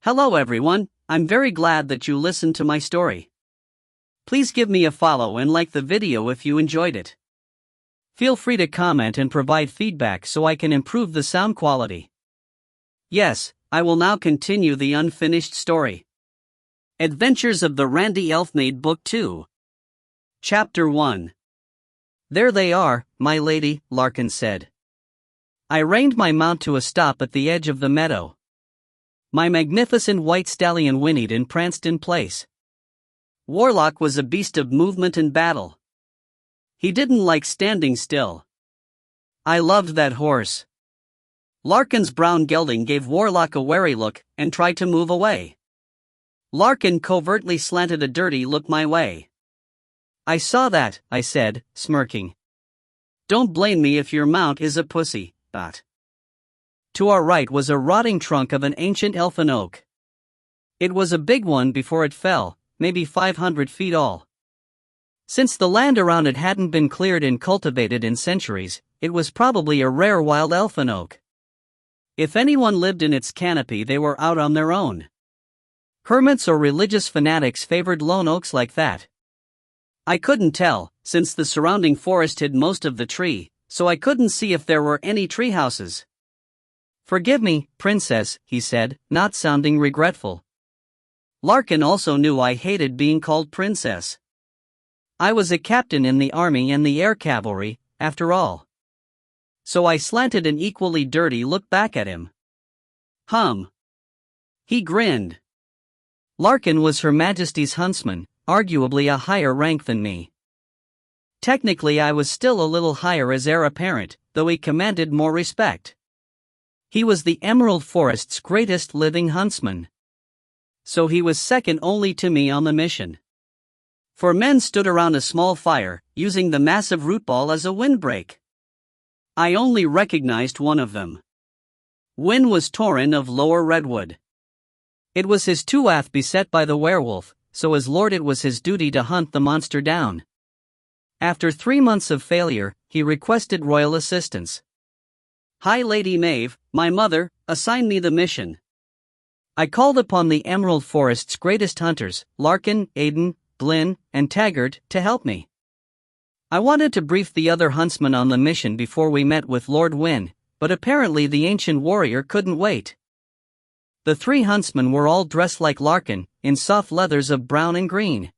Hello everyone, I'm very glad that you listened to my story. Please give me a follow and like the video if you enjoyed it. Feel free to comment and provide feedback so I can improve the sound quality. Yes, I will now continue the unfinished story. Adventures of the Randy Elfmaid Book 2. Chapter 1. There they are, my lady, Larkin said. I reined my mount to a stop at the edge of the meadow. My magnificent white stallion whinnied and pranced in place. Warlock was a beast of movement and battle. He didn't like standing still. I loved that horse. Larkin's brown gelding gave Warlock a wary look and tried to move away. Larkin covertly slanted a dirty look my way. I saw that, I said, smirking. Don't blame me if your mount is a pussy, but. To our right was a rotting trunk of an ancient elfin oak. It was a big one before it fell, maybe 500 feet tall. Since the land around it hadn't been cleared and cultivated in centuries, it was probably a rare wild elfin oak. If anyone lived in its canopy, they were out on their own. Hermits or religious fanatics favored lone oaks like that. I couldn't tell, since the surrounding forest hid most of the tree, so I couldn't see if there were any tree houses. Forgive me, princess, he said, not sounding regretful. Larkin also knew I hated being called princess. I was a captain in the army and the air cavalry, after all. So I slanted an equally dirty look back at him. He grinned. Larkin was Her Majesty's huntsman, arguably a higher rank than me. Technically I was still a little higher as heir apparent, though he commanded more respect. He was the Emerald Forest's greatest living huntsman. So he was second only to me on the mission. Four men stood around a small fire, using the massive root ball as a windbreak. I only recognized one of them. Wynn was Torin of Lower Redwood. It was his tuath beset by the werewolf, so as lord it was his duty to hunt the monster down. After 3 months of failure, he requested royal assistance. Hi Lady Maeve, my mother, assigned me the mission. I called upon the Emerald Forest's greatest hunters, Larkin, Aiden, Blinn, and Taggart, to help me. I wanted to brief the other huntsmen on the mission before we met with Lord Wynn, but apparently the ancient warrior couldn't wait. The 3 huntsmen were all dressed like Larkin, in soft leathers of brown and green.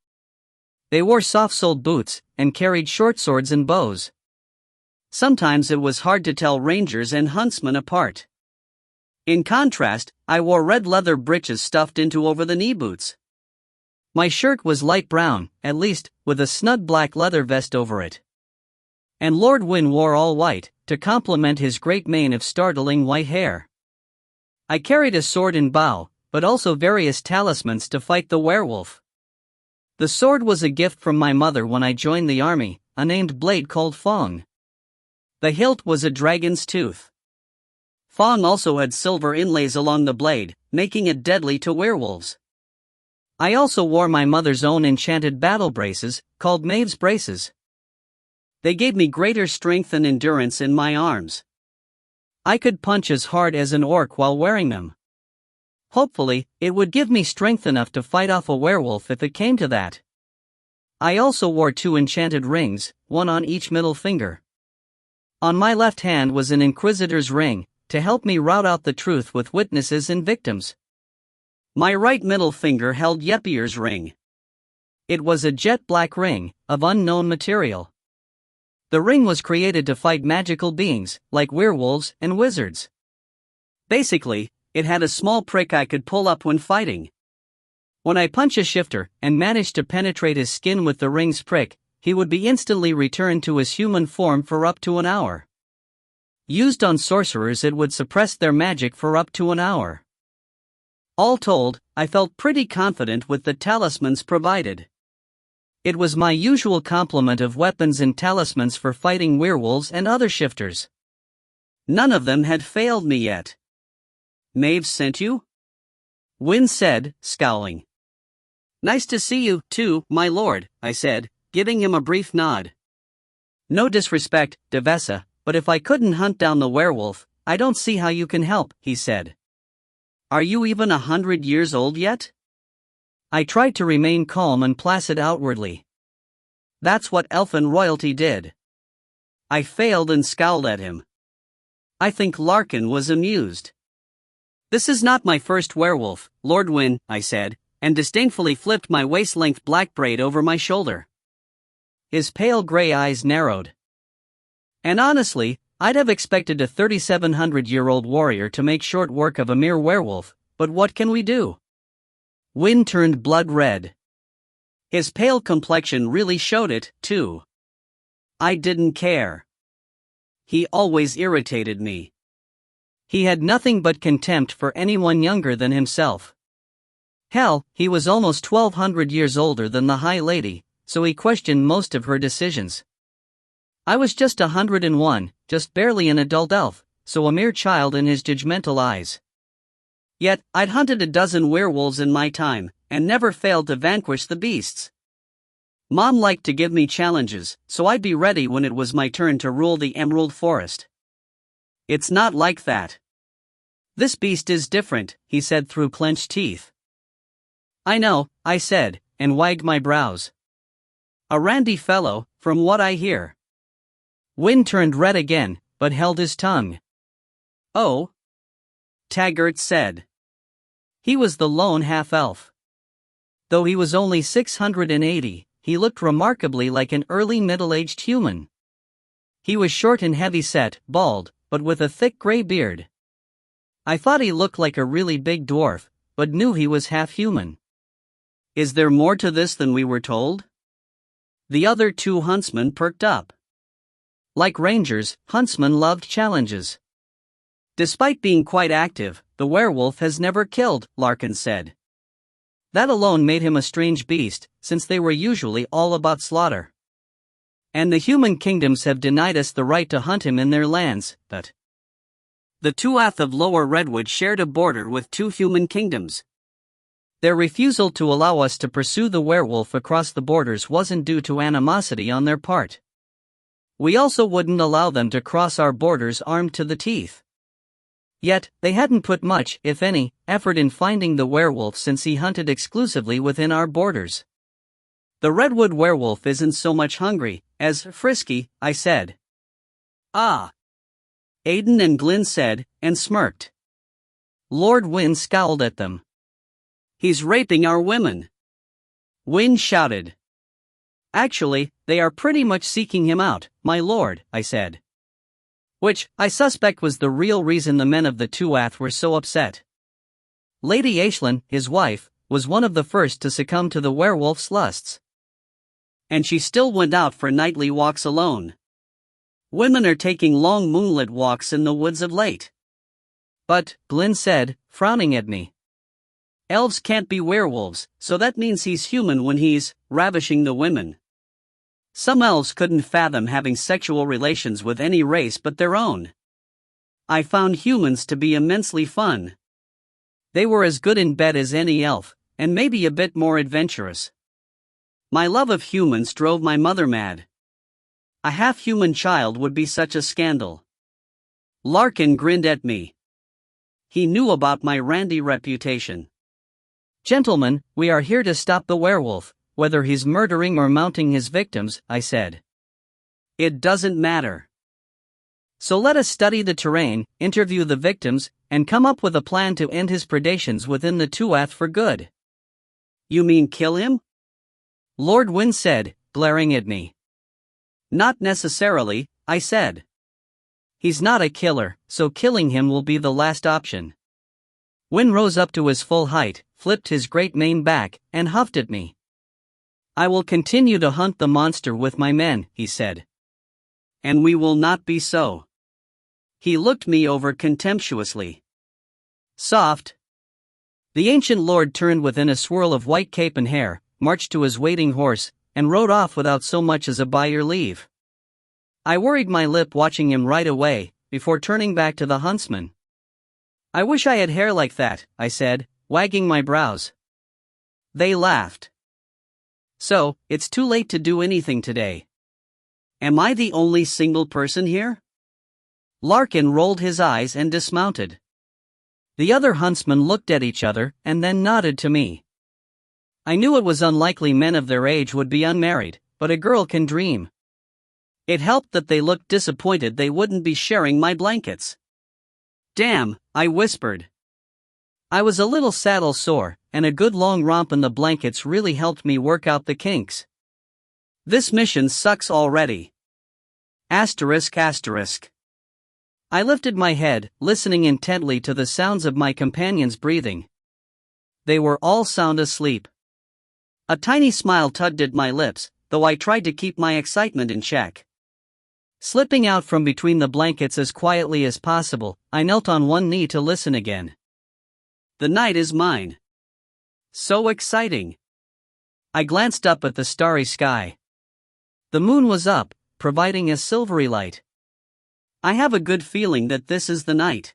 They wore soft-soled boots, and carried short swords and bows. Sometimes it was hard to tell rangers and huntsmen apart. In contrast, I wore red leather breeches stuffed into over-the-knee boots. My shirt was light brown, at least, with a snug black leather vest over it. And Lord Wynn wore all white, to complement his great mane of startling white hair. I carried a sword and bow, but also various talismans to fight the werewolf. The sword was a gift from my mother when I joined the army, a named blade called Fong. The hilt was a dragon's tooth. Fong also had silver inlays along the blade, making it deadly to werewolves. I also wore my mother's own enchanted battle braces, called Maeve's braces. They gave me greater strength and endurance in my arms. I could punch as hard as an orc while wearing them. Hopefully, it would give me strength enough to fight off a werewolf if it came to that. I also wore 2 enchanted rings, one on each middle finger. On my left hand was an Inquisitor's ring, to help me rout out the truth with witnesses and victims. My right middle finger held Yepier's ring. It was a jet black ring, of unknown material. The ring was created to fight magical beings, like werewolves and wizards. Basically, it had a small prick I could pull up when fighting. When I punch a shifter, and managed to penetrate his skin with the ring's prick, he would be instantly returned to his human form for up to an hour. Used on sorcerers, it would suppress their magic for up to an hour. All told, I felt pretty confident with the talismans provided. It was my usual complement of weapons and talismans for fighting werewolves and other shifters. None of them had failed me yet. Maeve sent you? Wynn said, scowling. Nice to see you, too, my lord, I said, giving him a brief nod. No disrespect, Devessa, but if I couldn't hunt down the werewolf, I don't see how you can help, he said. Are you even 100 years old yet? I tried to remain calm and placid outwardly. That's what elfin royalty did. I failed and scowled at him. I think Larkin was amused. This is not my first werewolf, Lord Wynn, I said, and disdainfully flipped my waist-length black braid over my shoulder. His pale gray eyes narrowed. And honestly, I'd have expected a 3,700-year-old warrior to make short work of a mere werewolf, but what can we do? Wynn turned blood red. His pale complexion really showed it, too. I didn't care. He always irritated me. He had nothing but contempt for anyone younger than himself. Hell, he was almost 1,200 years older than the High Lady, so he questioned most of her decisions. I was just 101, just barely an adult elf, so a mere child in his judgmental eyes. Yet, I'd hunted a dozen werewolves in my time, and never failed to vanquish the beasts. Mom liked to give me challenges, so I'd be ready when it was my turn to rule the Emerald Forest. It's not like that. This beast is different, he said through clenched teeth. I know, I said, and wagged my brows. A randy fellow, from what I hear. Wynn turned red again, but held his tongue. Oh? Taggart said. He was the lone half-elf. Though he was only 680, he looked remarkably like an early middle-aged human. He was short and heavy-set, bald, but with a thick gray beard. I thought he looked like a really big dwarf, but knew he was half-human. Is there more to this than we were told? The other two huntsmen perked up. Like rangers, huntsmen loved challenges. Despite being quite active, the werewolf has never killed, Larkin said. That alone made him a strange beast, since they were usually all about slaughter. And the human kingdoms have denied us the right to hunt him in their lands, but the Tuath of Lower Redwood shared a border with two human kingdoms. Their refusal to allow us to pursue the werewolf across the borders wasn't due to animosity on their part. We also wouldn't allow them to cross our borders armed to the teeth. Yet, they hadn't put much, if any, effort in finding the werewolf since he hunted exclusively within our borders. The redwood werewolf isn't so much hungry as frisky, I said. Ah! Aidan and Glyn said, and smirked. Lord Wynn scowled at them. He's raping our women. Wynn shouted. Actually, they are pretty much seeking him out, my lord, I said. Which, I suspect was the real reason the men of the Tuath were so upset. Lady Aisling, his wife, was one of the first to succumb to the werewolf's lusts. And she still went out for nightly walks alone. Women are taking long moonlit walks in the woods of late. But, Glyn said, frowning at me. Elves can't be werewolves, so that means he's human when he's ravishing the women. Some elves couldn't fathom having sexual relations with any race but their own. I found humans to be immensely fun. They were as good in bed as any elf, and maybe a bit more adventurous. My love of humans drove my mother mad. A half-human child would be such a scandal. Larkin grinned at me. He knew about my randy reputation. Gentlemen, we are here to stop the werewolf, whether he's murdering or mounting his victims, I said. It doesn't matter. So let us study the terrain, interview the victims, and come up with a plan to end his predations within the Tuath for good. You mean kill him? Lord Wynn said, glaring at me. Not necessarily, I said. He's not a killer, so killing him will be the last option. Wynn rose up to his full height, flipped his great mane back, and huffed at me. I will continue to hunt the monster with my men, he said. And we will not be so. He looked me over contemptuously. Soft. The ancient lord turned within a swirl of white cape and hair, marched to his waiting horse, and rode off without so much as a by your leave. I worried my lip watching him ride away, before turning back to the huntsman. I wish I had hair like that, I said, wagging my brows. They laughed. So, it's too late to do anything today. Am I the only single person here? Larkin rolled his eyes and dismounted. The other huntsmen looked at each other and then nodded to me. I knew it was unlikely men of their age would be unmarried, but a girl can dream. It helped that they looked disappointed they wouldn't be sharing my blankets. "Damn," I whispered. I was a little saddle sore, and a good long romp in the blankets really helped me work out the kinks. This mission sucks already. Asterisk asterisk. I lifted my head, listening intently to the sounds of my companions' breathing. They were all sound asleep. A tiny smile tugged at my lips, though I tried to keep my excitement in check. Slipping out from between the blankets as quietly as possible, I knelt on one knee to listen again. The night is mine. So exciting. I glanced up at the starry sky. The moon was up, providing a silvery light. I have a good feeling that this is the night.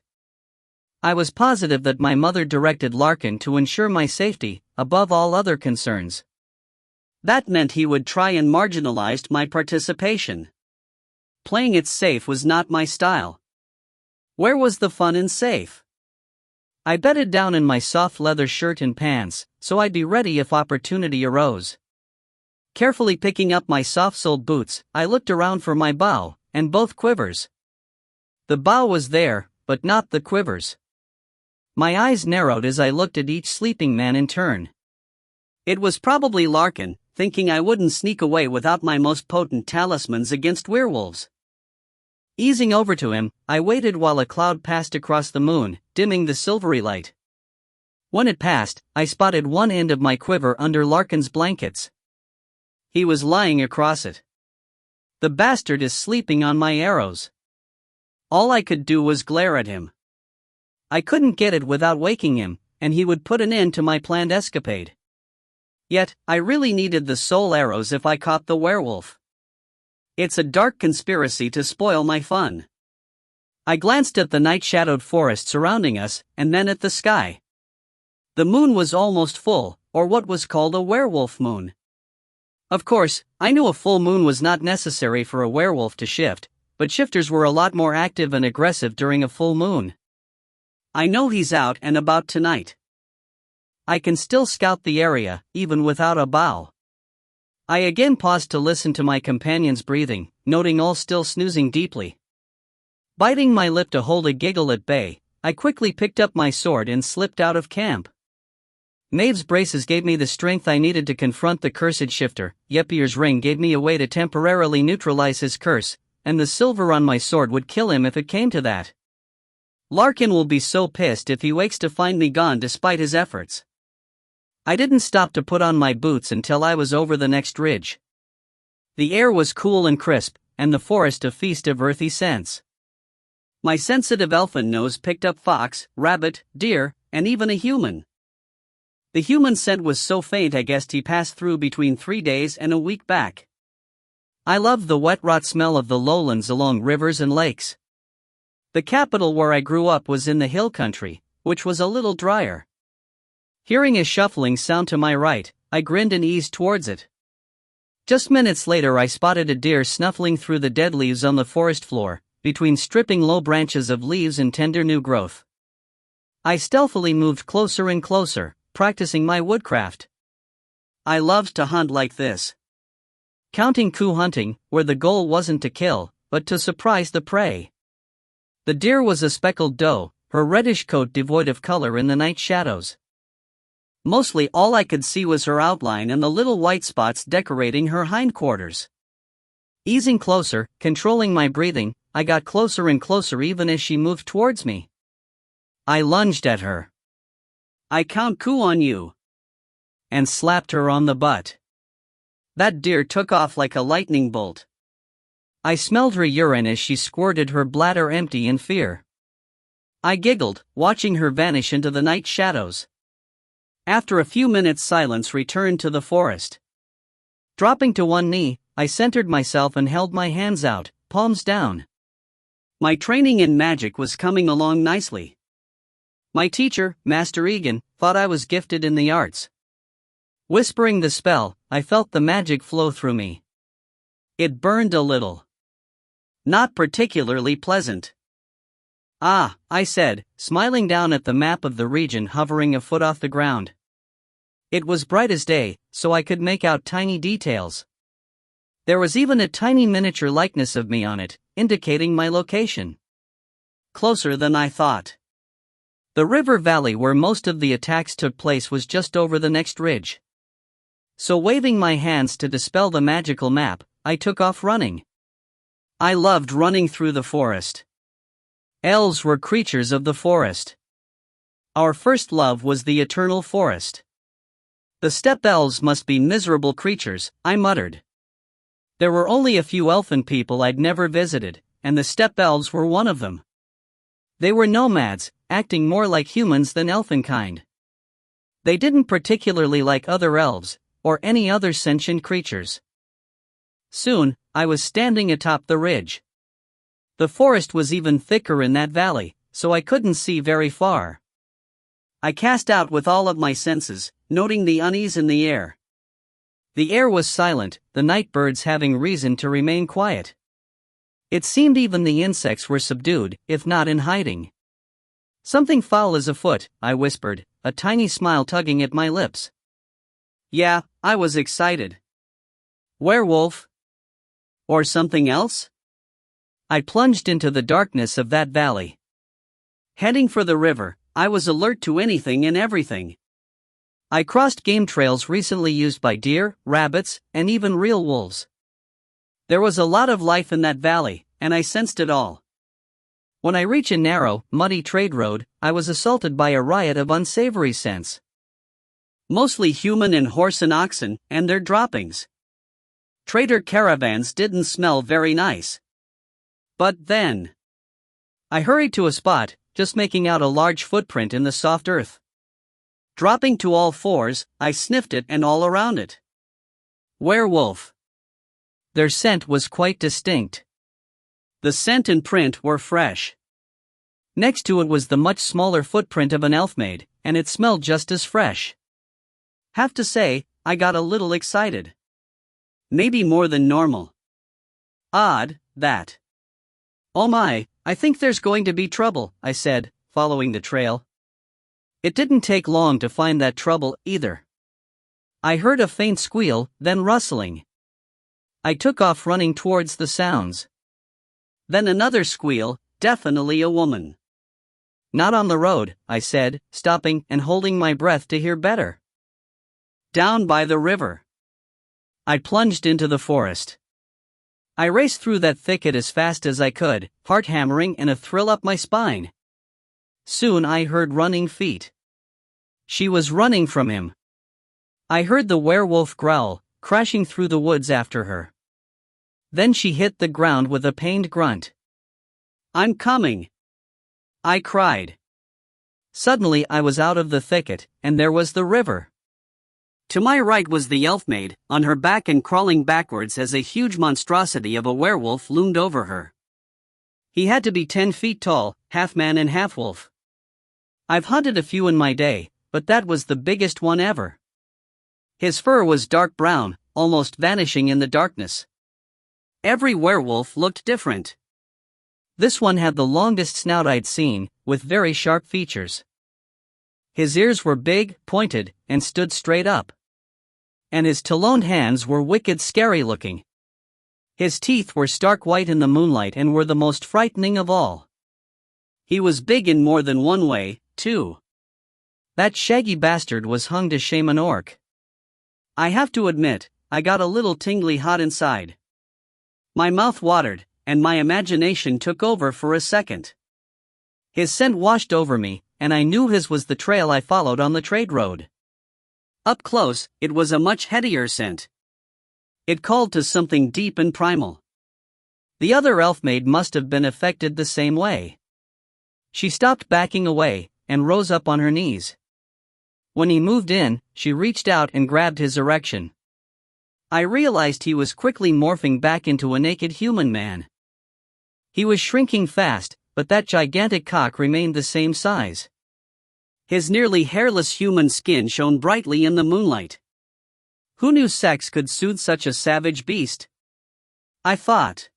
I was positive that my mother directed Larkin to ensure my safety, above all other concerns. That meant he would try and marginalize my participation. Playing it safe was not my style. Where was the fun in safe? I bedded down in my soft leather shirt and pants, so I'd be ready if opportunity arose. Carefully picking up my soft-soled boots, I looked around for my bow, and both quivers. The bow was there, but not the quivers. My eyes narrowed as I looked at each sleeping man in turn. It was probably Larkin, thinking I wouldn't sneak away without my most potent talismans against werewolves. Easing over to him, I waited while a cloud passed across the moon, dimming the silvery light. When it passed, I spotted one end of my quiver under Larkin's blankets. He was lying across it. The bastard is sleeping on my arrows. All I could do was glare at him. I couldn't get it without waking him, and he would put an end to my planned escapade. Yet, I really needed the soul arrows if I caught the werewolf. It's a dark conspiracy to spoil my fun. I glanced at the night-shadowed forest surrounding us, and then at the sky. The moon was almost full, or what was called a werewolf moon. Of course, I knew a full moon was not necessary for a werewolf to shift, but shifters were a lot more active and aggressive during a full moon. I know he's out and about tonight. I can still scout the area, even without a bow. I again paused to listen to my companion's breathing, noting all still snoozing deeply. Biting my lip to hold a giggle at bay, I quickly picked up my sword and slipped out of camp. Maeve's braces gave me the strength I needed to confront the cursed shifter, Yepir's ring gave me a way to temporarily neutralize his curse, and the silver on my sword would kill him if it came to that. Larkin will be so pissed if he wakes to find me gone despite his efforts. I didn't stop to put on my boots until I was over the next ridge. The air was cool and crisp, and the forest a feast of earthy scents. My sensitive elfin nose picked up fox, rabbit, deer, and even a human. The human scent was so faint I guessed he passed through between 3 days and a week back. I loved the wet rot smell of the lowlands along rivers and lakes. The capital where I grew up was in the hill country, which was a little drier. Hearing a shuffling sound to my right, I grinned and eased towards it. Just minutes later I spotted a deer snuffling through the dead leaves on the forest floor, between stripping low branches of leaves and tender new growth. I stealthily moved closer and closer, practicing my woodcraft. I loved to hunt like this. Counting coup hunting, where the goal wasn't to kill, but to surprise the prey. The deer was a speckled doe, her reddish coat devoid of color in the night shadows. Mostly all I could see was her outline and the little white spots decorating her hindquarters. Easing closer, controlling my breathing, I got closer and closer even as she moved towards me. I lunged at her. I count coup on you. And slapped her on the butt. That deer took off like a lightning bolt. I smelled her urine as she squirted her bladder empty in fear. I giggled, watching her vanish into the night shadows. After a few minutes silence returned to the forest. Dropping to one knee, I centered myself and held my hands out, palms down. My training in magic was coming along nicely. My teacher, Master Egan, thought I was gifted in the arts. Whispering the spell, I felt the magic flow through me. It burned a little. Not particularly pleasant. Ah, I said, smiling down at the map of the region hovering a foot off the ground. It was bright as day, so I could make out tiny details. There was even a tiny miniature likeness of me on it, indicating my location. Closer than I thought. The river valley where most of the attacks took place was just over the next ridge. So waving my hands to dispel the magical map, I took off running. I loved running through the forest. Elves were creatures of the forest. Our first love was the eternal forest. The steppe elves must be miserable creatures, I muttered. There were only a few elfin people I'd never visited, and the steppe elves were one of them. They were nomads, acting more like humans than elfinkind. They didn't particularly like other elves, or any other sentient creatures. Soon, I was standing atop the ridge. The forest was even thicker in that valley, so I couldn't see very far. I cast out with all of my senses, noting the unease in the air. The air was silent, the night birds having reason to remain quiet. It seemed even the insects were subdued, if not in hiding. Something foul is afoot, I whispered, a tiny smile tugging at my lips. Yeah, I was excited. Werewolf? Or something else? I plunged into the darkness of that valley. Heading for the river, I was alert to anything and everything. I crossed game trails recently used by deer, rabbits, and even real wolves. There was a lot of life in that valley, and I sensed it all. When I reached a narrow, muddy trade road, I was assaulted by a riot of unsavory scents. Mostly human and horse and oxen, and their droppings. Trader caravans didn't smell very nice. But then, I hurried to a spot, just making out a large footprint in the soft earth. Dropping to all fours, I sniffed it and all around it. Werewolf. Their scent was quite distinct. The scent and print were fresh. Next to it was the much smaller footprint of an Elfmaid, and it smelled just as fresh. Have to say, I got a little excited. Maybe more than normal. Odd, that. Oh my, I think there's going to be trouble, I said, following the trail. It didn't take long to find that trouble, either. I heard a faint squeal, then rustling. I took off running towards the sounds. Then another squeal, definitely a woman. Not on the road, I said, stopping and holding my breath to hear better. Down by the river. I plunged into the forest. I raced through that thicket as fast as I could, heart hammering and a thrill up my spine. Soon I heard running feet. She was running from him. I heard the werewolf growl, crashing through the woods after her. Then she hit the ground with a pained grunt. I'm coming! I cried. Suddenly I was out of the thicket, and there was the river. To my right was the Elfmaid, on her back and crawling backwards as a huge monstrosity of a werewolf loomed over her. He had to be 10 feet tall, half man and half wolf. I've hunted a few in my day, but that was the biggest one ever. His fur was dark brown, almost vanishing in the darkness. Every werewolf looked different. This one had the longest snout I'd seen, with very sharp features. His ears were big, pointed, and stood straight up. And his taloned hands were wicked scary looking. His teeth were stark white in the moonlight and were the most frightening of all. He was big in more than one way, too. That shaggy bastard was hung to shame an orc. I have to admit, I got a little tingly hot inside. My mouth watered, and my imagination took over for a second. His scent washed over me, and I knew his was the trail I followed on the trade road. Up close, it was a much headier scent. It called to something deep and primal. The other Elfmaid must have been affected the same way. She stopped backing away, and rose up on her knees. When he moved in, she reached out and grabbed his erection. I realized he was quickly morphing back into a naked human man. He was shrinking fast, but that gigantic cock remained the same size. His nearly hairless human skin shone brightly in the moonlight. Who knew sex could soothe such a savage beast? I thought.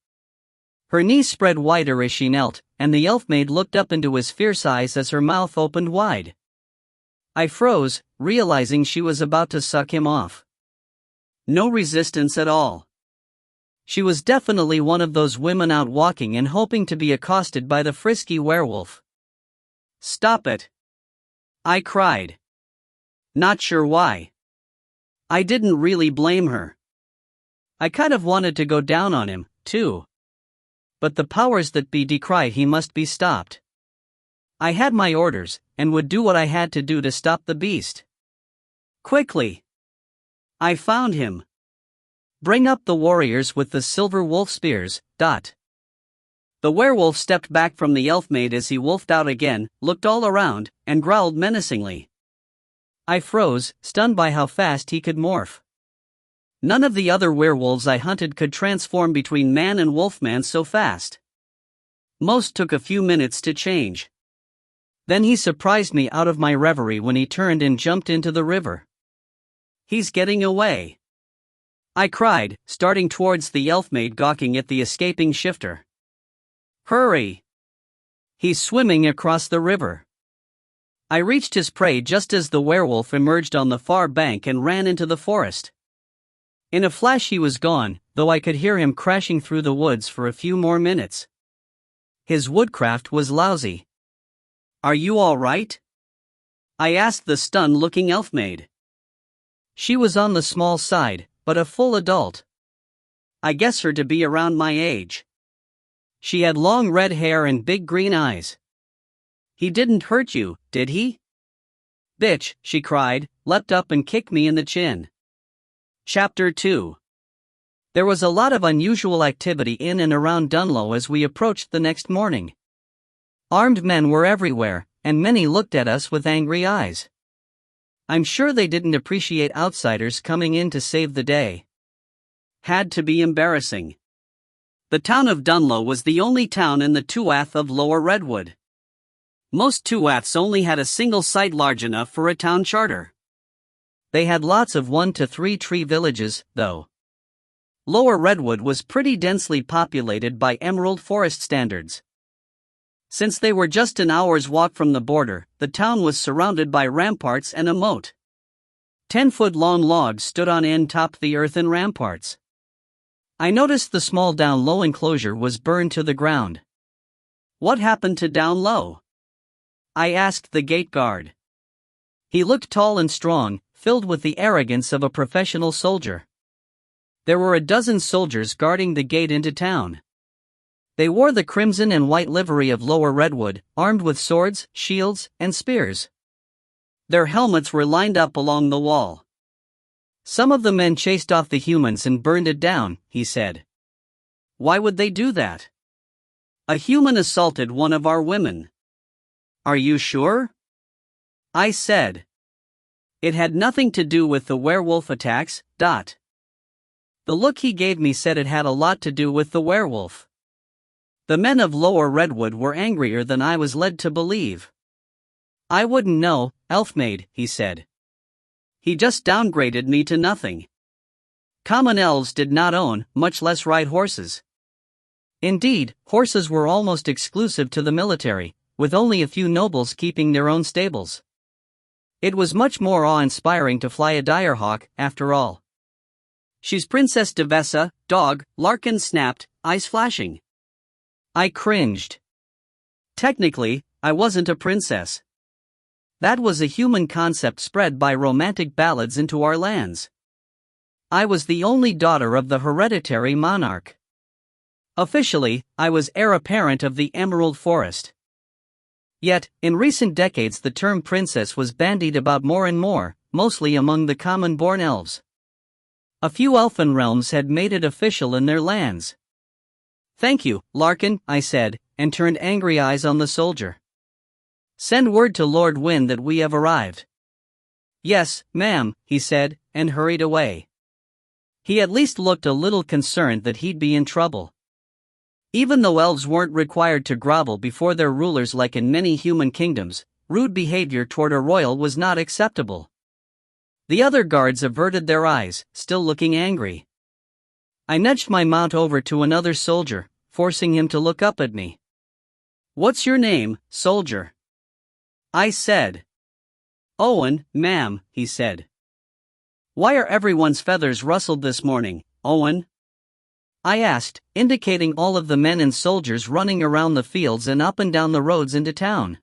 Her knees spread wider as she knelt, and the Elfmaid looked up into his fierce eyes as her mouth opened wide. I froze, realizing she was about to suck him off. No resistance at all. She was definitely one of those women out walking and hoping to be accosted by the frisky werewolf. "Stop it!" I cried. Not sure why. I didn't really blame her. I kind of wanted to go down on him, too. But the powers that be decry he must be stopped. I had my orders, and would do what I had to do to stop the beast. Quickly! I found him. Bring up the warriors with the silver wolf spears. The werewolf stepped back from the Elfmaid as he wolfed out again, looked all around, and growled menacingly. I froze, stunned by how fast he could morph. None of the other werewolves I hunted could transform between man and wolfman so fast. Most took a few minutes to change. Then he surprised me out of my reverie when he turned and jumped into the river. He's getting away! I cried, starting towards the Elfmaid, gawking at the escaping shifter. Hurry! He's swimming across the river. I reached his prey just as the werewolf emerged on the far bank and ran into the forest. In a flash he was gone, though I could hear him crashing through the woods for a few more minutes. His woodcraft was lousy. "Are you all right?" I asked the stunned-looking Elfmaid. She was on the small side, but a full adult. I guess her to be around my age. She had long red hair and big green eyes. "He didn't hurt you, did he?" "Bitch," she cried, leapt up and kicked me in the chin. Chapter 2. There was a lot of unusual activity in and around Dunlow as we approached the next morning. Armed men were everywhere, and many looked at us with angry eyes. I'm sure they didn't appreciate outsiders coming in to save the day. Had to be embarrassing. The town of Dunlow was the only town in the Tuath of Lower Redwood. Most Tuaths only had a single site large enough for a town charter. They had lots of 1 to 3 tree villages, though. Lower Redwood was pretty densely populated by Emerald Forest standards. Since they were just an hour's walk from the border, the town was surrounded by ramparts and a moat. 10-foot-long logs stood on end topped the earthen ramparts. I noticed the small Down Low enclosure was burned to the ground. What happened to Down Low? I asked the gate guard. He looked tall and strong, filled with the arrogance of a professional soldier. There were a dozen soldiers guarding the gate into town. They wore the crimson and white livery of Lower Redwood, armed with swords, shields, and spears. Their helmets were lined up along the wall. "Some of the men chased off the humans and burned it down," he said. "Why would they do that?" "A human assaulted one of our women." "Are you sure?" I said. "It had nothing to do with the werewolf attacks." The look he gave me said it had a lot to do with the werewolf. The men of Lower Redwood were angrier than I was led to believe. "I wouldn't know, Elfmaid," he said. "He just downgraded me to nothing. Common elves did not own, much less ride horses. Indeed, horses were almost exclusive to the military, with only a few nobles keeping their own stables. It was much more awe-inspiring to fly a direhawk, after all." "She's Princess Devessa, dog," Larkin snapped, eyes flashing. I cringed. Technically, I wasn't a princess. That was a human concept spread by romantic ballads into our lands. I was the only daughter of the hereditary monarch. Officially, I was heir apparent of the Emerald Forest. Yet, in recent decades the term princess was bandied about more and more, mostly among the common-born elves. A few elfin realms had made it official in their lands. "Thank you, Larkin," I said, and turned angry eyes on the soldier. "Send word to Lord Wynn that we have arrived." "Yes, ma'am," he said, and hurried away. He at least looked a little concerned that he'd be in trouble. Even though elves weren't required to grovel before their rulers like in many human kingdoms, rude behavior toward a royal was not acceptable. The other guards averted their eyes, still looking angry. I nudged my mount over to another soldier, forcing him to look up at me. "What's your name, soldier?" I said. "Owen, ma'am," he said. "Why are everyone's feathers rustled this morning, Owen?" I asked, indicating all of the men and soldiers running around the fields and up and down the roads into town.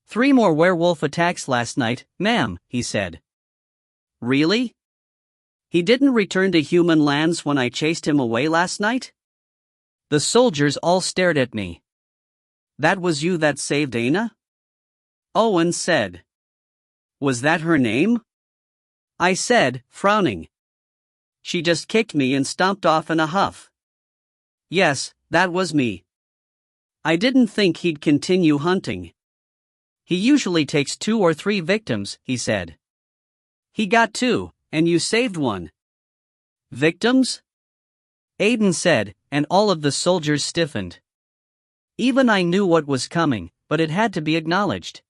"3 more werewolf attacks last night, ma'am," he said. "Really? He didn't return to human lands when I chased him away last night?" The soldiers all stared at me. "That was you that saved Anna?" Owen said. "Was that her name?" I said, frowning. "She just kicked me and stomped off in a huff." "Yes, that was me. I didn't think he'd continue hunting. He usually takes 2 or 3 victims," he said. "He got 2, and you saved 1. Victims?" Aiden said, and all of the soldiers stiffened. Even I knew what was coming, but it had to be acknowledged.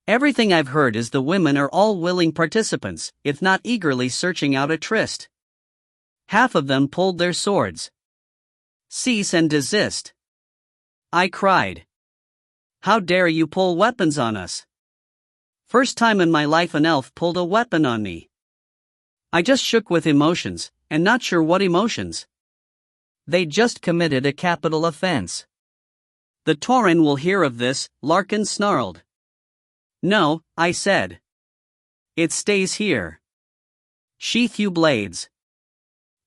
Everything I've heard is the women are all willing participants, if not eagerly searching out a tryst. Half of them pulled their swords. "Cease and desist," I cried. "How dare you pull weapons on us?" First time in my life an elf pulled a weapon on me. I just shook with emotions, and not sure what emotions. They just committed a capital offense. "The Tauren will hear of this," Larkin snarled. "No," I said. "It stays here. Sheath you blades.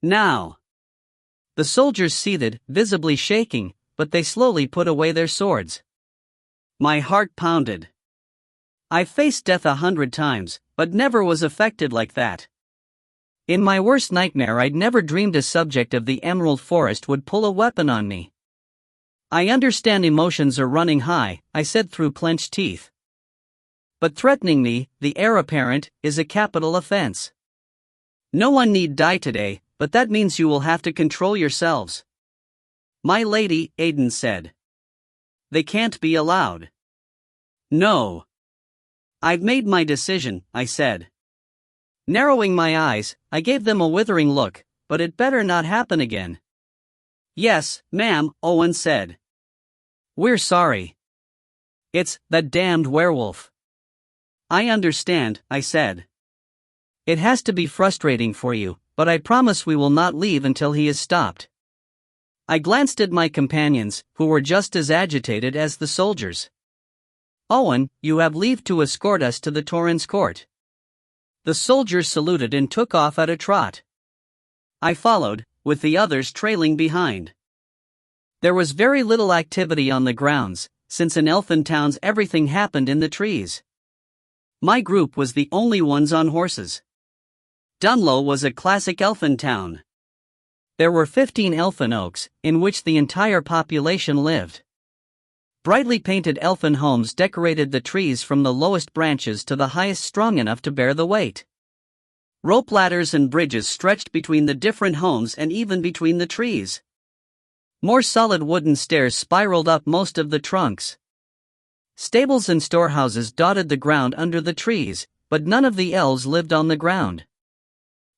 Now." The soldiers seethed, visibly shaking, but they slowly put away their swords. My heart pounded. I've faced death 100 times, but never was affected like that. In my worst nightmare I'd never dreamed a subject of the Emerald Forest would pull a weapon on me. "I understand emotions are running high," I said through clenched teeth. "But threatening me, the heir apparent, is a capital offense. No one need die today, but that means you will have to control yourselves." "My lady," Aiden said. "They can't be allowed." "No. I've made my decision," I said. Narrowing my eyes, I gave them a withering look, "but it better not happen again." "Yes, ma'am," Owen said. "We're sorry. It's the damned werewolf." "I understand," I said. "It has to be frustrating for you, but I promise we will not leave until he is stopped." I glanced at my companions, who were just as agitated as the soldiers. "Owen, you have leave to escort us to the Tauren's court." The soldiers saluted and took off at a trot. I followed, with the others trailing behind. There was very little activity on the grounds, since in elfin towns everything happened in the trees. My group was the only ones on horses. Dunlow was a classic elfin town. There were 15 elfin oaks, in which the entire population lived. Brightly painted elfin homes decorated the trees from the lowest branches to the highest strong enough to bear the weight. Rope ladders and bridges stretched between the different homes and even between the trees. More solid wooden stairs spiraled up most of the trunks. Stables and storehouses dotted the ground under the trees, but none of the elves lived on the ground.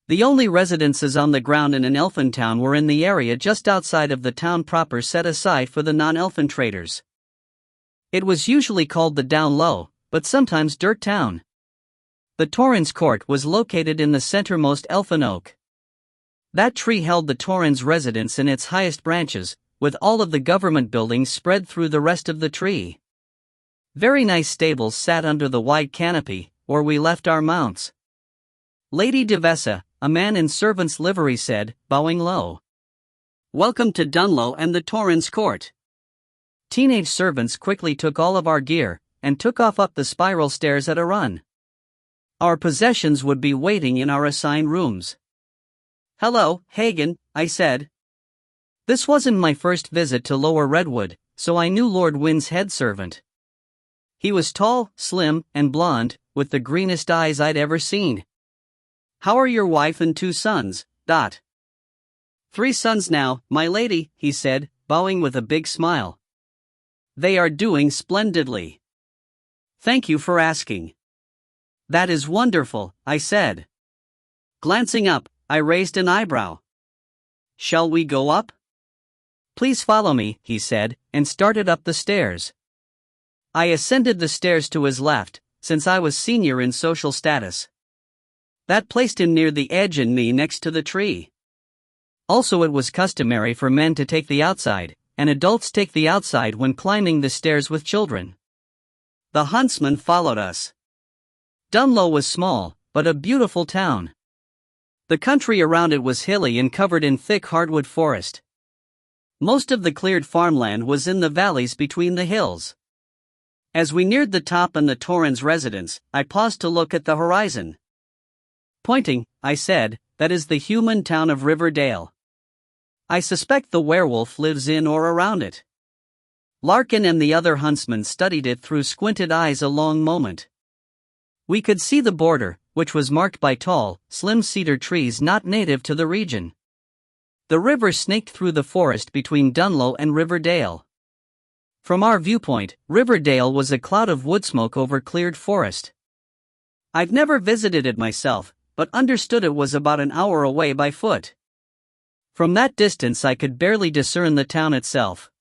The only residences on the ground in an elfin town were in the area just outside of the town proper set aside for the non-elfin traders. It was usually called the Down Low, but sometimes Dirt Town. The Tauren's court was located in the centermost elfin oak. That tree held the Tauren's residence in its highest branches, with all of the government buildings spread through the rest of the tree. Very nice stables sat under the wide canopy, where we left our mounts. Lady Devessa, a man in servant's livery, said, bowing low. "Welcome to Dunlow and the Tauren's court." Teenage servants quickly took all of our gear, and took off up the spiral stairs at a run. Our possessions would be waiting in our assigned rooms. "Hello, Hagen," I said. This wasn't my first visit to Lower Redwood, so I knew Lord Wynne's head servant. He was tall, slim, and blonde, with the greenest eyes I'd ever seen. "How are your wife and 2 sons, Dot?" "3 sons now, my lady," he said, bowing with a big smile. "They are doing splendidly. Thank you for asking." "That is wonderful," I said. Glancing up, I raised an eyebrow. "Shall we go up?" "Please follow me," he said, and started up the stairs. I ascended the stairs to his left, since I was senior in social status. That placed him near the edge and me next to the tree. Also, it was customary for men to take the outside, and adults take the outside when climbing the stairs with children. The huntsman followed us. Dunlow was small, but a beautiful town. The country around it was hilly and covered in thick hardwood forest. Most of the cleared farmland was in the valleys between the hills. As we neared the top and the Torrens residence, I paused to look at the horizon. Pointing, I said, "That is the human town of Riverdale. I suspect the werewolf lives in or around it." Larkin and the other huntsmen studied it through squinted eyes a long moment. We could see the border, which was marked by tall, slim cedar trees not native to the region. The river snaked through the forest between Dunlow and Riverdale. From our viewpoint, Riverdale was a cloud of wood smoke over cleared forest. I've never visited it myself, but understood it was about an hour away by foot. From that distance I could barely discern the town itself.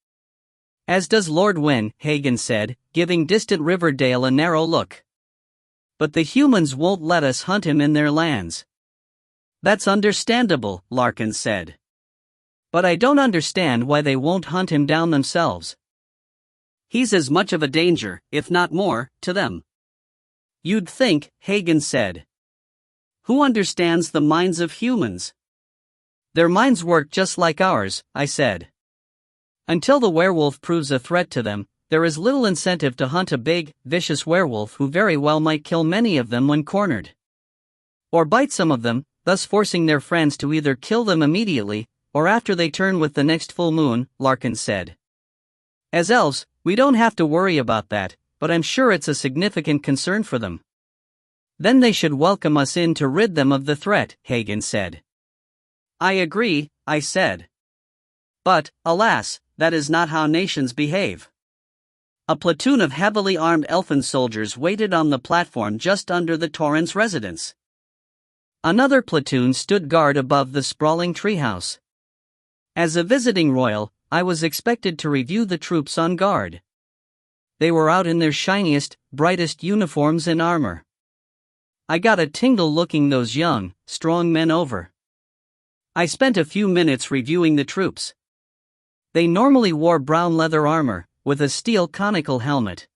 "As does Lord Wynne," Hagen said, giving distant Riverdale a narrow look. "But the humans won't let us hunt him in their lands." "That's understandable," Larkin said. "But I don't understand why they won't hunt him down themselves. He's as much of a danger, if not more, to them." "You'd think," Hagen said. "Who understands the minds of humans?" "Their minds work just like ours," I said. "Until the werewolf proves a threat to them, there is little incentive to hunt a big, vicious werewolf who very well might kill many of them when cornered. Or bite some of them, thus forcing their friends to either kill them immediately, or after they turn with the next full moon," Larkin said. "As elves, we don't have to worry about that, but I'm sure it's a significant concern for them." "Then they should welcome us in to rid them of the threat," Hagen said. "I agree," I said. "But, alas, that is not how nations behave." A platoon of heavily armed elfin soldiers waited on the platform just under the Torrens residence. Another platoon stood guard above the sprawling treehouse. As a visiting royal, I was expected to review the troops on guard. They were out in their shiniest, brightest uniforms and armor. I got a tingle looking those young, strong men over. I spent a few minutes reviewing the troops. They normally wore brown leather armor, with a steel conical helmet.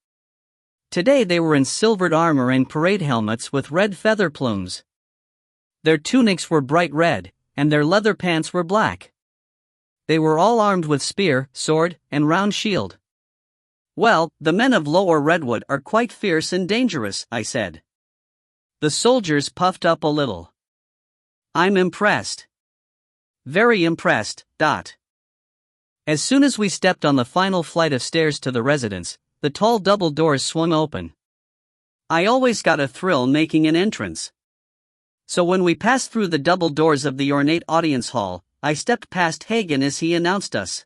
Today they were in silvered armor and parade helmets with red feather plumes. Their tunics were bright red, and their leather pants were black. They were all armed with spear, sword, and round shield. "Well, the men of Lower Redwood are quite fierce and dangerous," I said. The soldiers puffed up a little. "I'm impressed. Very impressed." As soon as we stepped on the final flight of stairs to the residence, the tall double doors swung open. I always got a thrill making an entrance. So when we passed through the double doors of the ornate audience hall, I stepped past Hagen as he announced us.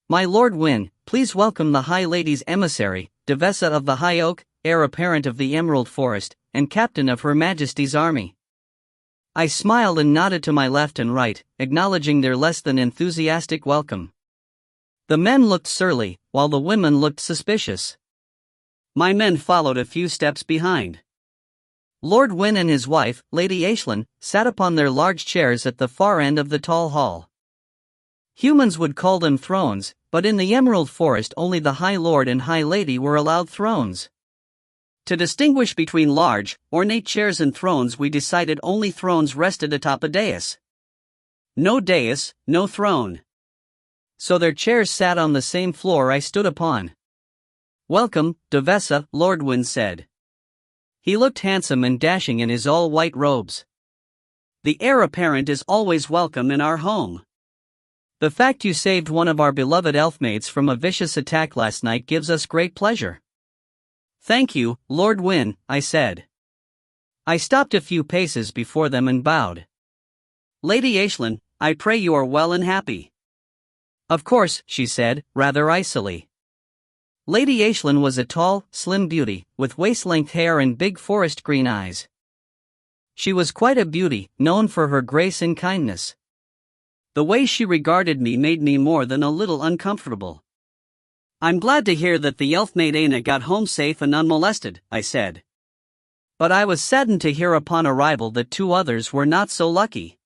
"My Lord Wynne, please welcome the High Lady's emissary, Devessa of the High Oak, heir apparent of the Emerald Forest, and captain of Her Majesty's army." I smiled and nodded to my left and right, acknowledging their less than enthusiastic welcome. The men looked surly, while the women looked suspicious. My men followed a few steps behind. Lord Wynne and his wife, Lady Aisling, sat upon their large chairs at the far end of the tall hall. Humans would call them thrones, but in the Emerald Forest only the High Lord and High Lady were allowed thrones. To distinguish between large, ornate chairs and thrones, we decided only thrones rested atop a dais. No dais, no throne. So their chairs sat on the same floor I stood upon. "Welcome, Devessa," Lord Wynne said. He looked handsome and dashing in his all-white robes. "The heir apparent is always welcome in our home. The fact you saved one of our beloved elfmaids from a vicious attack last night gives us great pleasure." "Thank you, Lord Wynne," I said. I stopped a few paces before them and bowed. "Lady Aisling, I pray you are well and happy." "Of course," she said, rather icily. Lady Aisling was a tall, slim beauty, with waist-length hair and big forest green eyes. She was quite a beauty, known for her grace and kindness. The way she regarded me made me more than a little uncomfortable. "I'm glad to hear that the Elfmaid Aina got home safe and unmolested," I said. But I was saddened to hear upon arrival that 2 others were not so lucky.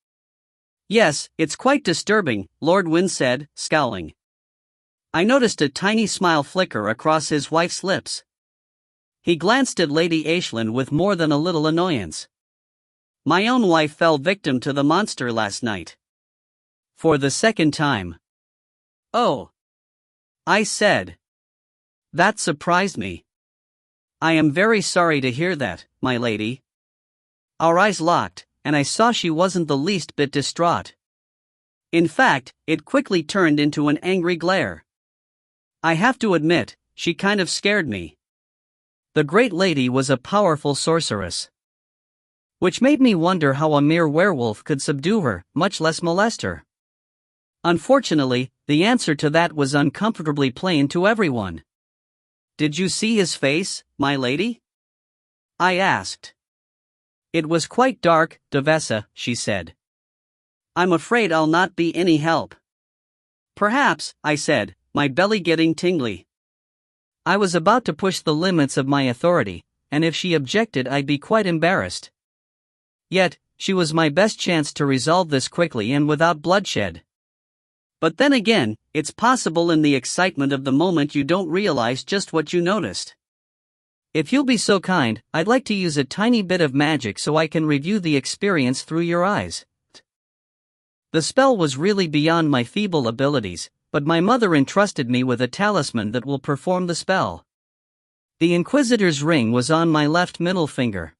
"Yes, it's quite disturbing," Lord Wynne said, scowling. I noticed a tiny smile flicker across his wife's lips. He glanced at Lady Aisling with more than a little annoyance. "My own wife fell victim to the monster last night. For the 2nd time." "Oh," I said. "That surprised me." "I am very sorry to hear that, my lady." Our eyes locked, and I saw she wasn't the least bit distraught. In fact, it quickly turned into an angry glare. I have to admit, she kind of scared me. The great lady was a powerful sorceress. Which made me wonder how a mere werewolf could subdue her, much less molest her. Unfortunately, the answer to that was uncomfortably plain to everyone. "Did you see his face, my lady?" I asked. "It was quite dark, Devessa," she said. "I'm afraid I'll not be any help." "Perhaps," I said, my belly getting tingly. I was about to push the limits of my authority, and if she objected I'd be quite embarrassed. Yet, she was my best chance to resolve this quickly and without bloodshed. But then again, it's possible in the excitement of the moment you don't realize just what you noticed. "If you'll be so kind, I'd like to use a tiny bit of magic so I can review the experience through your eyes." The spell was really beyond my feeble abilities, but my mother entrusted me with a talisman that will perform the spell. The Inquisitor's ring was on my left middle finger.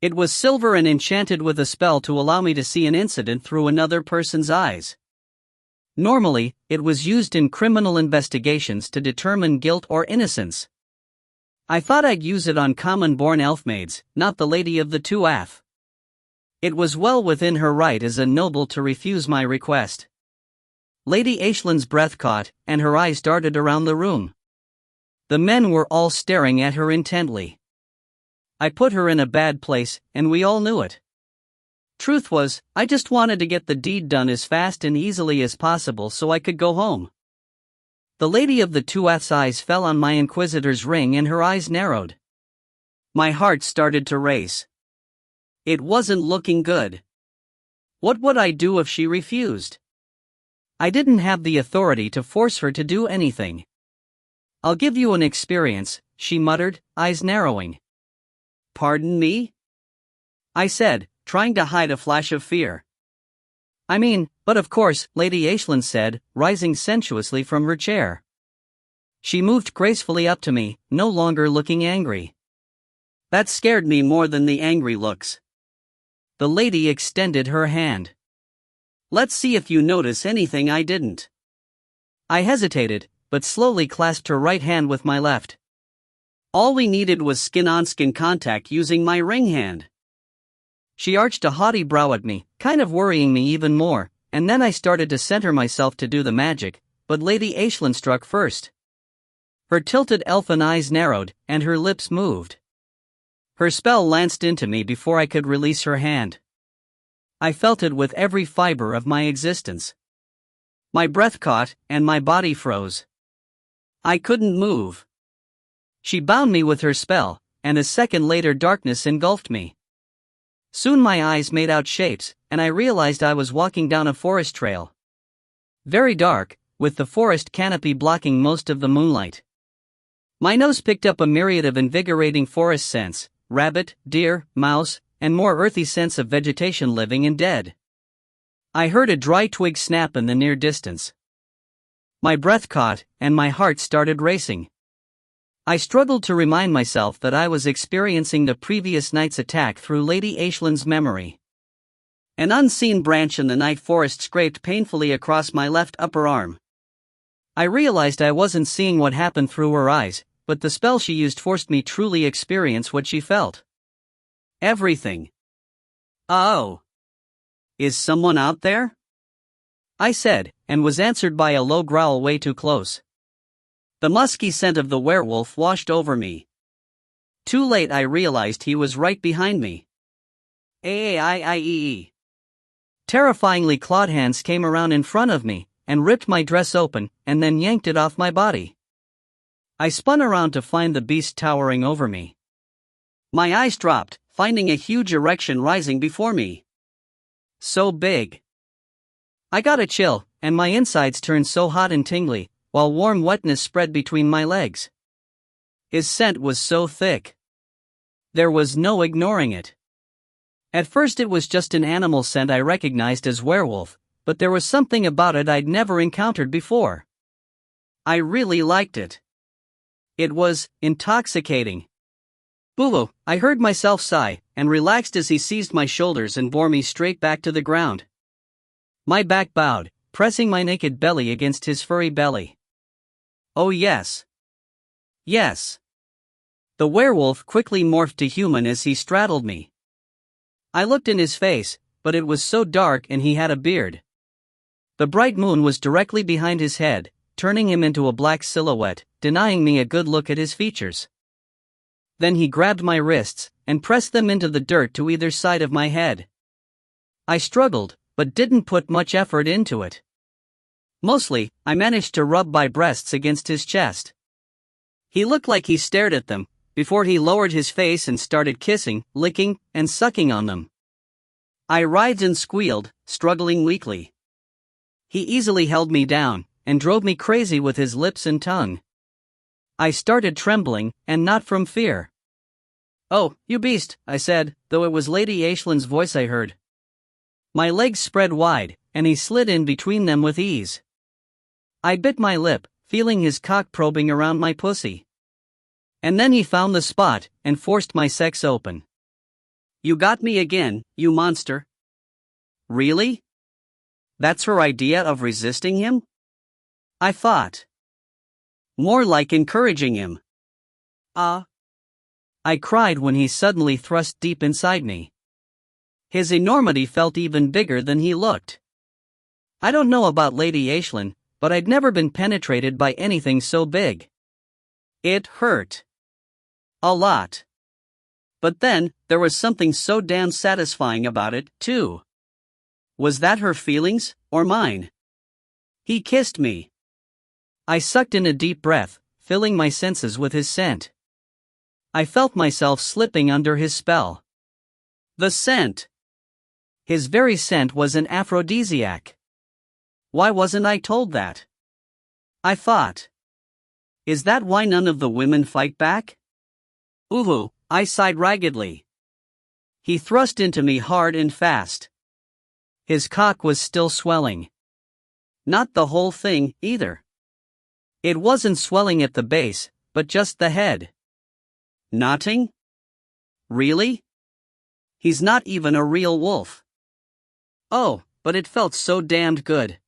It was silver and enchanted with a spell to allow me to see an incident through another person's eyes. Normally, it was used in criminal investigations to determine guilt or innocence. I thought I'd use it on common-born elfmaids, not the Lady of the Two-Ath. It was well within her right as a noble to refuse my request. Lady Aisling's breath caught, and her eyes darted around the room. The men were all staring at her intently. I put her in a bad place, and we all knew it. Truth was, I just wanted to get the deed done as fast and easily as possible so I could go home. The Lady of the Two-Ath's eyes fell on my Inquisitor's ring and her eyes narrowed. My heart started to race. It wasn't looking good. What would I do if she refused? I didn't have the authority to force her to do anything. "I'll give you an experience," she muttered, eyes narrowing. "Pardon me?" I said, trying to hide a flash of fear. But of course," Lady Aisling said, rising sensuously from her chair. She moved gracefully up to me, no longer looking angry. That scared me more than the angry looks. The lady extended her hand. "Let's see if you notice anything I didn't." I hesitated, but slowly clasped her right hand with my left. All we needed was skin-on-skin contact using my ring hand. She arched a haughty brow at me, kind of worrying me even more, and then I started to center myself to do the magic, but Lady Aisling struck first. Her tilted elfin eyes narrowed, and her lips moved. Her spell lanced into me before I could release her hand. I felt it with every fiber of my existence. My breath caught, and my body froze. I couldn't move. She bound me with her spell, and a second later darkness engulfed me. Soon my eyes made out shapes, and I realized I was walking down a forest trail. Very dark, with the forest canopy blocking most of the moonlight. My nose picked up a myriad of invigorating forest scents: rabbit, deer, mouse, and more earthy scents of vegetation living and dead. I heard a dry twig snap in the near distance. My breath caught, and my heart started racing. I struggled to remind myself that I was experiencing the previous night's attack through Lady Aisling's memory. An unseen branch in the night forest scraped painfully across my left upper arm. I realized I wasn't seeing what happened through her eyes, but the spell she used forced me truly experience what she felt. Everything. "Oh. Is someone out there?" I said, and was answered by a low growl way too close. The musky scent of the werewolf washed over me. Too late I realized he was right behind me. "Aie." Terrifyingly clawed hands came around in front of me, and ripped my dress open, and then yanked it off my body. I spun around to find the beast towering over me. My eyes dropped, finding a huge erection rising before me. So big. I got a chill, and my insides turned so hot and tingly, while warm wetness spread between my legs. His scent was so thick. There was no ignoring it. At first it was just an animal scent I recognized as werewolf, but there was something about it I'd never encountered before. I really liked it. It was intoxicating. Boo! I heard myself sigh, and relaxed as he seized my shoulders and bore me straight back to the ground. My back bowed, pressing my naked belly against his furry belly. Oh yes. Yes. The werewolf quickly morphed to human as he straddled me. I looked in his face, but it was so dark and he had a beard. The bright moon was directly behind his head, turning him into a black silhouette, denying me a good look at his features. Then he grabbed my wrists, and pressed them into the dirt to either side of my head. I struggled, but didn't put much effort into it. Mostly, I managed to rub my breasts against his chest. He looked like he stared at them, before he lowered his face and started kissing, licking, and sucking on them. I writhed and squealed, struggling weakly. He easily held me down, and drove me crazy with his lips and tongue. I started trembling, and not from fear. "Oh, you beast," I said, though it was Lady Aislin's voice I heard. My legs spread wide, and he slid in between them with ease. I bit my lip, feeling his cock probing around my pussy. And then he found the spot, and forced my sex open. "You got me again, you monster." Really? That's her idea of resisting him? I thought. More like encouraging him. I cried when he suddenly thrust deep inside me. His enormity felt even bigger than he looked. I don't know about Lady Aisling, but I'd never been penetrated by anything so big. It hurt. A lot. But then, there was something so damn satisfying about it, too. Was that her feelings, or mine? He kissed me. I sucked in a deep breath, filling my senses with his scent. I felt myself slipping under his spell. The scent. His very scent was an aphrodisiac. Why wasn't I told that? I thought. Is that why none of the women fight back? Ooh, I sighed raggedly. He thrust into me hard and fast. His cock was still swelling. Not the whole thing, either. It wasn't swelling at the base, but just the head. Knotting? Really? He's not even a real wolf. Oh, but it felt so damned good.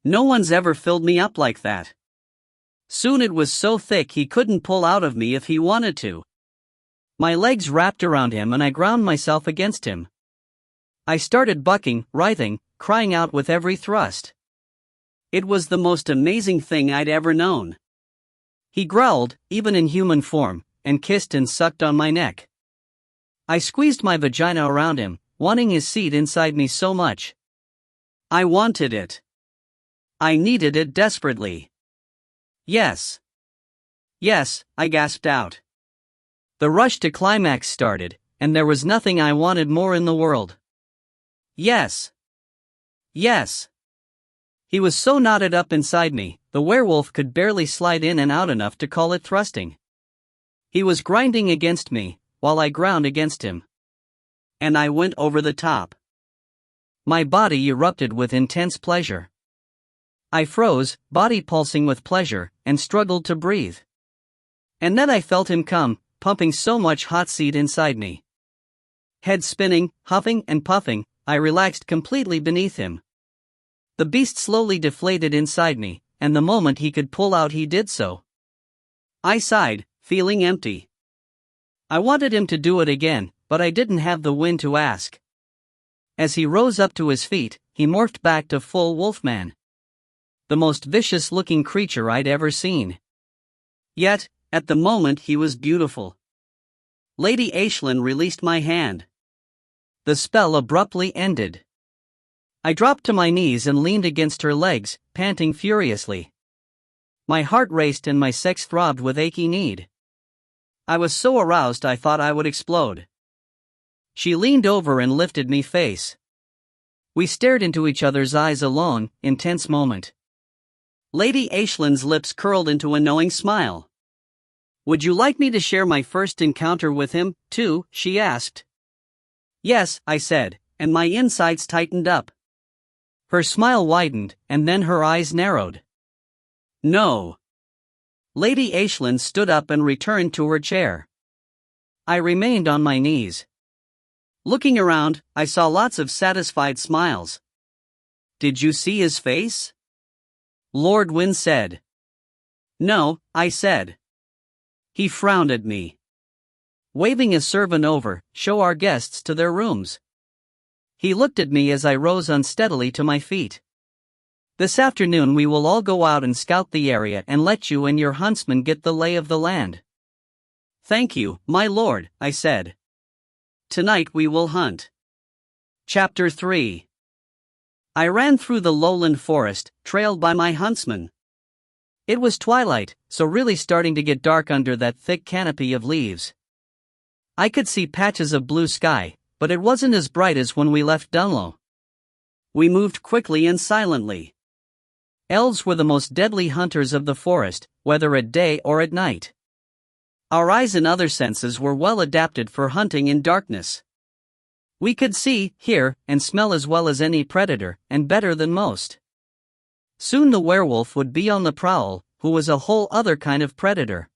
No one's ever filled me up like that. Soon it was so thick he couldn't pull out of me if he wanted to. My legs wrapped around him and I ground myself against him. I started bucking, writhing, crying out with every thrust. It was the most amazing thing I'd ever known. He growled, even in human form, and kissed and sucked on my neck. I squeezed my vagina around him, wanting his seed inside me so much. I wanted it. I needed it desperately. Yes. Yes, I gasped out. The rush to climax started, and there was nothing I wanted more in the world. Yes. Yes. He was so knotted up inside me, the werewolf could barely slide in and out enough to call it thrusting. He was grinding against me, while I ground against him. And I went over the top. My body erupted with intense pleasure. I froze, body pulsing with pleasure, and struggled to breathe. And then I felt him come, pumping so much hot seed inside me. Head spinning, huffing and puffing, I relaxed completely beneath him. The beast slowly deflated inside me, and the moment he could pull out he did so. I sighed, feeling empty. I wanted him to do it again, but I didn't have the wind to ask. As he rose up to his feet, he morphed back to full wolfman. The most vicious-looking creature I'd ever seen. Yet, at the moment he was beautiful. Lady Aisling released my hand. The spell abruptly ended. I dropped to my knees and leaned against her legs, panting furiously. My heart raced and my sex throbbed with achy need. I was so aroused I thought I would explode. She leaned over and lifted me face. We stared into each other's eyes a long, intense moment. Lady Aislin's lips curled into a knowing smile. "Would you like me to share my first encounter with him, too?" she asked. "Yes," I said, and my insides tightened up. Her smile widened, and then her eyes narrowed. "No." Lady Aisling stood up and returned to her chair. I remained on my knees. Looking around, I saw lots of satisfied smiles. "Did you see his face?" Lord Wynne said. "No," I said. He frowned at me. Waving a servant over, "Show our guests to their rooms." He looked at me as I rose unsteadily to my feet. "This afternoon we will all go out and scout the area and let you and your huntsman get the lay of the land." "Thank you, my lord," I said. "Tonight we will hunt." Chapter 3. I ran through the lowland forest, trailed by my huntsman. It was twilight, so really starting to get dark under that thick canopy of leaves. I could see patches of blue sky, but it wasn't as bright as when we left Dunlow. We moved quickly and silently. Elves were the most deadly hunters of the forest, whether at day or at night. Our eyes and other senses were well adapted for hunting in darkness. We could see, hear, and smell as well as any predator, and better than most. Soon the werewolf would be on the prowl, who was a whole other kind of predator.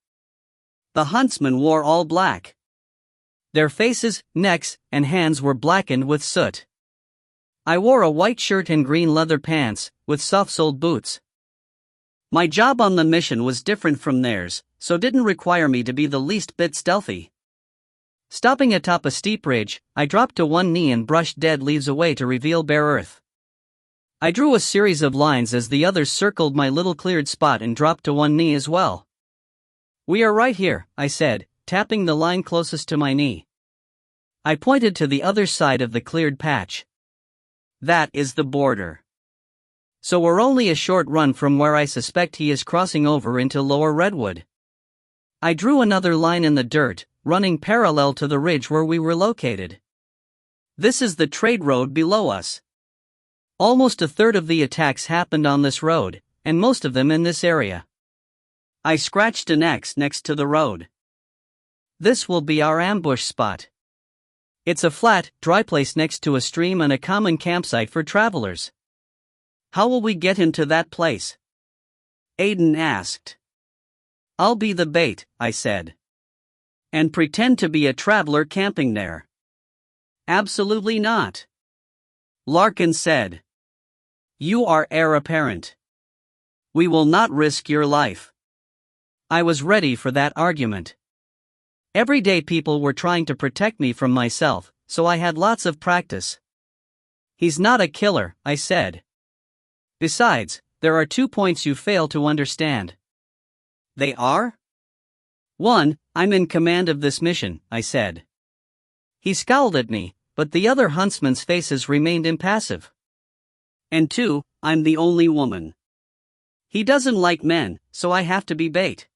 The huntsmen wore all black. Their faces, necks, and hands were blackened with soot. I wore a white shirt and green leather pants, with soft-soled boots. My job on the mission was different from theirs, so didn't require me to be the least bit stealthy. Stopping atop a steep ridge, I dropped to one knee and brushed dead leaves away to reveal bare earth. I drew a series of lines as the others circled my little cleared spot and dropped to one knee as well. "We are right here," I said, tapping the line closest to my knee. I pointed to the other side of the cleared patch. "That is the border. So we're only a short run from where I suspect he is crossing over into Lower Redwood." I drew another line in the dirt, running parallel to the ridge where we were located. "This is the trade road below us. Almost a third of the attacks happened on this road, and most of them in this area." I scratched an X next to the road. "This will be our ambush spot. It's a flat, dry place next to a stream and a common campsite for travelers." "How will we get into that place?" Aiden asked. "I'll be the bait," I said. "And pretend to be a traveler camping there." "Absolutely not," Larkin said. "You are heir apparent. We will not risk your life." I was ready for that argument. Everyday people were trying to protect me from myself, so I had lots of practice. "He's not a killer," I said. "Besides, there are 2 points you fail to understand." "They are?" "1, I'm in command of this mission," I said. He scowled at me, but the other huntsmen's faces remained impassive. "And 2, I'm the only woman. He doesn't like men, so I have to be bait."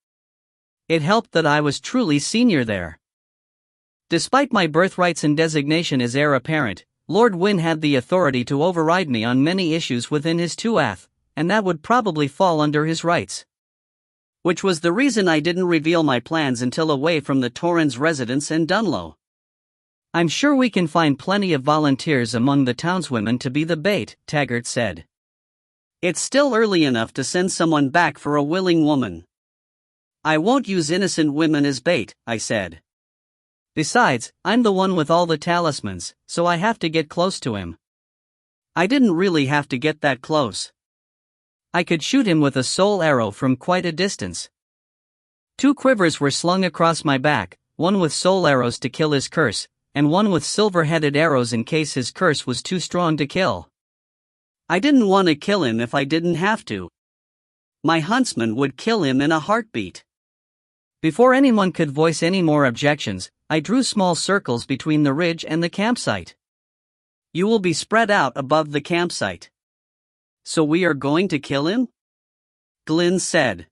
It helped that I was truly senior there. Despite my birthrights and designation as heir apparent, Lord Wynne had the authority to override me on many issues within his tuath, and that would probably fall under his rights. Which was the reason I didn't reveal my plans until away from the Torrens residence and Dunlow. "I'm sure we can find plenty of volunteers among the townswomen to be the bait," Taggart said. "It's still early enough to send someone back for a willing woman." "I won't use innocent women as bait," I said. "Besides, I'm the one with all the talismans, so I have to get close to him." I didn't really have to get that close. I could shoot him with a soul arrow from quite a distance. 2 quivers were slung across my back, one with soul arrows to kill his curse, and one with silver-headed arrows in case his curse was too strong to kill. I didn't want to kill him if I didn't have to. My huntsman would kill him in a heartbeat. Before anyone could voice any more objections, I drew small circles between the ridge and the campsite. You will be spread out above the campsite. So we are going to kill him? Glyn said.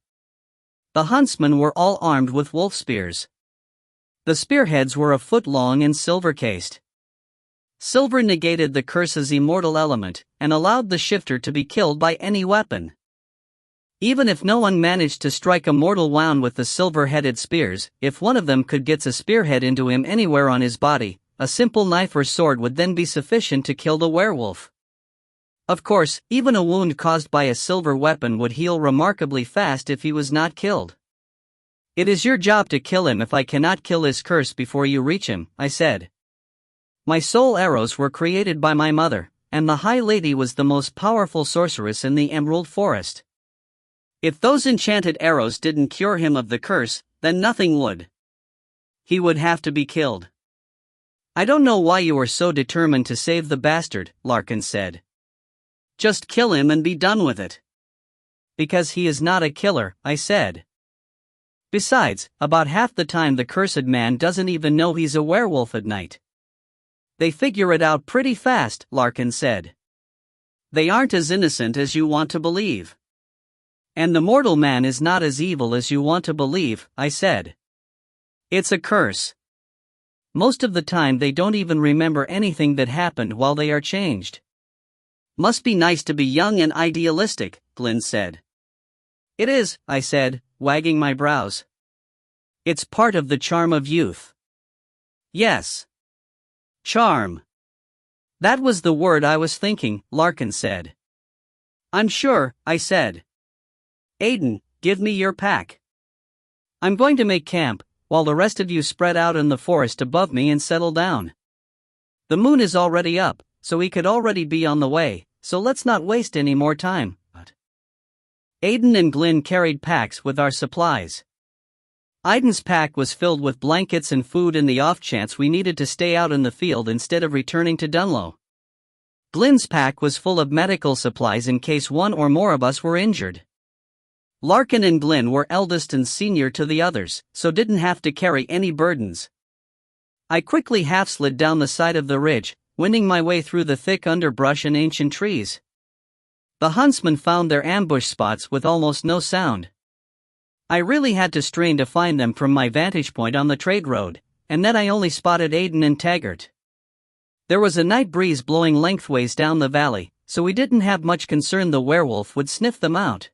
The huntsmen were all armed with wolf spears. The spearheads were a foot long and silver-cased. Silver negated the curse's immortal element, and allowed the shifter to be killed by any weapon. Even if no one managed to strike a mortal wound with the silver-headed spears, if one of them could get a spearhead into him anywhere on his body, a simple knife or sword would then be sufficient to kill the werewolf. Of course, even a wound caused by a silver weapon would heal remarkably fast if he was not killed. It is your job to kill him if I cannot kill his curse before you reach him, I said. My soul arrows were created by my mother, and the High Lady was the most powerful sorceress in the Emerald Forest. If those enchanted arrows didn't cure him of the curse, then nothing would. He would have to be killed. I don't know why you are so determined to save the bastard, Larkin said. Just kill him and be done with it. Because he is not a killer, I said. Besides, about half the time the cursed man doesn't even know he's a werewolf at night. They figure it out pretty fast, Larkin said. They aren't as innocent as you want to believe. And the mortal man is not as evil as you want to believe, I said. It's a curse. Most of the time they don't even remember anything that happened while they are changed. Must be nice to be young and idealistic, Glyn said. It is, I said, wagging my brows. It's part of the charm of youth. Yes. Charm. That was the word I was thinking, Larkin said. I'm sure, I said. Aiden, give me your pack. I'm going to make camp, while the rest of you spread out in the forest above me and settle down. The moon is already up, so we could already be on the way, so let's not waste any more time. Aiden and Glyn carried packs with our supplies. Aiden's pack was filled with blankets and food in the off chance we needed to stay out in the field instead of returning to Dunlow. Glyn's pack was full of medical supplies in case one or more of us were injured. Larkin and Glyn were eldest and senior to the others, so didn't have to carry any burdens. I quickly half-slid down the side of the ridge, winding my way through the thick underbrush and ancient trees. The huntsmen found their ambush spots with almost no sound. I really had to strain to find them from my vantage point on the trade road, and then I only spotted Aiden and Taggart. There was a night breeze blowing lengthways down the valley, so we didn't have much concern the werewolf would sniff them out.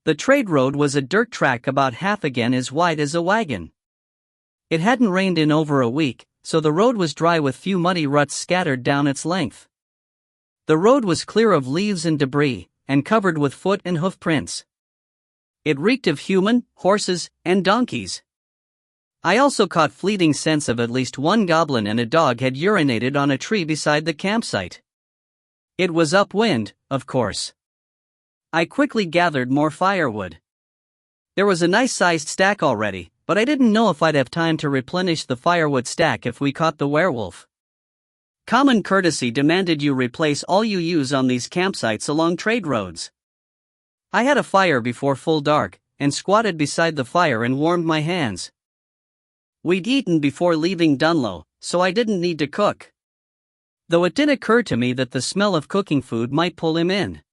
The trade road was a dirt track about half again as wide as a wagon. It hadn't rained in over a week, so the road was dry with few muddy ruts scattered down its length. The road was clear of leaves and debris, and covered with foot and hoof prints. It reeked of human, horses, and donkeys. I also caught fleeting scents of at least one goblin and a dog had urinated on a tree beside the campsite. It was upwind, of course. I quickly gathered more firewood. There was a nice-sized stack already, but I didn't know if I'd have time to replenish the firewood stack if we caught the werewolf. Common courtesy demanded you replace all you use on these campsites along trade roads. I had a fire before full dark, and squatted beside the fire and warmed my hands. We'd eaten before leaving Dunlow, so I didn't need to cook. Though it did occur to me that the smell of cooking food might pull him in.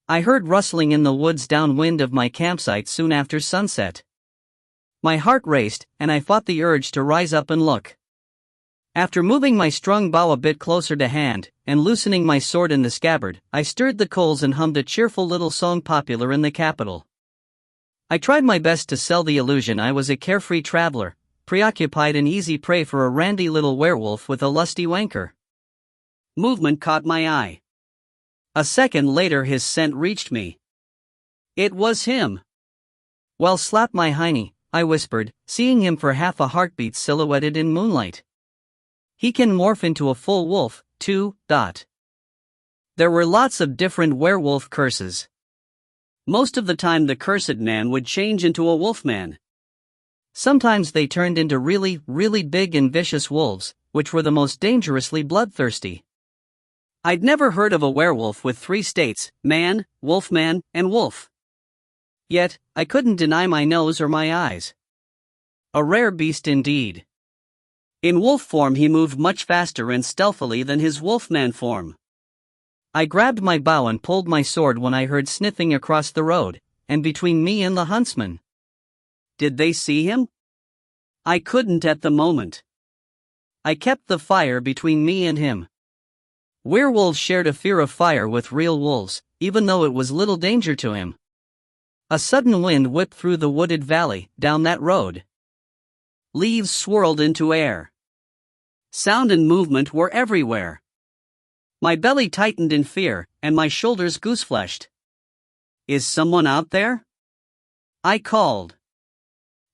I heard rustling in the woods downwind of my campsite soon after sunset. My heart raced, and I fought the urge to rise up and look. After moving my strung bow a bit closer to hand, and loosening my sword in the scabbard, I stirred the coals and hummed a cheerful little song popular in the capital. I tried my best to sell the illusion I was a carefree traveler, preoccupied and easy prey for a randy little werewolf with a lusty wanker. Movement caught my eye. A second later his scent reached me. It was him. Well, slap my hiney, I whispered, seeing him for half a heartbeat silhouetted in moonlight. He can morph into a full wolf, too. There were lots of different werewolf curses. Most of the time the cursed man would change into a wolfman. Sometimes they turned into really, really big and vicious wolves, which were the most dangerously bloodthirsty. I'd never heard of a werewolf with 3 states, man, wolfman, and wolf. Yet, I couldn't deny my nose or my eyes. A rare beast indeed. In wolf form he moved much faster and stealthily than his wolfman form. I grabbed my bow and pulled my sword when I heard sniffing across the road, and between me and the huntsman. Did they see him? I couldn't at the moment. I kept the fire between me and him. Werewolves shared a fear of fire with real wolves, even though it was little danger to him. A sudden wind whipped through the wooded valley, down that road. Leaves swirled into air. Sound and movement were everywhere. My belly tightened in fear, and my shoulders goosefleshed. Is someone out there? I called.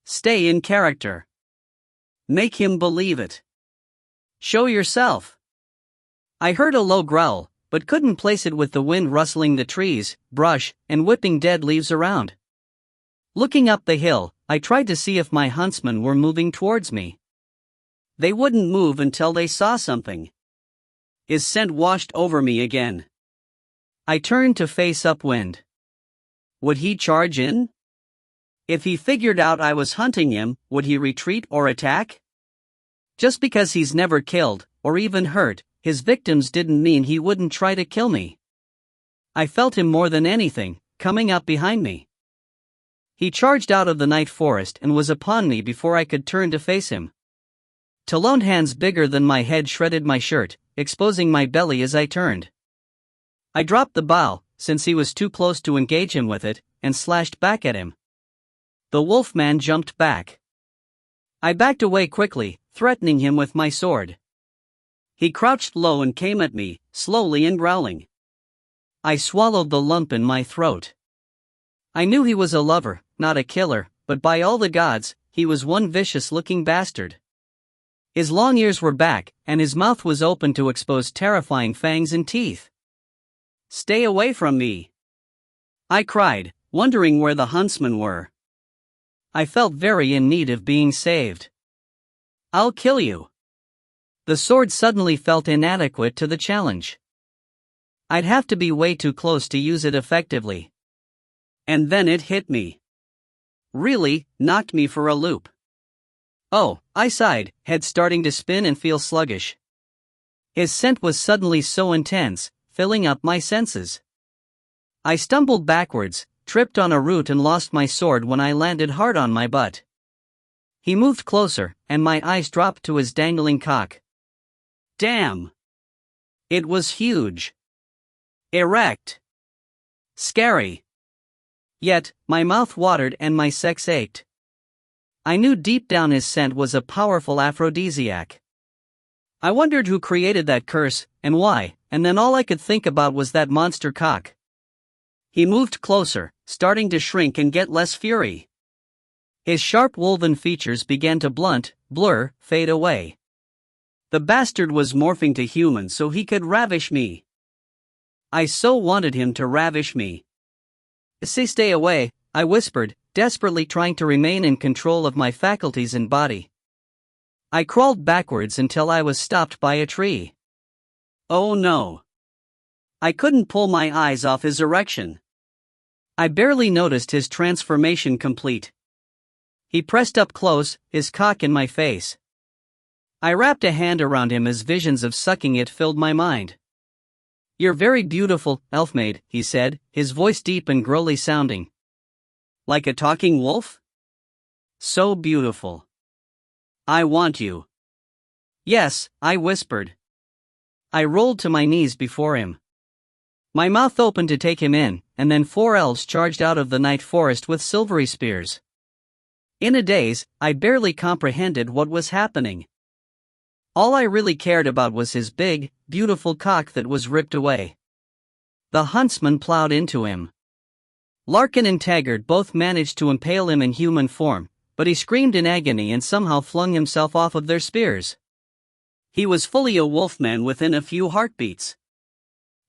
Stay in character. Make him believe it. Show yourself. I heard a low growl, but couldn't place it with the wind rustling the trees, brush, and whipping dead leaves around. Looking up the hill, I tried to see if my huntsmen were moving towards me. They wouldn't move until they saw something. His scent washed over me again. I turned to face upwind. Would he charge in? If he figured out I was hunting him, would he retreat or attack? Just because he's never killed, or even hurt, his victims didn't mean he wouldn't try to kill me. I felt him more than anything, coming up behind me. He charged out of the night forest and was upon me before I could turn to face him. Taloned hands bigger than my head shredded my shirt, exposing my belly as I turned. I dropped the bow, since he was too close to engage him with it, and slashed back at him. The wolfman jumped back. I backed away quickly, threatening him with my sword. He crouched low and came at me, slowly and growling. I swallowed the lump in my throat. I knew he was a lover, not a killer, but by all the gods, he was one vicious-looking bastard. His long ears were back, and his mouth was open to expose terrifying fangs and teeth. Stay away from me! I cried, wondering where the huntsmen were. I felt very in need of being saved. I'll kill you. The sword suddenly felt inadequate to the challenge. I'd have to be way too close to use it effectively. And then it hit me. Really, knocked me for a loop. Oh, I sighed, head starting to spin and feel sluggish. His scent was suddenly so intense, filling up my senses. I stumbled backwards, tripped on a root and lost my sword when I landed hard on my butt. He moved closer, and my eyes dropped to his dangling cock. Damn! It was huge. Erect. Scary. Yet, my mouth watered and my sex ached. I knew deep down his scent was a powerful aphrodisiac. I wondered who created that curse, and why, and then all I could think about was that monster cock. He moved closer, starting to shrink and get less fury. His sharp woven features began to blunt, blur, fade away. The bastard was morphing to human so he could ravish me. I so wanted him to ravish me. Stay away, I whispered, desperately trying to remain in control of my faculties and body. I crawled backwards until I was stopped by a tree. Oh no! I couldn't pull my eyes off his erection. I barely noticed his transformation complete. He pressed up close, his cock in my face. I wrapped a hand around him as visions of sucking it filled my mind. You're very beautiful, Elfmaid, he said, his voice deep and growly sounding. Like a talking wolf? So beautiful. I want you. Yes, I whispered. I rolled to my knees before him. My mouth opened to take him in, and then 4 elves charged out of the night forest with silvery spears. In a daze, I barely comprehended what was happening. All I really cared about was his big, beautiful cock that was ripped away. The huntsman plowed into him. Larkin and Taggart both managed to impale him in human form, but he screamed in agony and somehow flung himself off of their spears. He was fully a wolfman within a few heartbeats.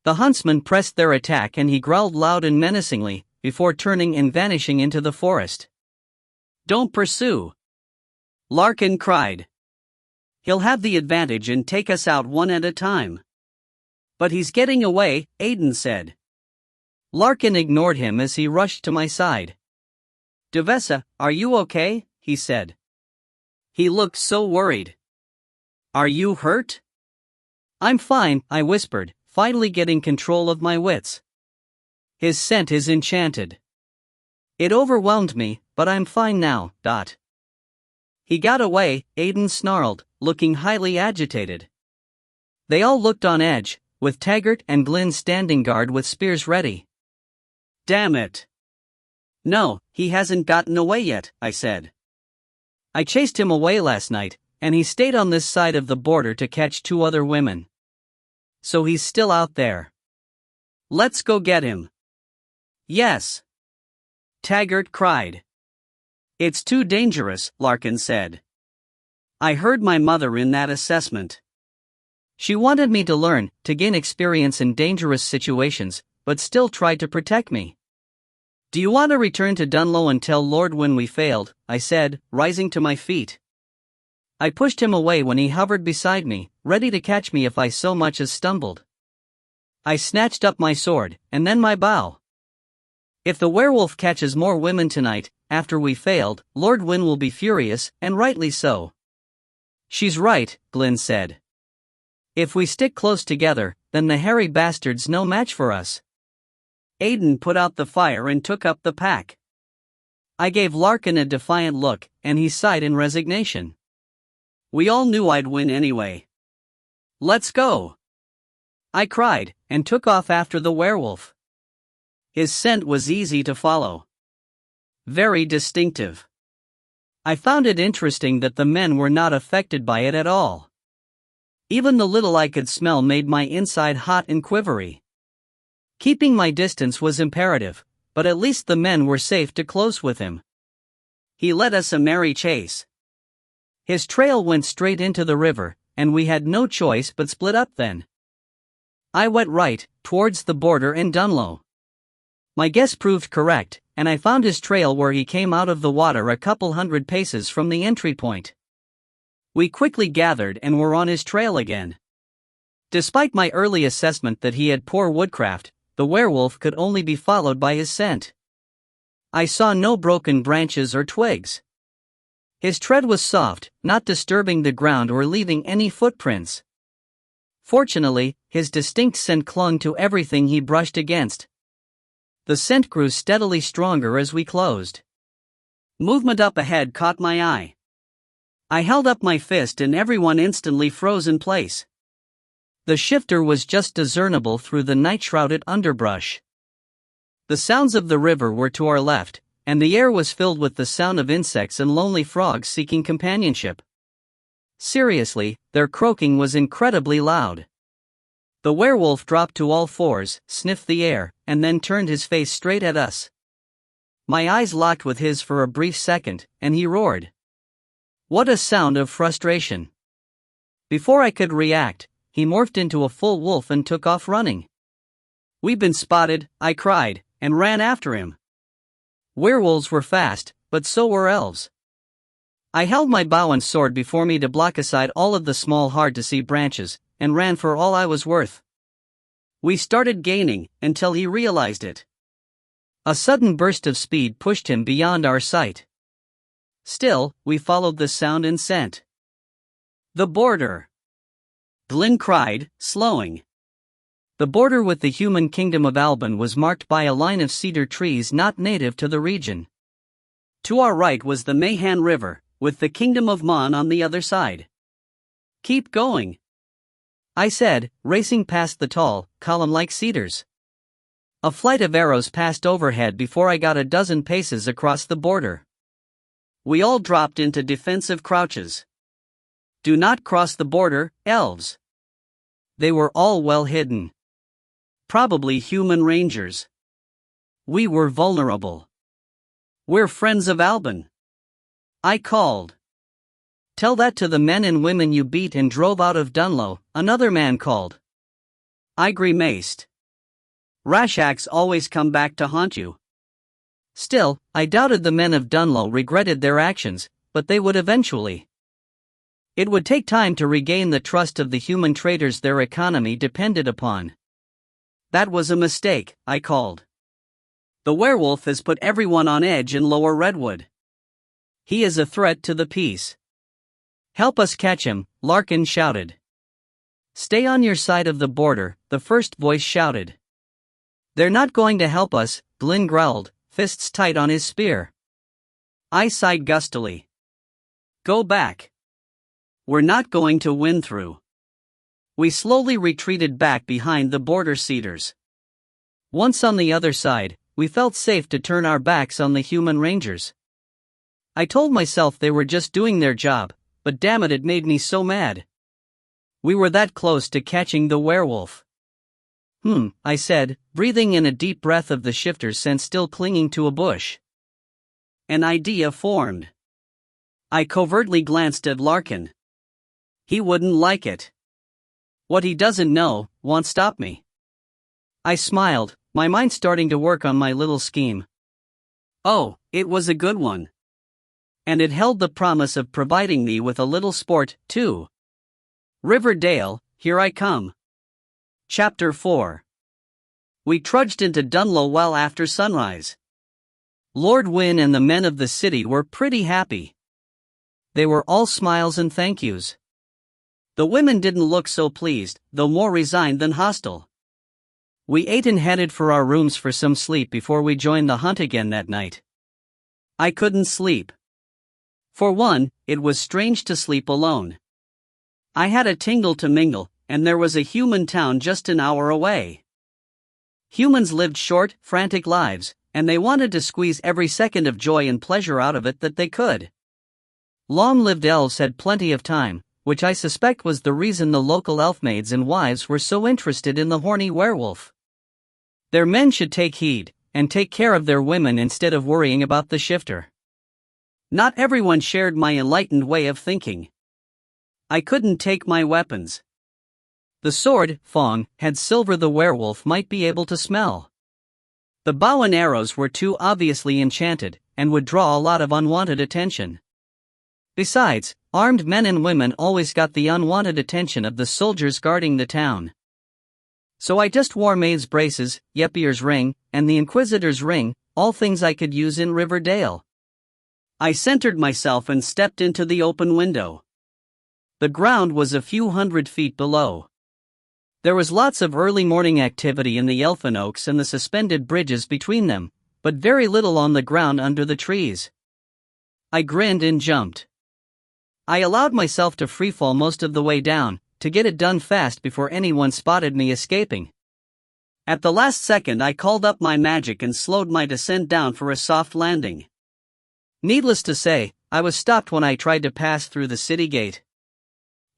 The huntsman pressed their attack and he growled loud and menacingly, before turning and vanishing into the forest. Don't pursue! Larkin cried. He'll have the advantage and take us out one at a time. But he's getting away, Aiden said. Larkin ignored him as he rushed to my side. Devessa, are you okay? He said. He looked so worried. Are you hurt? I'm fine, I whispered, finally getting control of my wits. His scent is enchanted. It overwhelmed me, but I'm fine now. He got away, Aiden snarled, looking highly agitated. They all looked on edge, with Taggart and Glynn standing guard with spears ready. Damn it. No, he hasn't gotten away yet, I said. I chased him away last night, and he stayed on this side of the border to catch 2 other women. So he's still out there. Let's go get him. Yes. Taggart cried. It's too dangerous, Larkin said. I heard my mother in that assessment. She wanted me to learn, to gain experience in dangerous situations, but still tried to protect me. Do you want to return to Dunlow and tell Lord Wynne we failed? I said, rising to my feet. I pushed him away when he hovered beside me, ready to catch me if I so much as stumbled. I snatched up my sword, and then my bow. If the werewolf catches more women tonight, after we failed, Lord Wynne will be furious, and rightly so. She's right, Glynn said. If we stick close together, then the hairy bastard's no match for us. Aiden put out the fire and took up the pack. I gave Larkin a defiant look, and he sighed in resignation. We all knew I'd win anyway. Let's go! I cried, and took off after the werewolf. His scent was easy to follow. Very distinctive. I found it interesting that the men were not affected by it at all. Even the little I could smell made my inside hot and quivery. Keeping my distance was imperative, but at least the men were safe to close with him. He led us a merry chase. His trail went straight into the river, and we had no choice but split up then. I went right, towards the border and Dunlow. My guess proved correct, and I found his trail where he came out of the water a couple 100 paces from the entry point. We quickly gathered and were on his trail again. Despite my early assessment that he had poor woodcraft, the werewolf could only be followed by his scent. I saw no broken branches or twigs. His tread was soft, not disturbing the ground or leaving any footprints. Fortunately, his distinct scent clung to everything he brushed against. The scent grew steadily stronger as we closed. Movement up ahead caught my eye. I held up my fist and everyone instantly froze in place. The shifter was just discernible through the night-shrouded underbrush. The sounds of the river were to our left, and the air was filled with the sound of insects and lonely frogs seeking companionship. Seriously, their croaking was incredibly loud. The werewolf dropped to all fours, sniffed the air, and then turned his face straight at us. My eyes locked with his for a brief second, and he roared. What a sound of frustration! Before I could react, he morphed into a full wolf and took off running. We've been spotted, I cried, and ran after him. Werewolves were fast, but so were elves. I held my bow and sword before me to block aside all of the small hard-to-see branches, and ran for all I was worth. We started gaining, until he realized it. A sudden burst of speed pushed him beyond our sight. Still, we followed the sound and scent. The border! Glynn cried, slowing. The border with the human kingdom of Alban was marked by a line of cedar trees not native to the region. To our right was the Mahan River, with the kingdom of Mon on the other side. Keep going, I said, racing past the tall, column-like cedars. A flight of arrows passed overhead before I got a dozen paces across the border. We all dropped into defensive crouches. Do not cross the border, elves. They were all well hidden. Probably human rangers. We were vulnerable. We're friends of Alban, I called. Tell that to the men and women you beat and drove out of Dunlow, another man called. I grimaced. Rashaks always come back to haunt you. Still, I doubted the men of Dunlow regretted their actions, but they would eventually. It would take time to regain the trust of the human traders their economy depended upon. That was a mistake, I called. The werewolf has put everyone on edge in Lower Redwood. He is a threat to the peace. "Help us catch him," Larkin shouted. "Stay on your side of the border," the first voice shouted. "They're not going to help us," Glynn growled, fists tight on his spear. I sighed gustily. "Go back. We're not going to win through." We slowly retreated back behind the border cedars. Once on the other side, we felt safe to turn our backs on the human rangers. I told myself they were just doing their job, but damn it made me so mad. We were that close to catching the werewolf. I said, breathing in a deep breath of the shifter's scent still clinging to a bush. An idea formed. I covertly glanced at Larkin. He wouldn't like it. What he doesn't know won't stop me. I smiled, my mind starting to work on my little scheme. Oh, it was a good one. And it held the promise of providing me with a little sport, too. Riverdale, here I come. Chapter 4. We trudged into Dunlow well after sunrise. Lord Wynne and the men of the city were pretty happy. They were all smiles and thank yous. The women didn't look so pleased, though more resigned than hostile. We ate and headed for our rooms for some sleep before we joined the hunt again that night. I couldn't sleep. For one, it was strange to sleep alone. I had a tingle to mingle, and there was a human town just an hour away. Humans lived short, frantic lives, and they wanted to squeeze every second of joy and pleasure out of it that they could. Long-lived elves had plenty of time, which I suspect was the reason the local elfmaids and wives were so interested in the horny werewolf. Their men should take heed, and take care of their women instead of worrying about the shifter. Not everyone shared my enlightened way of thinking. I couldn't take my weapons. The sword, Fong, had silver the werewolf might be able to smell. The bow and arrows were too obviously enchanted, and would draw a lot of unwanted attention. Besides, armed men and women always got the unwanted attention of the soldiers guarding the town. So I just wore Maid's braces, Yepier's ring, and the Inquisitor's ring, all things I could use in Riverdale. I centered myself and stepped into the open window. The ground was a few hundred feet below. There was lots of early morning activity in the elfin oaks and the suspended bridges between them, but very little on the ground under the trees. I grinned and jumped. I allowed myself to freefall most of the way down, to get it done fast before anyone spotted me escaping. At the last second I called up my magic and slowed my descent down for a soft landing. Needless to say, I was stopped when I tried to pass through the city gate.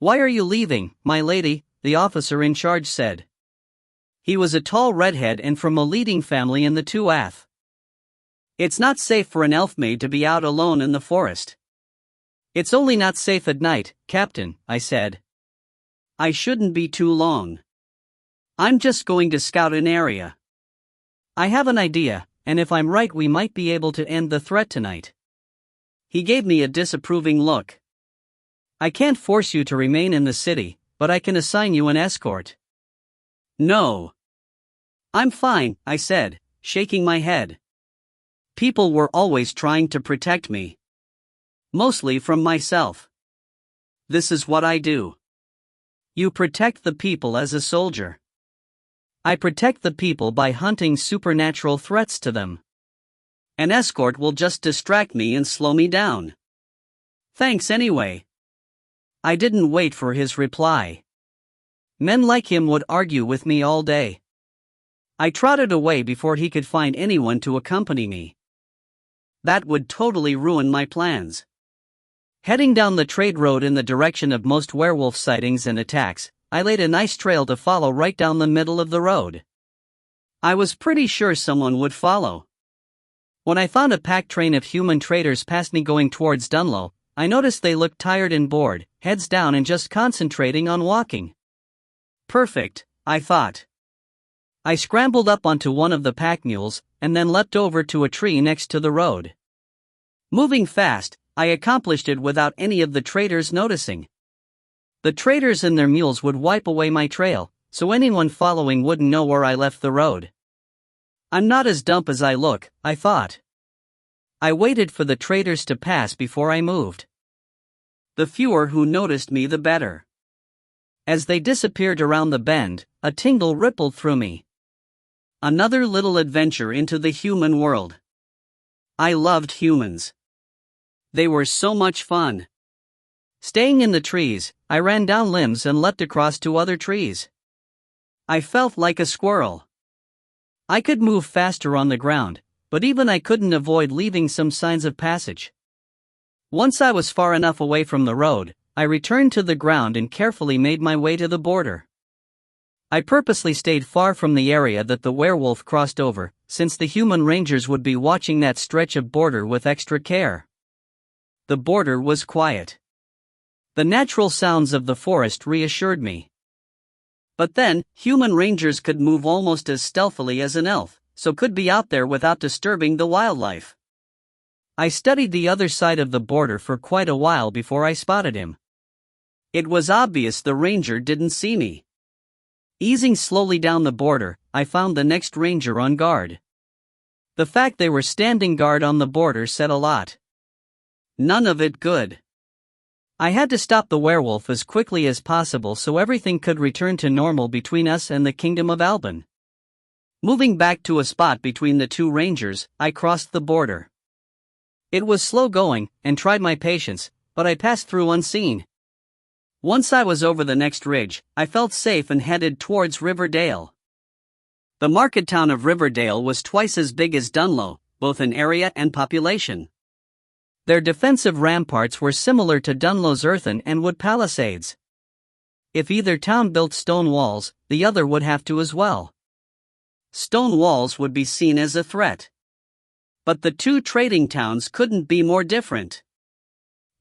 "Why are you leaving, my lady?" the officer in charge said. He was a tall redhead and from a leading family in the Tuath. "It's not safe for an elfmaid to be out alone in the forest." "It's only not safe at night, Captain," I said. "I shouldn't be too long. I'm just going to scout an area. I have an idea, and if I'm right we might be able to end the threat tonight." He gave me a disapproving look. "I can't force you to remain in the city, but I can assign you an escort." "No. I'm fine," I said, shaking my head. People were always trying to protect me. Mostly from myself. This is what I do. You protect the people as a soldier. I protect the people by hunting supernatural threats to them. An escort will just distract me and slow me down. Thanks anyway. I didn't wait for his reply. Men like him would argue with me all day. I trotted away before he could find anyone to accompany me. That would totally ruin my plans. Heading down the trade road in the direction of most werewolf sightings and attacks, I laid a nice trail to follow right down the middle of the road. I was pretty sure someone would follow. When I found a packed train of human traders past me going towards Dunlow, I noticed they looked tired and bored, heads down and just concentrating on walking. Perfect, I thought. I scrambled up onto one of the pack mules, and then leapt over to a tree next to the road. Moving fast, I accomplished it without any of the traders noticing. The traders and their mules would wipe away my trail, so anyone following wouldn't know where I left the road. I'm not as dumb as I look, I thought. I waited for the traders to pass before I moved. The fewer who noticed me, the better. As they disappeared around the bend, a tingle rippled through me. Another little adventure into the human world. I loved humans. They were so much fun. Staying in the trees, I ran down limbs and leapt across to other trees. I felt like a squirrel. I could move faster on the ground, but even I couldn't avoid leaving some signs of passage. Once I was far enough away from the road, I returned to the ground and carefully made my way to the border. I purposely stayed far from the area that the werewolf crossed over, since the human rangers would be watching that stretch of border with extra care. The border was quiet. The natural sounds of the forest reassured me. But then, human rangers could move almost as stealthily as an elf, so could be out there without disturbing the wildlife. I studied the other side of the border for quite a while before I spotted him. It was obvious the ranger didn't see me. Easing slowly down the border, I found the next ranger on guard. The fact they were standing guard on the border said a lot. None of it good. I had to stop the werewolf as quickly as possible so everything could return to normal between us and the kingdom of Alban. Moving back to a spot between the two rangers, I crossed the border. It was slow going, and tried my patience, but I passed through unseen. Once I was over the next ridge, I felt safe and headed towards Riverdale. The market town of Riverdale was twice as big as Dunlow, both in area and population. Their defensive ramparts were similar to Dunlow's earthen and wood palisades. If either town built stone walls, the other would have to as well. Stone walls would be seen as a threat. But the two trading towns couldn't be more different.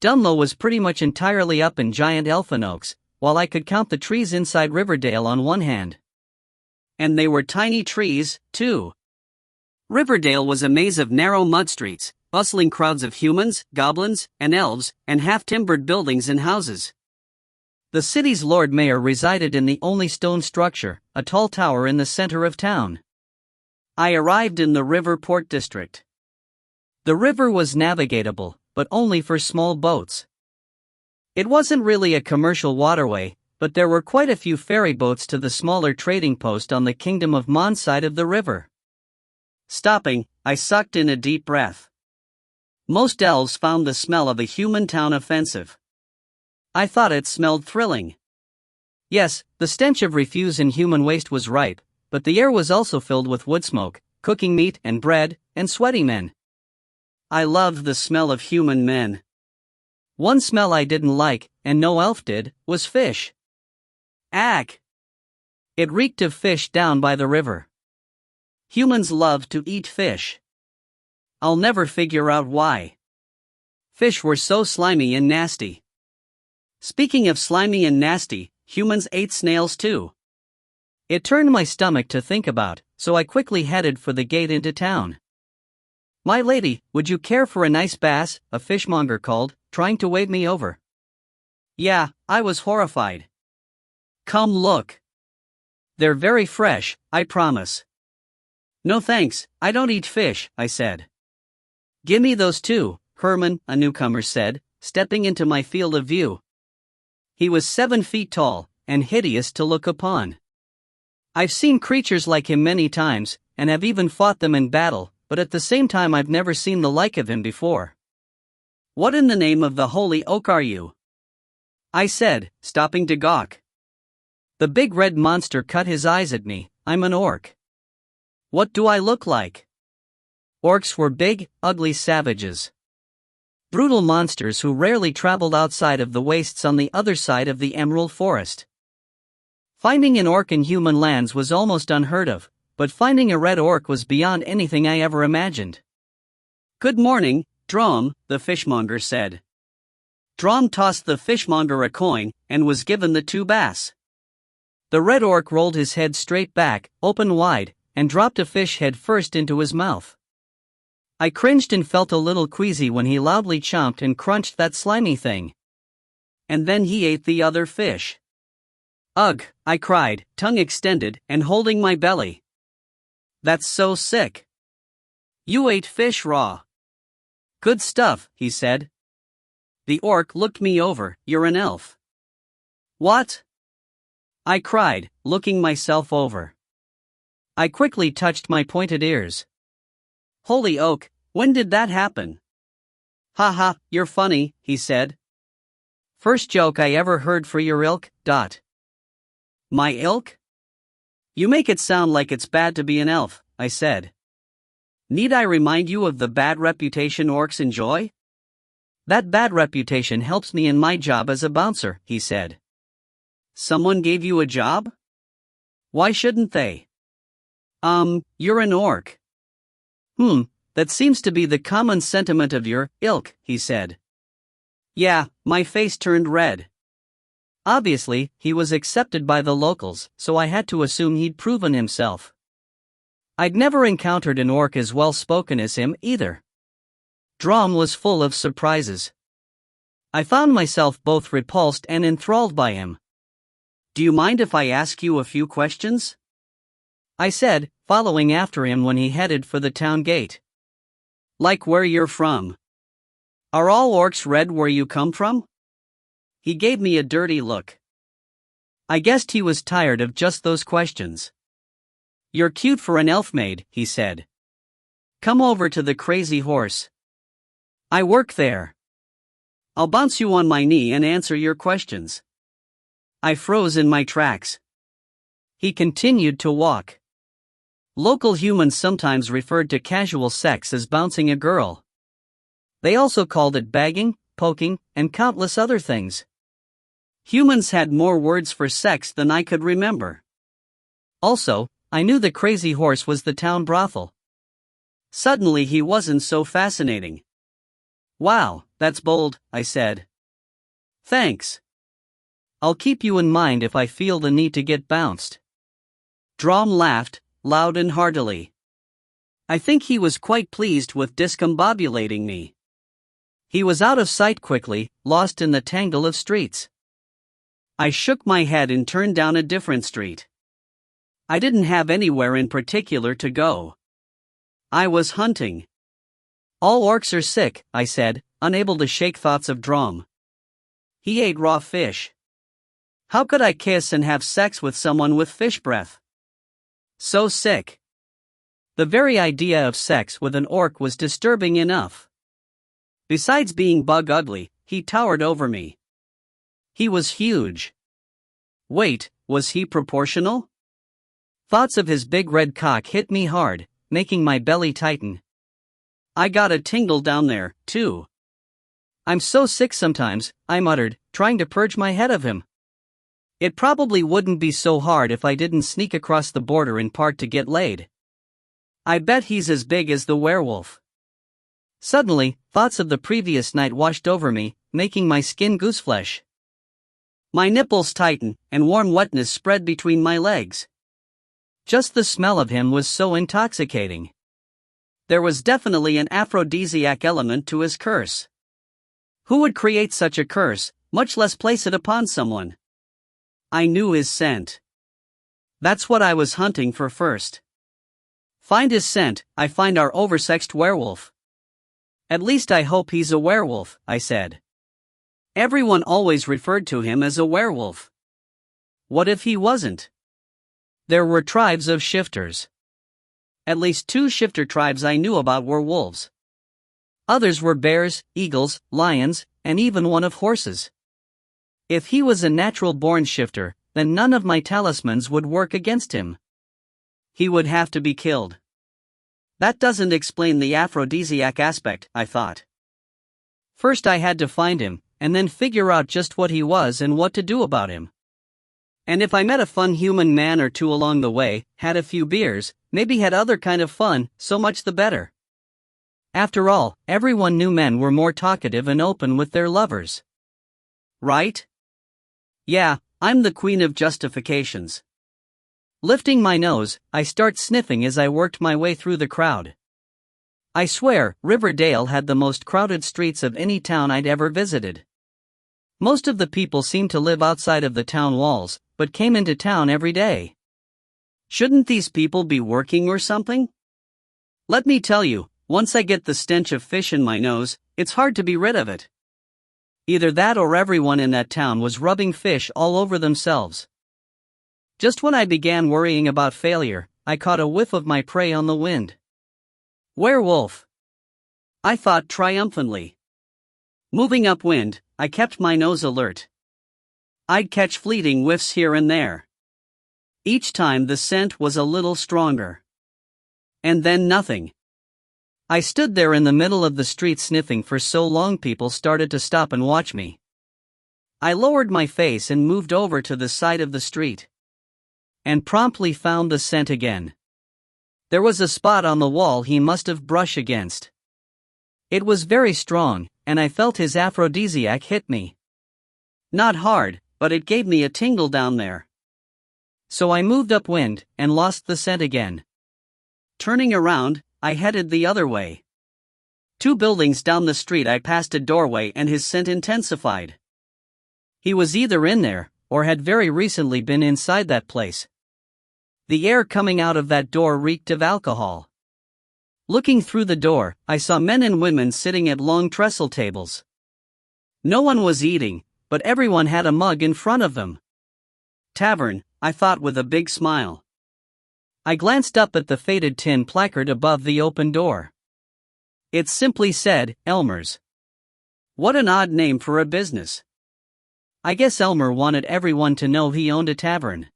Dunlow was pretty much entirely up in giant elfin oaks, while I could count the trees inside Riverdale on one hand. And they were tiny trees, too. Riverdale was a maze of narrow mud streets, bustling crowds of humans, goblins, and elves, and half-timbered buildings and houses. The city's Lord Mayor resided in the only stone structure, a tall tower in the center of town. I arrived in the River Port District. The river was navigable, but only for small boats. It wasn't really a commercial waterway, but there were quite a few ferry boats to the smaller trading post on the Kingdom of Mon side of the river. Stopping, I sucked in a deep breath. Most elves found the smell of a human town offensive. I thought it smelled thrilling. Yes, the stench of refuse and human waste was ripe, but the air was also filled with wood smoke, cooking meat and bread, and sweaty men. I loved the smell of human men. One smell I didn't like, and no elf did, was fish. Ack! It reeked of fish down by the river. Humans love to eat fish. I'll never figure out why. Fish were so slimy and nasty. Speaking of slimy and nasty, humans ate snails too. It turned my stomach to think about, so I quickly headed for the gate into town. "My lady, would you care for a nice bass?" a fishmonger called, trying to wave me over. Yeah, I was horrified. "Come look. They're very fresh, I promise." "No thanks, I don't eat fish," I said. "Gimme those too," Herman, a newcomer, said, stepping into my field of view. He was 7 feet tall, and hideous to look upon. I've seen creatures like him many times, and have even fought them in battle, but at the same time I've never seen the like of him before. "What in the name of the holy oak are you?" I said, stopping to gawk. The big red monster cut his eyes at me. "I'm an orc." "What do I look like?" Orcs were big, ugly savages. Brutal monsters who rarely traveled outside of the wastes on the other side of the Emerald Forest. Finding an orc in human lands was almost unheard of, but finding a red orc was beyond anything I ever imagined. "Good morning, Drom," the fishmonger said. Drom tossed the fishmonger a coin, and was given the 2 bass. The red orc rolled his head straight back, open wide, and dropped a fish head first into his mouth. I cringed and felt a little queasy when he loudly chomped and crunched that slimy thing. And then he ate the other fish. "Ugh," I cried, tongue extended, and holding my belly. "That's so sick." "You ate fish raw." "Good stuff," he said. The orc looked me over. "You're an elf." "What?" I cried, looking myself over. I quickly touched my pointed ears. "Holy oak, when did that happen?" "Ha ha, you're funny," he said. "First joke I ever heard for your ilk, dot." "My ilk? You make it sound like it's bad to be an elf," I said. "Need I remind you of the bad reputation orcs enjoy?" "That bad reputation helps me in my job as a bouncer," he said. "Someone gave you a job? Why shouldn't they?" You're an orc." That seems to be the common sentiment of your ilk," he said. Yeah, my face turned red. Obviously, he was accepted by the locals, so I had to assume he'd proven himself. I'd never encountered an orc as well-spoken as him, either. Drom was full of surprises. I found myself both repulsed and enthralled by him. "Do you mind if I ask you a few questions?" I said, following after him when he headed for the town gate. "Like where you're from? Are all orcs red where you come from?" He gave me a dirty look. I guessed he was tired of just those questions. "You're cute for an elfmaid," he said. "Come over to the Crazy Horse. I work there. I'll bounce you on my knee and answer your questions." I froze in my tracks. He continued to walk. Local humans sometimes referred to casual sex as bouncing a girl. They also called it bagging, poking, and countless other things. Humans had more words for sex than I could remember. Also, I knew the Crazy Horse was the town brothel. Suddenly he wasn't so fascinating. "Wow, that's bold," I said. "Thanks. I'll keep you in mind if I feel the need to get bounced." Drom laughed, loud and heartily. I think he was quite pleased with discombobulating me. He was out of sight quickly, lost in the tangle of streets. I shook my head and turned down a different street. I didn't have anywhere in particular to go. I was hunting. "All orcs are sick," I said, unable to shake thoughts of Drom. He ate raw fish. How could I kiss and have sex with someone with fish breath? So sick. The very idea of sex with an orc was disturbing enough. Besides being bug ugly, he towered over me. He was huge. Wait, was he proportional? Thoughts of his big red cock hit me hard, making my belly tighten. I got a tingle down there, too. "I'm so sick sometimes," I muttered, trying to purge my head of him. It probably wouldn't be so hard if I didn't sneak across the border in part to get laid. I bet he's as big as the werewolf. Suddenly, thoughts of the previous night washed over me, making my skin gooseflesh. My nipples tightened, and warm wetness spread between my legs. Just the smell of him was so intoxicating. There was definitely an aphrodisiac element to his curse. Who would create such a curse, much less place it upon someone? I knew his scent. That's what I was hunting for first. Find his scent, I find our oversexed werewolf. At least I hope he's a werewolf, I said. Everyone always referred to him as a werewolf. What if he wasn't? There were tribes of shifters. At least 2 shifter tribes I knew about were wolves. Others were bears, eagles, lions, and even one of horses. If he was a natural-born shifter, then none of my talismans would work against him. He would have to be killed. That doesn't explain the aphrodisiac aspect, I thought. First I had to find him, and then figure out just what he was and what to do about him. And if I met a fun human man or two along the way, had a few beers, maybe had other kind of fun, so much the better. After all, everyone knew men were more talkative and open with their lovers. Right? Yeah, I'm the queen of justifications. Lifting my nose, I start sniffing as I worked my way through the crowd. I swear, Riverdale had the most crowded streets of any town I'd ever visited. Most of the people seemed to live outside of the town walls, but came into town every day. Shouldn't these people be working or something? Let me tell you, once I get the stench of fish in my nose, it's hard to be rid of it. Either that or everyone in that town was rubbing fish all over themselves. Just when I began worrying about failure, I caught a whiff of my prey on the wind. Werewolf! I thought triumphantly. Moving upwind, I kept my nose alert. I'd catch fleeting whiffs here and there. Each time the scent was a little stronger. And then nothing. I stood there in the middle of the street sniffing for so long people started to stop and watch me. I lowered my face and moved over to the side of the street. And promptly found the scent again. There was a spot on the wall he must have brushed against. It was very strong, and I felt his aphrodisiac hit me. Not hard, but it gave me a tingle down there. So I moved upwind, and lost the scent again. Turning around, I headed the other way. 2 buildings down the street I passed a doorway and his scent intensified. He was either in there, or had very recently been inside that place. The air coming out of that door reeked of alcohol. Looking through the door, I saw men and women sitting at long trestle tables. No one was eating, but everyone had a mug in front of them. Tavern, I thought with a big smile. I glanced up at the faded tin placard above the open door. It simply said, Elmer's. What an odd name for a business. I guess Elmer wanted everyone to know he owned a tavern.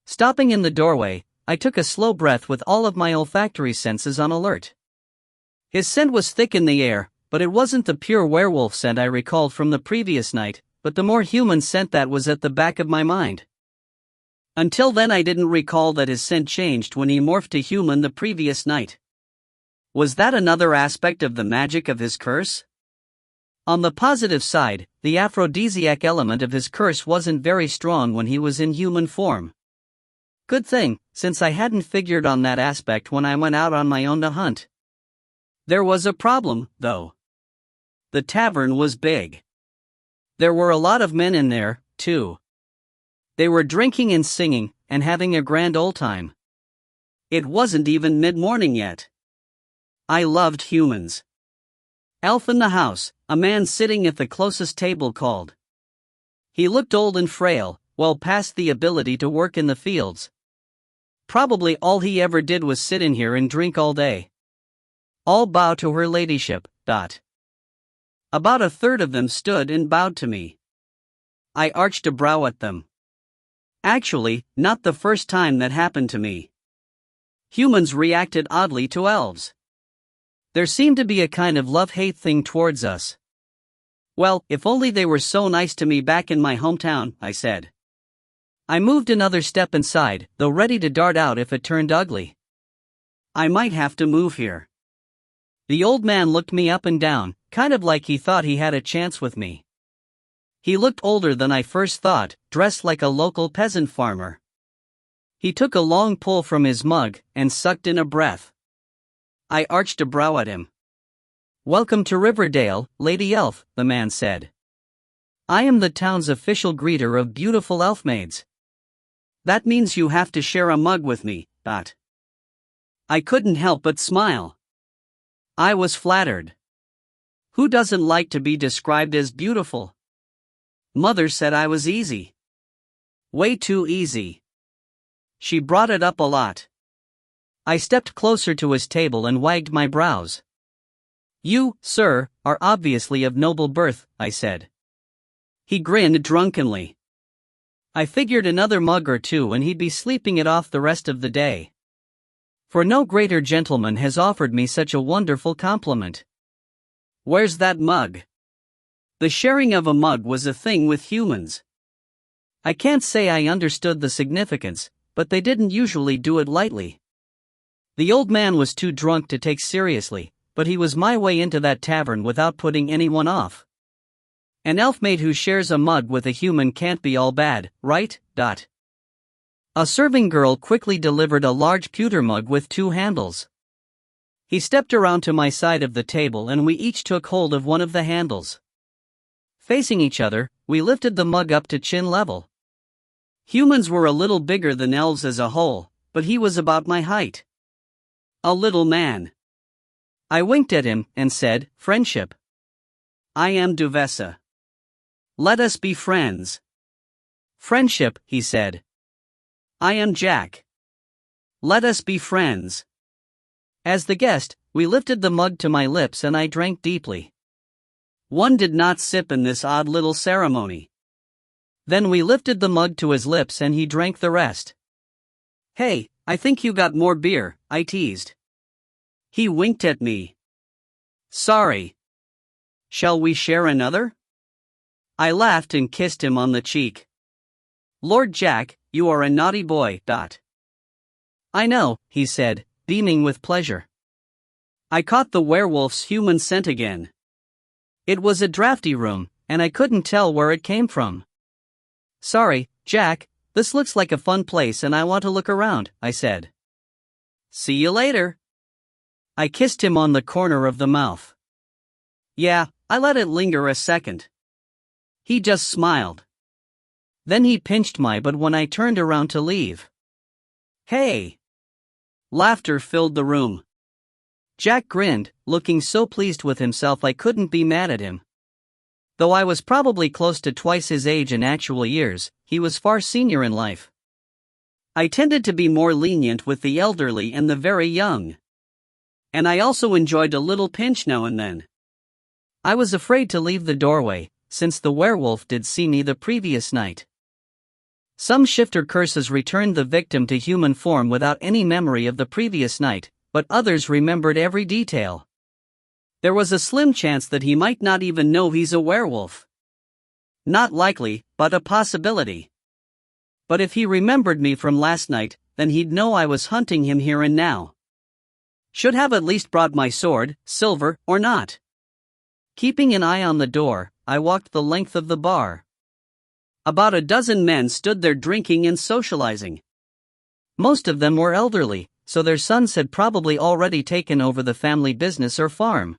Stopping in the doorway, I took a slow breath with all of my olfactory senses on alert. His scent was thick in the air, but it wasn't the pure werewolf scent I recalled from the previous night, but the more human scent that was at the back of my mind. Until then I didn't recall that his scent changed when he morphed to human the previous night. Was that another aspect of the magic of his curse? On the positive side, the aphrodisiac element of his curse wasn't very strong when he was in human form. Good thing, since I hadn't figured on that aspect when I went out on my own to hunt. There was a problem, though. The tavern was big. There were a lot of men in there, too. They were drinking and singing, and having a grand old time. It wasn't even mid-morning yet. I loved humans. Elf in the house, a man sitting at the closest table called. He looked old and frail, well past the ability to work in the fields. Probably all he ever did was sit in here and drink all day. All bow to her ladyship, ... About a third of them stood and bowed to me. I arched a brow at them. Actually, not the first time that happened to me. Humans reacted oddly to elves. There seemed to be a kind of love-hate thing towards us. Well, if only they were so nice to me back in my hometown, I said. I moved another step inside, though ready to dart out if it turned ugly. I might have to move here. The old man looked me up and down, kind of like he thought he had a chance with me. He looked older than I first thought, dressed like a local peasant farmer. He took a long pull from his mug, and sucked in a breath. I arched a brow at him. Welcome to Riverdale, Lady Elf, the man said. I am the town's official greeter of beautiful elfmaids. That means you have to share a mug with me, . I couldn't help but smile. I was flattered. Who doesn't like to be described as beautiful? Mother said I was easy. Way too easy. She brought it up a lot. I stepped closer to his table and wagged my brows. You, sir, are obviously of noble birth, I said. He grinned drunkenly. I figured another mug or two and he'd be sleeping it off the rest of the day. For no greater gentleman has offered me such a wonderful compliment. Where's that mug? The sharing of a mug was a thing with humans. I can't say I understood the significance, but they didn't usually do it lightly. The old man was too drunk to take seriously, but he was my way into that tavern without putting anyone off. An elfmaid who shares a mug with a human can't be all bad, right? A serving girl quickly delivered a large pewter mug with 2 handles. He stepped around to my side of the table and we each took hold of one of the handles. Facing each other, we lifted the mug up to chin level. Humans were a little bigger than elves as a whole, but he was about my height. A little man. I winked at him and said, friendship. I am Duvessa. Let us be friends. Friendship, he said. I am Jack. Let us be friends. As the guest, we lifted the mug to my lips and I drank deeply. One did not sip in this odd little ceremony. Then we lifted the mug to his lips and he drank the rest. Hey, I think you got more beer, I teased. He winked at me. Sorry. Shall we share another? I laughed and kissed him on the cheek. Lord Jack, you are a naughty boy. I know, he said, beaming with pleasure. I caught the werewolf's human scent again. It was a drafty room, and I couldn't tell where it came from. Sorry, Jack, this looks like a fun place and I want to look around, I said. See you later. I kissed him on the corner of the mouth. Yeah, I let it linger a second. He just smiled. Then he pinched my butt when I turned around to leave. Hey! Laughter filled the room. Jack grinned, looking so pleased with himself I couldn't be mad at him. Though I was probably close to twice his age in actual years, he was far senior in life. I tended to be more lenient with the elderly and the very young. And I also enjoyed a little pinch now and then. I was afraid to leave the doorway, since the werewolf did see me the previous night. Some shifter curses returned the victim to human form without any memory of the previous night, but others remembered every detail. There was a slim chance that he might not even know he's a werewolf. Not likely, but a possibility. But if he remembered me from last night, then he'd know I was hunting him here and now. Should have at least brought my sword, silver or not. Keeping an eye on the door, I walked the length of the bar. About a dozen men stood there drinking and socializing. Most of them were elderly, so their sons had probably already taken over the family business or farm.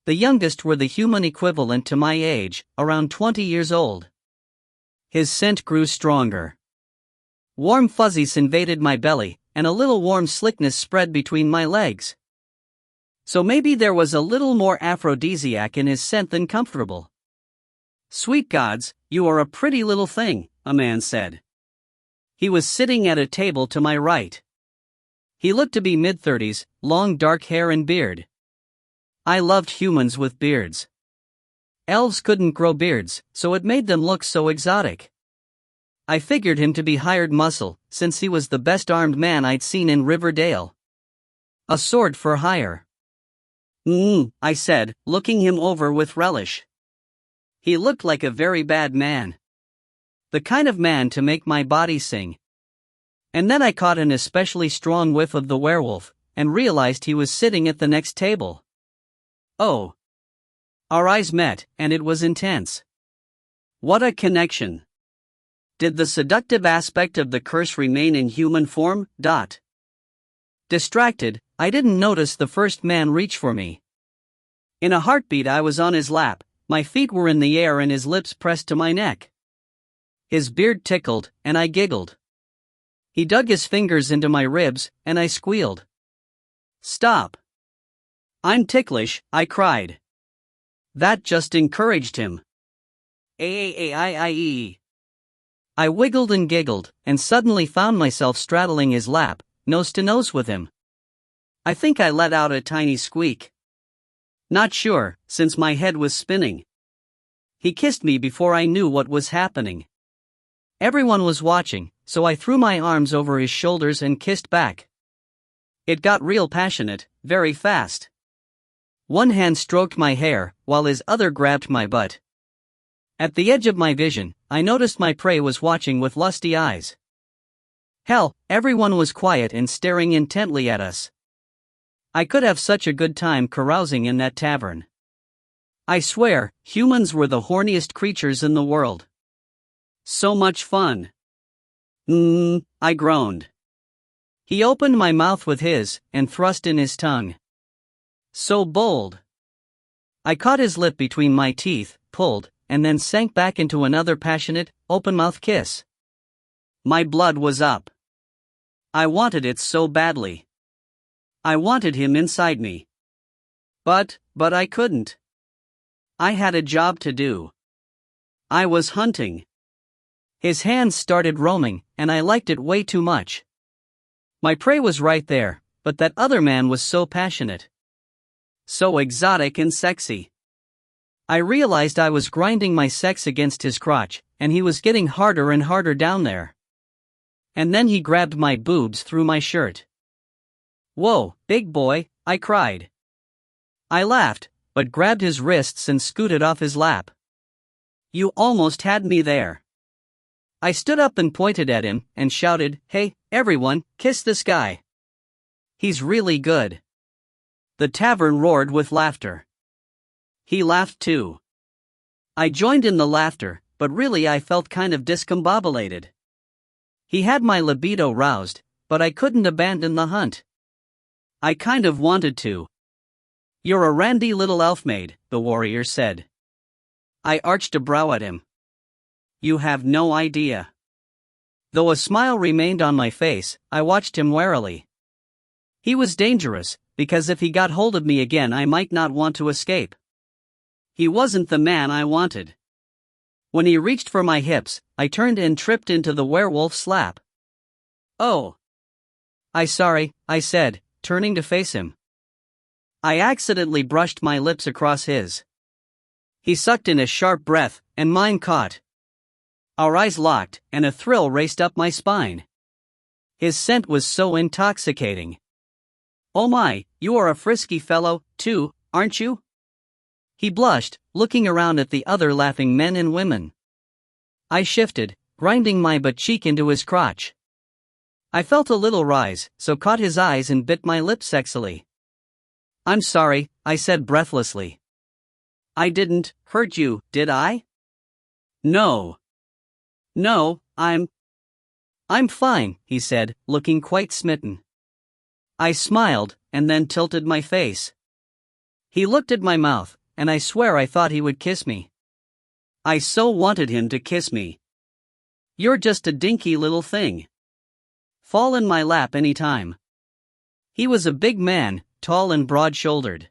The youngest were the human equivalent to my age, around 20 years old. His scent grew stronger. Warm fuzzies invaded my belly, and a little warm slickness spread between my legs. So maybe there was a little more aphrodisiac in his scent than comfortable. Sweet gods, you are a pretty little thing, a man said. He was sitting at a table to my right. He looked to be mid-30s, long dark hair and beard. I loved humans with beards. Elves couldn't grow beards, so it made them look so exotic. I figured him to be hired muscle, since he was the best armed man I'd seen in Riverdale. A sword for hire. I said, looking him over with relish. He looked like a very bad man. The kind of man to make my body sing. And then I caught an especially strong whiff of the werewolf, and realized he was sitting at the next table. Oh. Our eyes met, and it was intense. What a connection. Did the seductive aspect of the curse remain in human form? Distracted, I didn't notice the first man reach for me. In a heartbeat I was on his lap, my feet were in the air and his lips pressed to my neck. His beard tickled, and I giggled. He dug his fingers into my ribs, and I squealed. Stop. I'm ticklish, I cried. That just encouraged him. I wiggled and giggled, and suddenly found myself straddling his lap, nose to nose with him. I think I let out a tiny squeak. Not sure, since my head was spinning. He kissed me before I knew what was happening. Everyone was watching, so I threw my arms over his shoulders and kissed back. It got real passionate, very fast. One hand stroked my hair, while his other grabbed my butt. At the edge of my vision, I noticed my prey was watching with lusty eyes. Hell, everyone was quiet and staring intently at us. I could have such a good time carousing in that tavern. I swear, humans were the horniest creatures in the world. So much fun. I groaned. He opened my mouth with his, and thrust in his tongue. So bold. I caught his lip between my teeth, pulled, and then sank back into another passionate, open-mouthed kiss. My blood was up. I wanted it so badly. I wanted him inside me. But I couldn't. I had a job to do. I was hunting. His hands started roaming, and I liked it way too much. My prey was right there, but that other man was so passionate. So exotic and sexy. I realized I was grinding my sex against his crotch, and he was getting harder and harder down there. And then he grabbed my boobs through my shirt. "Whoa, big boy," I cried. I laughed, but grabbed his wrists and scooted off his lap. "You almost had me there." I stood up and pointed at him and shouted, "Hey, everyone, kiss this guy. He's really good." The tavern roared with laughter. He laughed too. I joined in the laughter, but really I felt kind of discombobulated. He had my libido roused, but I couldn't abandon the hunt. I kind of wanted to. "You're a randy little elfmaid," the warrior said. I arched a brow at him. "You have no idea." Though a smile remained on my face, I watched him warily. He was dangerous, because if he got hold of me again I might not want to escape. He wasn't the man I wanted. When he reached for my hips, I turned and tripped into the werewolf's lap. "Oh. Sorry," I said, turning to face him. I accidentally brushed my lips across his. He sucked in a sharp breath, and mine caught. Our eyes locked, and a thrill raced up my spine. His scent was so intoxicating. "Oh my, you are a frisky fellow, too, aren't you?" He blushed, looking around at the other laughing men and women. I shifted, grinding my butt cheek into his crotch. I felt a little rise, so caught his eyes and bit my lip sexily. "I'm sorry," I said breathlessly. "I didn't hurt you, did I?" No, I'm fine," he said, looking quite smitten. I smiled, and then tilted my face. He looked at my mouth, and I swear I thought he would kiss me. I so wanted him to kiss me. "You're just a dinky little thing. Fall in my lap any time." He was a big man, tall and broad-shouldered.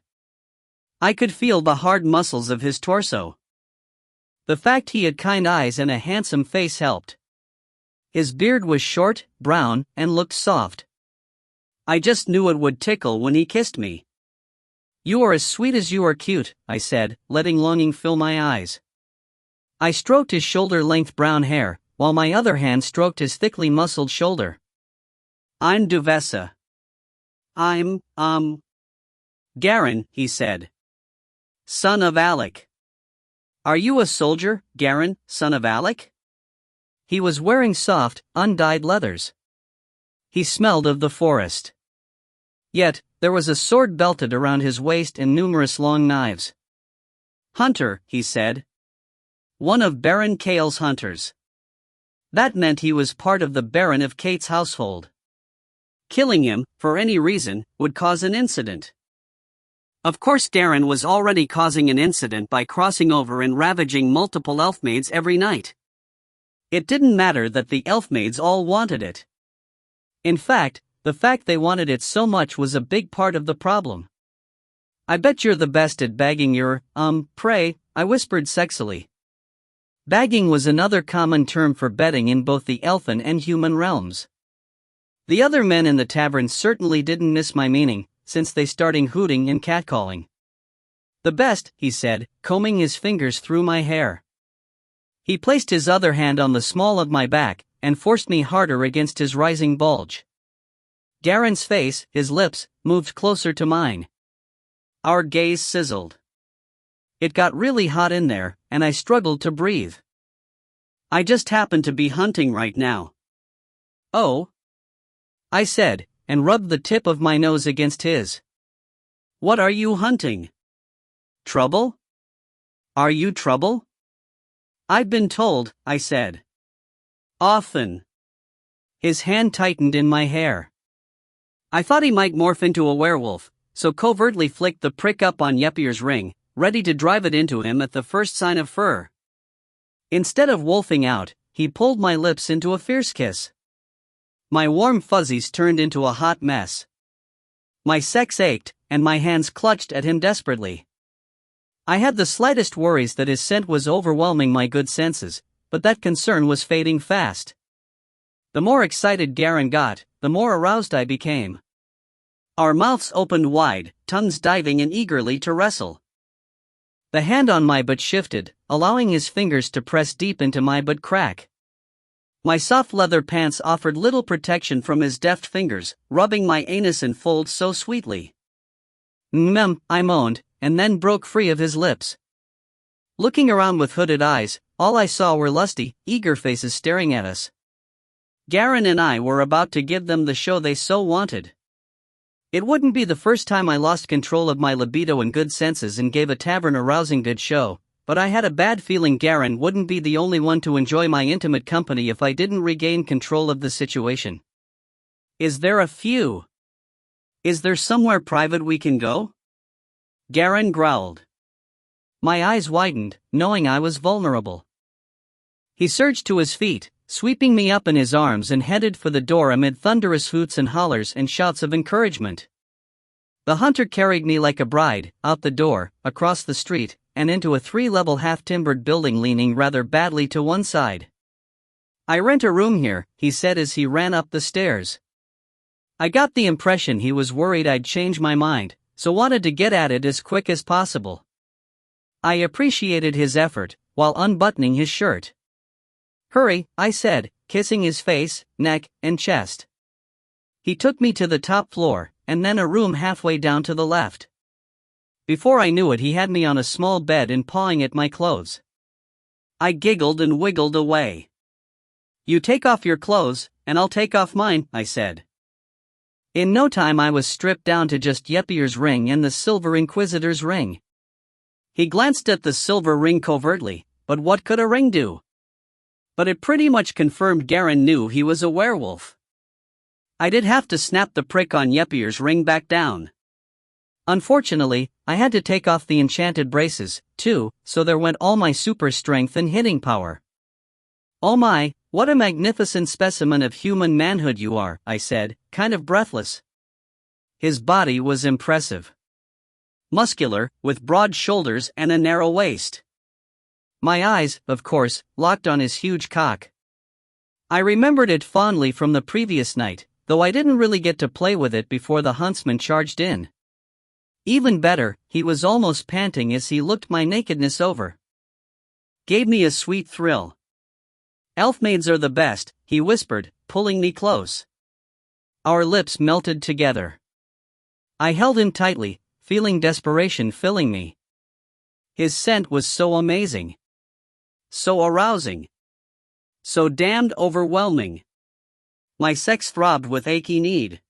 I could feel the hard muscles of his torso. The fact he had kind eyes and a handsome face helped. His beard was short, brown, and looked soft. I just knew it would tickle when he kissed me. "You are as sweet as you are cute," I said, letting longing fill my eyes. I stroked his shoulder-length brown hair, while my other hand stroked his thickly muscled shoulder. "I'm Duvessa." "I'm, Garen," he said. "Son of Alec." "Are you a soldier, Garen, son of Alec?" He was wearing soft, undyed leathers. He smelled of the forest. Yet, there was a sword belted around his waist and numerous long knives. "Hunter," he said. "One of Baron Kale's hunters." That meant he was part of the Baron of Kate's household. Killing him, for any reason, would cause an incident. Of course Garen was already causing an incident by crossing over and ravaging multiple elfmaids every night. It didn't matter that the elfmaids all wanted it. In fact, the fact they wanted it so much was a big part of the problem. "I bet you're the best at bagging your, prey," I whispered sexily. Bagging was another common term for bedding in both the elfin and human realms. The other men in the tavern certainly didn't miss my meaning, since they started hooting and catcalling. "The best," he said, combing his fingers through my hair. He placed his other hand on the small of my back, and forced me harder against his rising bulge. Garen's face, his lips, moved closer to mine. Our gaze sizzled. It got really hot in there, and I struggled to breathe. "I just happen to be hunting right now." "Oh?" I said, and rubbed the tip of my nose against his. "What are you hunting? Trouble? Are you trouble?" "I've been told," I said. "Often." His hand tightened in my hair. I thought he might morph into a werewolf, so covertly flicked the prick up on Yepir's ring, ready to drive it into him at the first sign of fur. Instead of wolfing out, he pulled my lips into a fierce kiss. My warm fuzzies turned into a hot mess. My sex ached, and my hands clutched at him desperately. I had the slightest worries that his scent was overwhelming my good senses, but that concern was fading fast. The more excited Garen got, the more aroused I became. Our mouths opened wide, tongues diving in eagerly to wrestle. The hand on my butt shifted, allowing his fingers to press deep into my butt crack. My soft leather pants offered little protection from his deft fingers, rubbing my anus in folds so sweetly. I moaned, and then broke free of his lips. Looking around with hooded eyes, all I saw were lusty, eager faces staring at us. Garen and I were about to give them the show they so wanted. It wouldn't be the first time I lost control of my libido and good senses and gave a tavern a rousing good show, but I had a bad feeling Garen wouldn't be the only one to enjoy my intimate company if I didn't regain control of the situation. Is there somewhere private we can go? Garen growled. My eyes widened, knowing I was vulnerable. He surged to his feet, sweeping me up in his arms and headed for the door amid thunderous hoots and hollers and shouts of encouragement. The hunter carried me like a bride, out the door, across the street, and into a 3-level half-timbered building leaning rather badly to one side. I rent a room here, he said as he ran up the stairs. I got the impression he was worried I'd change my mind, so wanted to get at it as quick as possible. I appreciated his effort, while unbuttoning his shirt. Hurry, I said, kissing his face, neck, and chest. He took me to the top floor, and then a room halfway down to the left. Before I knew it, he had me on a small bed and pawing at my clothes. I giggled and wiggled away. You take off your clothes, and I'll take off mine, I said. In no time I was stripped down to just Yepier's ring and the Silver Inquisitor's ring. He glanced at the silver ring covertly, but what could a ring do? But it pretty much confirmed Garen knew he was a werewolf. I did have to snap the prick on Yepier's ring back down. Unfortunately, I had to take off the enchanted braces, too, so there went all my super strength and hitting power. Oh my, what a magnificent specimen of human manhood you are, I said, kind of breathless. His body was impressive. Muscular, with broad shoulders and a narrow waist. My eyes, of course, locked on his huge cock. I remembered it fondly from the previous night, though I didn't really get to play with it before the huntsman charged in. Even better, he was almost panting as he looked my nakedness over. Gave me a sweet thrill. Elfmaids are the best, he whispered, pulling me close. Our lips melted together. I held him tightly, feeling desperation filling me. His scent was so amazing. So arousing. So damned overwhelming. My sex throbbed with achy need.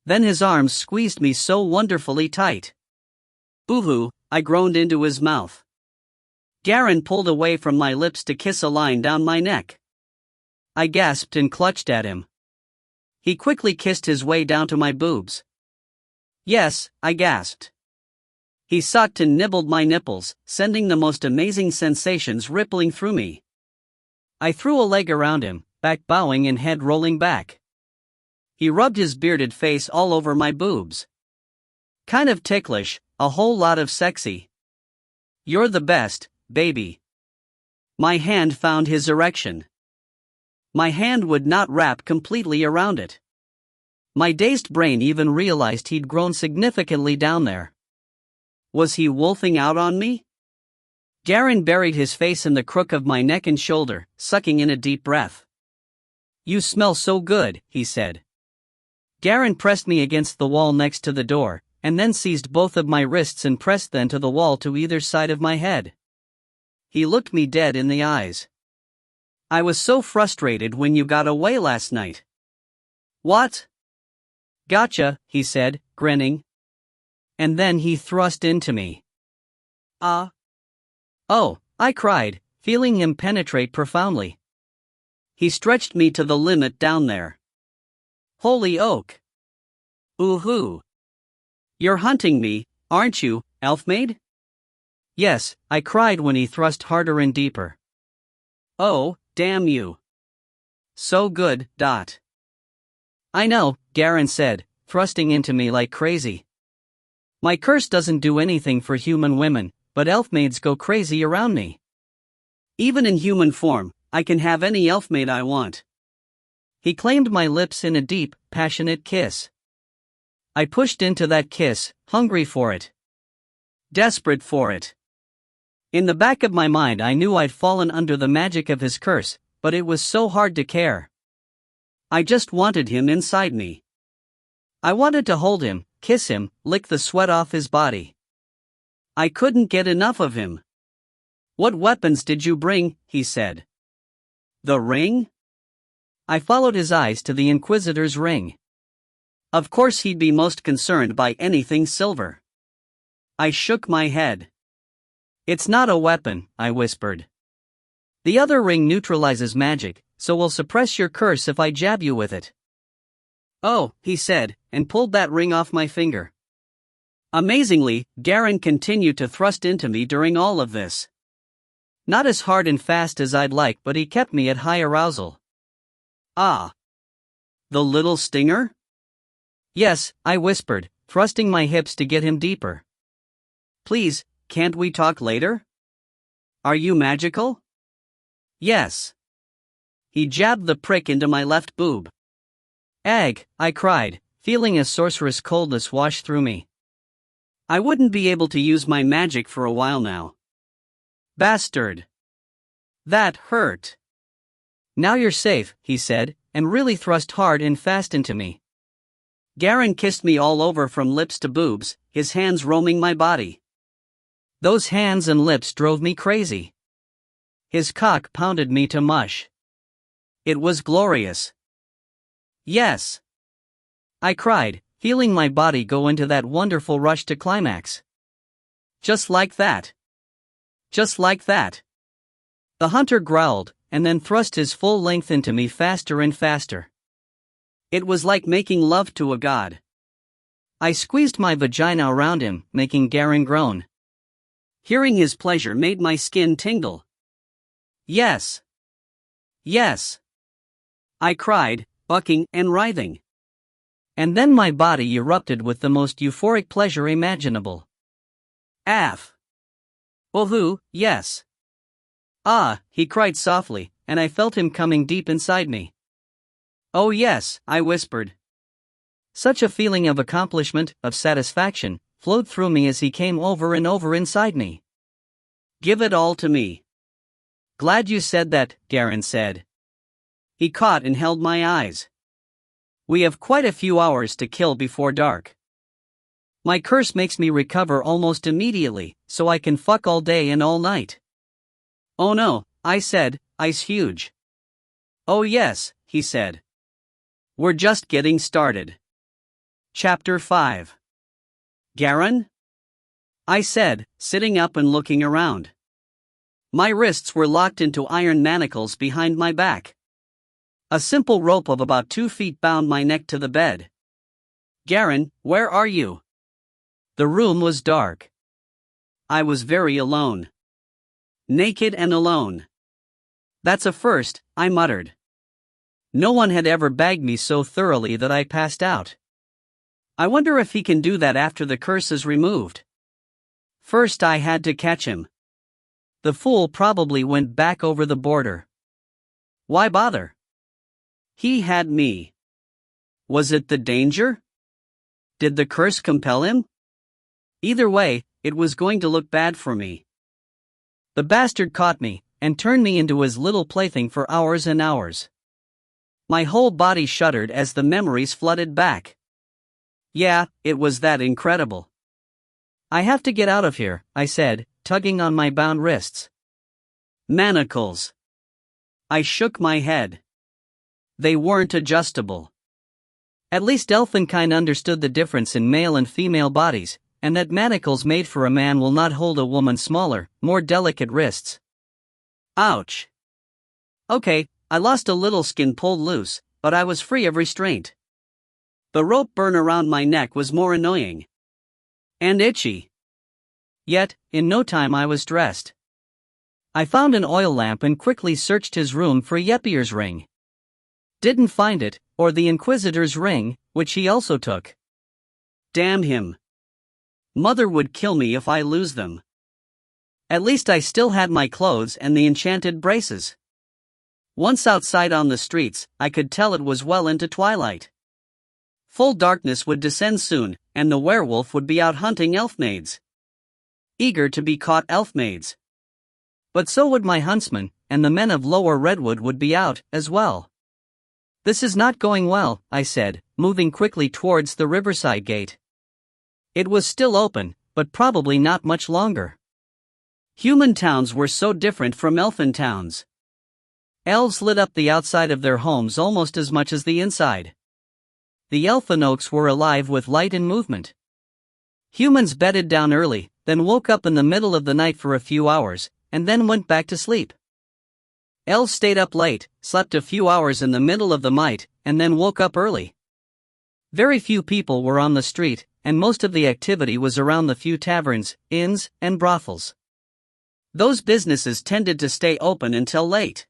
Then his arms squeezed me so wonderfully tight. Boo-hoo, I groaned into his mouth. Garen pulled away from my lips to kiss a line down my neck. I gasped and clutched at him. He quickly kissed his way down to my boobs. Yes, I gasped. He sucked and nibbled my nipples, sending the most amazing sensations rippling through me. I threw a leg around him, back bowing and head rolling back. He rubbed his bearded face all over my boobs. Kind of ticklish, a whole lot of sexy. You're the best, baby. My hand found his erection. My hand would not wrap completely around it. My dazed brain even realized he'd grown significantly down there. Was he wolfing out on me? Garen buried his face in the crook of my neck and shoulder, sucking in a deep breath. You smell so good, he said. Garen pressed me against the wall next to the door, and then seized both of my wrists and pressed them to the wall to either side of my head. He looked me dead in the eyes. I was so frustrated when you got away last night. What? Gotcha, he said, grinning. And then he thrust into me. Oh, I cried, feeling him penetrate profoundly. He stretched me to the limit down there. Holy oak. Ooh-hoo. You're hunting me, aren't you, Elfmaid? Yes, I cried when he thrust harder and deeper. Oh, damn you. So good, Dot. I know, Garen said, thrusting into me like crazy. My curse doesn't do anything for human women, but elfmaids go crazy around me. Even in human form, I can have any elfmaid I want. He claimed my lips in a deep, passionate kiss. I pushed into that kiss, hungry for it. Desperate for it. In the back of my mind I knew I'd fallen under the magic of his curse, but it was so hard to care. I just wanted him inside me. I wanted to hold him, kiss him, lick the sweat off his body. I couldn't get enough of him. "What weapons did you bring?" he said. "The ring?" I followed his eyes to the Inquisitor's ring. Of course he'd be most concerned by anything silver. I shook my head. "It's not a weapon," I whispered. "The other ring neutralizes magic, so will suppress your curse if I jab you with it." "Oh," he said, and pulled that ring off my finger. Amazingly, Garen continued to thrust into me during all of this. Not as hard and fast as I'd like, but he kept me at high arousal. "Ah. The little stinger?" "Yes," I whispered, thrusting my hips to get him deeper. "Please, can't we talk later? Are you magical?" "Yes." He jabbed the prick into my left boob. "Ag," I cried, feeling a sorcerous coldness wash through me. I wouldn't be able to use my magic for a while now. "Bastard. That hurt." "Now you're safe," he said, and really thrust hard and fast into me. Garen kissed me all over from lips to boobs, his hands roaming my body. Those hands and lips drove me crazy. His cock pounded me to mush. It was glorious. "Yes," I cried, feeling my body go into that wonderful rush to climax. "Just like that. Just like that." The hunter growled, and then thrust his full length into me faster and faster. It was like making love to a god. I squeezed my vagina around him, making Garen groan. Hearing his pleasure made my skin tingle. "Yes. Yes," I cried, bucking and writhing. And then my body erupted with the most euphoric pleasure imaginable. "Aff. Woohoo, yes." "Ah," he cried softly, and I felt him coming deep inside me. "Oh yes," I whispered. Such a feeling of accomplishment, of satisfaction, flowed through me as he came over and over inside me. "Give it all to me." "Glad you said that," Garen said. He caught and held my eyes. "We have quite a few hours to kill before dark. My curse makes me recover almost immediately, so I can fuck all day and all night." "Oh no," I said, "ice huge." "Oh yes," he said. "We're just getting started." Chapter 5. "Garen?" I said, sitting up and looking around. My wrists were locked into iron manacles behind my back. A simple rope of about 2 feet bound my neck to the bed. "Garen, where are you?" The room was dark. I was very alone. Naked and alone. "That's a first," I muttered. No one had ever bagged me so thoroughly that I passed out. I wonder if he can do that after the curse is removed. First I had to catch him. The fool probably went back over the border. Why bother? He had me. Was it the danger? Did the curse compel him? Either way, it was going to look bad for me. The bastard caught me, and turned me into his little plaything for hours and hours. My whole body shuddered as the memories flooded back. Yeah, it was that incredible. "I have to get out of here," I said, tugging on my bound wrists. Manacles. I shook my head. They weren't adjustable. At least Elfenkind understood the difference in male and female bodies, and that manacles made for a man will not hold a woman's smaller, more delicate wrists. Ouch. Okay, I lost a little skin pulled loose, but I was free of restraint. The rope burn around my neck was more annoying. And itchy. Yet, in no time I was dressed. I found an oil lamp and quickly searched his room for Yepir's ring. Didn't find it, or the Inquisitor's ring, which he also took. Damn him. Mother would kill me if I lose them. At least I still had my clothes and the enchanted braces. Once outside on the streets, I could tell it was well into twilight. Full darkness would descend soon, and the werewolf would be out hunting elfmaids. Eager to be caught elfmaids. But so would my huntsman, and the men of Lower Redwood would be out, as well. This is not going well, I said, moving quickly towards the riverside gate. It was still open, but probably not much longer. Human towns were so different from elfin towns. Elves lit up the outside of their homes almost as much as the inside. The elfin oaks were alive with light and movement. Humans bedded down early, then woke up in the middle of the night for a few hours, and then went back to sleep. Elves stayed up late, slept a few hours in the middle of the night, and then woke up early. Very few people were on the street, and most of the activity was around the few taverns, inns, and brothels. Those businesses tended to stay open until late.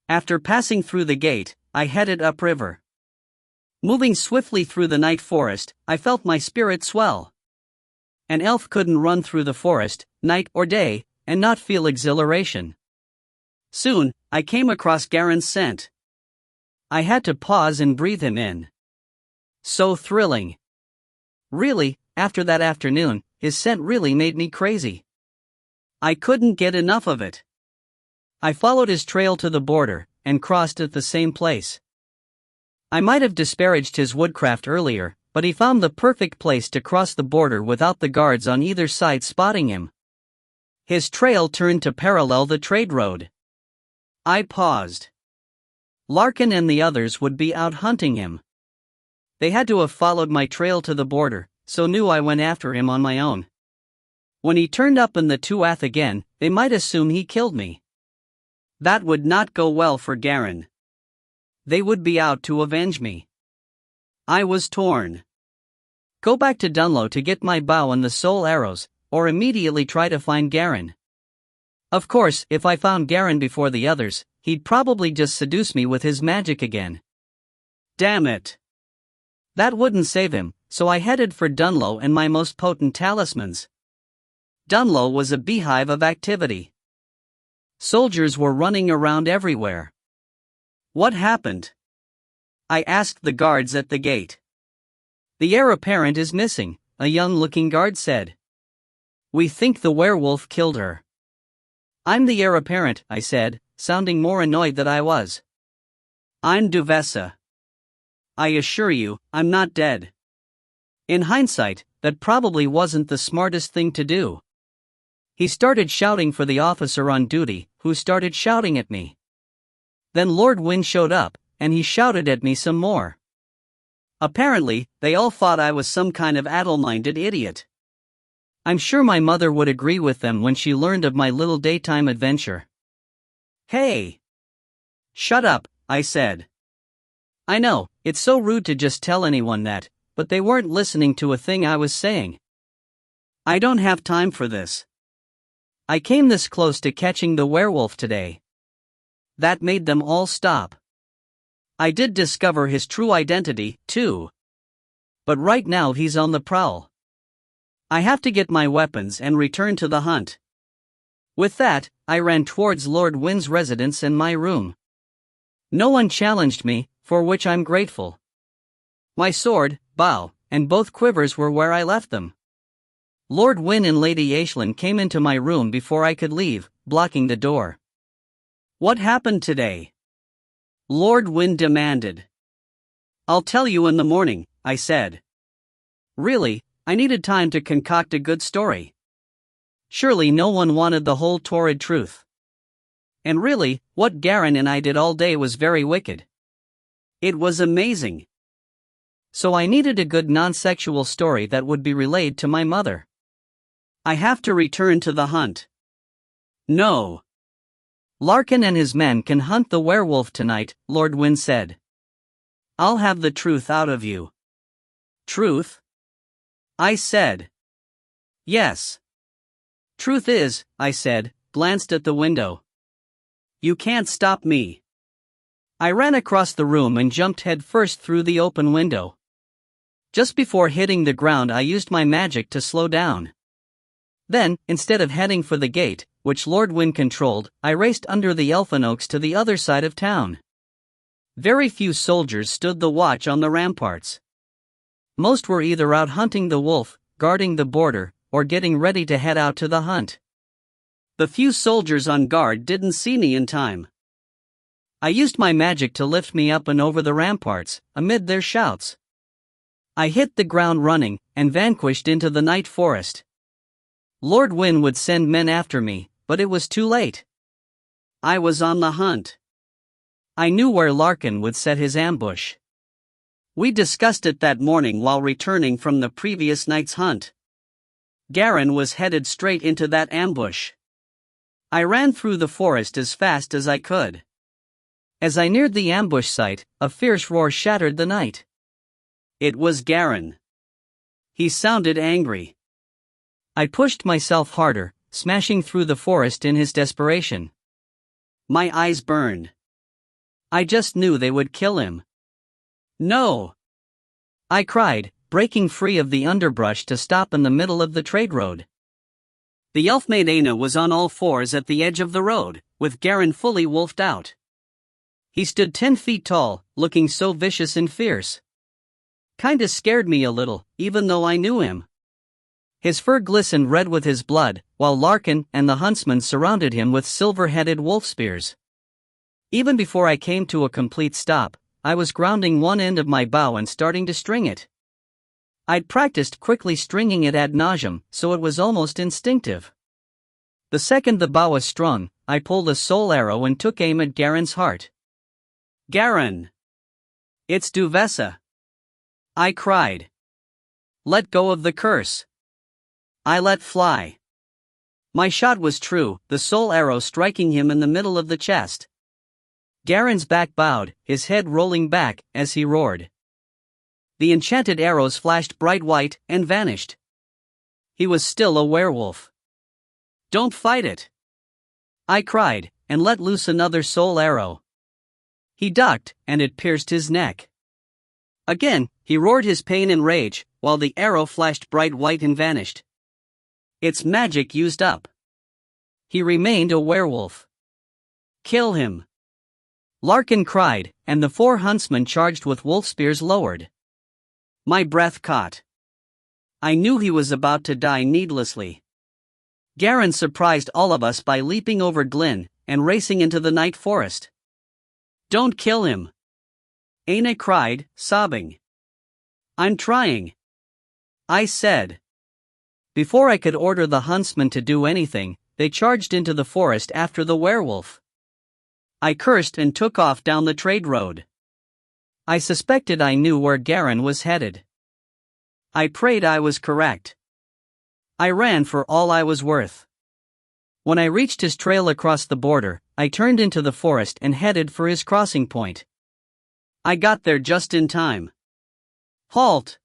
After passing through the gate, I headed upriver. Moving swiftly through the night forest, I felt my spirit swell. An elf couldn't run through the forest, night or day, and not feel exhilaration. Soon, I came across Garen's scent. I had to pause and breathe him in. So thrilling. Really, after that afternoon, his scent really made me crazy. I couldn't get enough of it. I followed his trail to the border, and crossed at the same place. I might have disparaged his woodcraft earlier, but he found the perfect place to cross the border without the guards on either side spotting him. His trail turned to parallel the trade road. I paused. Larkin and the others would be out hunting him. They had to have followed my trail to the border, so knew I went after him on my own. When he turned up in the Tuath again, they might assume he killed me. That would not go well for Garen. They would be out to avenge me. I was torn. Go back to Dunlow to get my bow and the soul arrows, or immediately try to find Garen. Of course, if I found Garen before the others, he'd probably just seduce me with his magic again. Damn it. That wouldn't save him, so I headed for Dunlow and my most potent talismans. Dunlow was a beehive of activity. Soldiers were running around everywhere. What happened? I asked the guards at the gate. The heir apparent is missing, a young-looking guard said. We think the werewolf killed her. I'm the heir apparent, I said, sounding more annoyed than I was. I'm Duvessa. I assure you, I'm not dead. In hindsight, that probably wasn't the smartest thing to do. He started shouting for the officer on duty, who started shouting at me. Then Lord Wynn showed up, and he shouted at me some more. Apparently, they all thought I was some kind of addle-minded idiot. I'm sure my mother would agree with them when she learned of my little daytime adventure. Hey! Shut up, I said. I know, it's so rude to just tell anyone that, but they weren't listening to a thing I was saying. I don't have time for this. I came this close to catching the werewolf today. That made them all stop. I did discover his true identity, too. But right now he's on the prowl. I have to get my weapons and return to the hunt. With that, I ran towards Lord Wynn's residence and my room. No one challenged me, for which I'm grateful. My sword, bow, and both quivers were where I left them. Lord Wynn and Lady Aisling came into my room before I could leave, blocking the door. What happened today? Lord Wynn demanded. I'll tell you in the morning, I said. Really, I needed time to concoct a good story. Surely no one wanted the whole torrid truth. And really, what Garen and I did all day was very wicked. It was amazing. So I needed a good non-sexual story that would be relayed to my mother. I have to return to the hunt. No. Larkin and his men can hunt the werewolf tonight, Lord Wynn said. I'll have the truth out of you. Truth? I said. Yes. Truth is, I said, glanced at the window. You can't stop me. I ran across the room and jumped headfirst through the open window. Just before hitting the ground I used my magic to slow down. Then, instead of heading for the gate, which Lord Wynn controlled, I raced under the elfin oaks to the other side of town. Very few soldiers stood the watch on the ramparts. Most were either out hunting the wolf, guarding the border, or getting ready to head out to the hunt. The few soldiers on guard didn't see me in time. I used my magic to lift me up and over the ramparts, amid their shouts. I hit the ground running, and vanished into the night forest. Lord Wynn would send men after me, but it was too late. I was on the hunt. I knew where Larkin would set his ambush. We discussed it that morning while returning from the previous night's hunt. Garin was headed straight into that ambush. I ran through the forest as fast as I could. As I neared the ambush site, a fierce roar shattered the night. It was Garin. He sounded angry. I pushed myself harder, smashing through the forest in his desperation. My eyes burned. I just knew they would kill him. No! I cried, breaking free of the underbrush to stop in the middle of the trade road. The Elfmaid Aina was on all fours at the edge of the road, with Garin fully wolfed out. He stood 10 feet tall, looking so vicious and fierce. Kinda scared me a little, even though I knew him. His fur glistened red with his blood, while Larkin and the huntsmen surrounded him with silver-headed wolf spears. Even before I came to a complete stop, I was grounding one end of my bow and starting to string it. I'd practiced quickly stringing it ad nauseam, so it was almost instinctive. The second the bow was strung, I pulled a soul arrow and took aim at Garin's heart. Garin! It's Duvessa! I cried. Let go of the curse. I let fly. My shot was true, the soul arrow striking him in the middle of the chest. Garin's back bowed, his head rolling back, as he roared. The enchanted arrows flashed bright white and vanished. He was still a werewolf. Don't fight it! I cried, and let loose another soul arrow. He ducked, and it pierced his neck. Again, he roared his pain and rage, while the arrow flashed bright white and vanished. Its magic used up. He remained a werewolf. Kill him! Larkin cried, and the 4 huntsmen charged with wolf spears lowered. My breath caught. I knew he was about to die needlessly. Garin surprised all of us by leaping over Glynn and racing into the night forest. Don't kill him! Aina cried, sobbing. I'm trying. I said. Before I could order the huntsmen to do anything, they charged into the forest after the werewolf. I cursed and took off down the trade road. I suspected I knew where Garin was headed. I prayed I was correct. I ran for all I was worth. When I reached his trail across the border, I turned into the forest and headed for his crossing point. I got there just in time. Halt!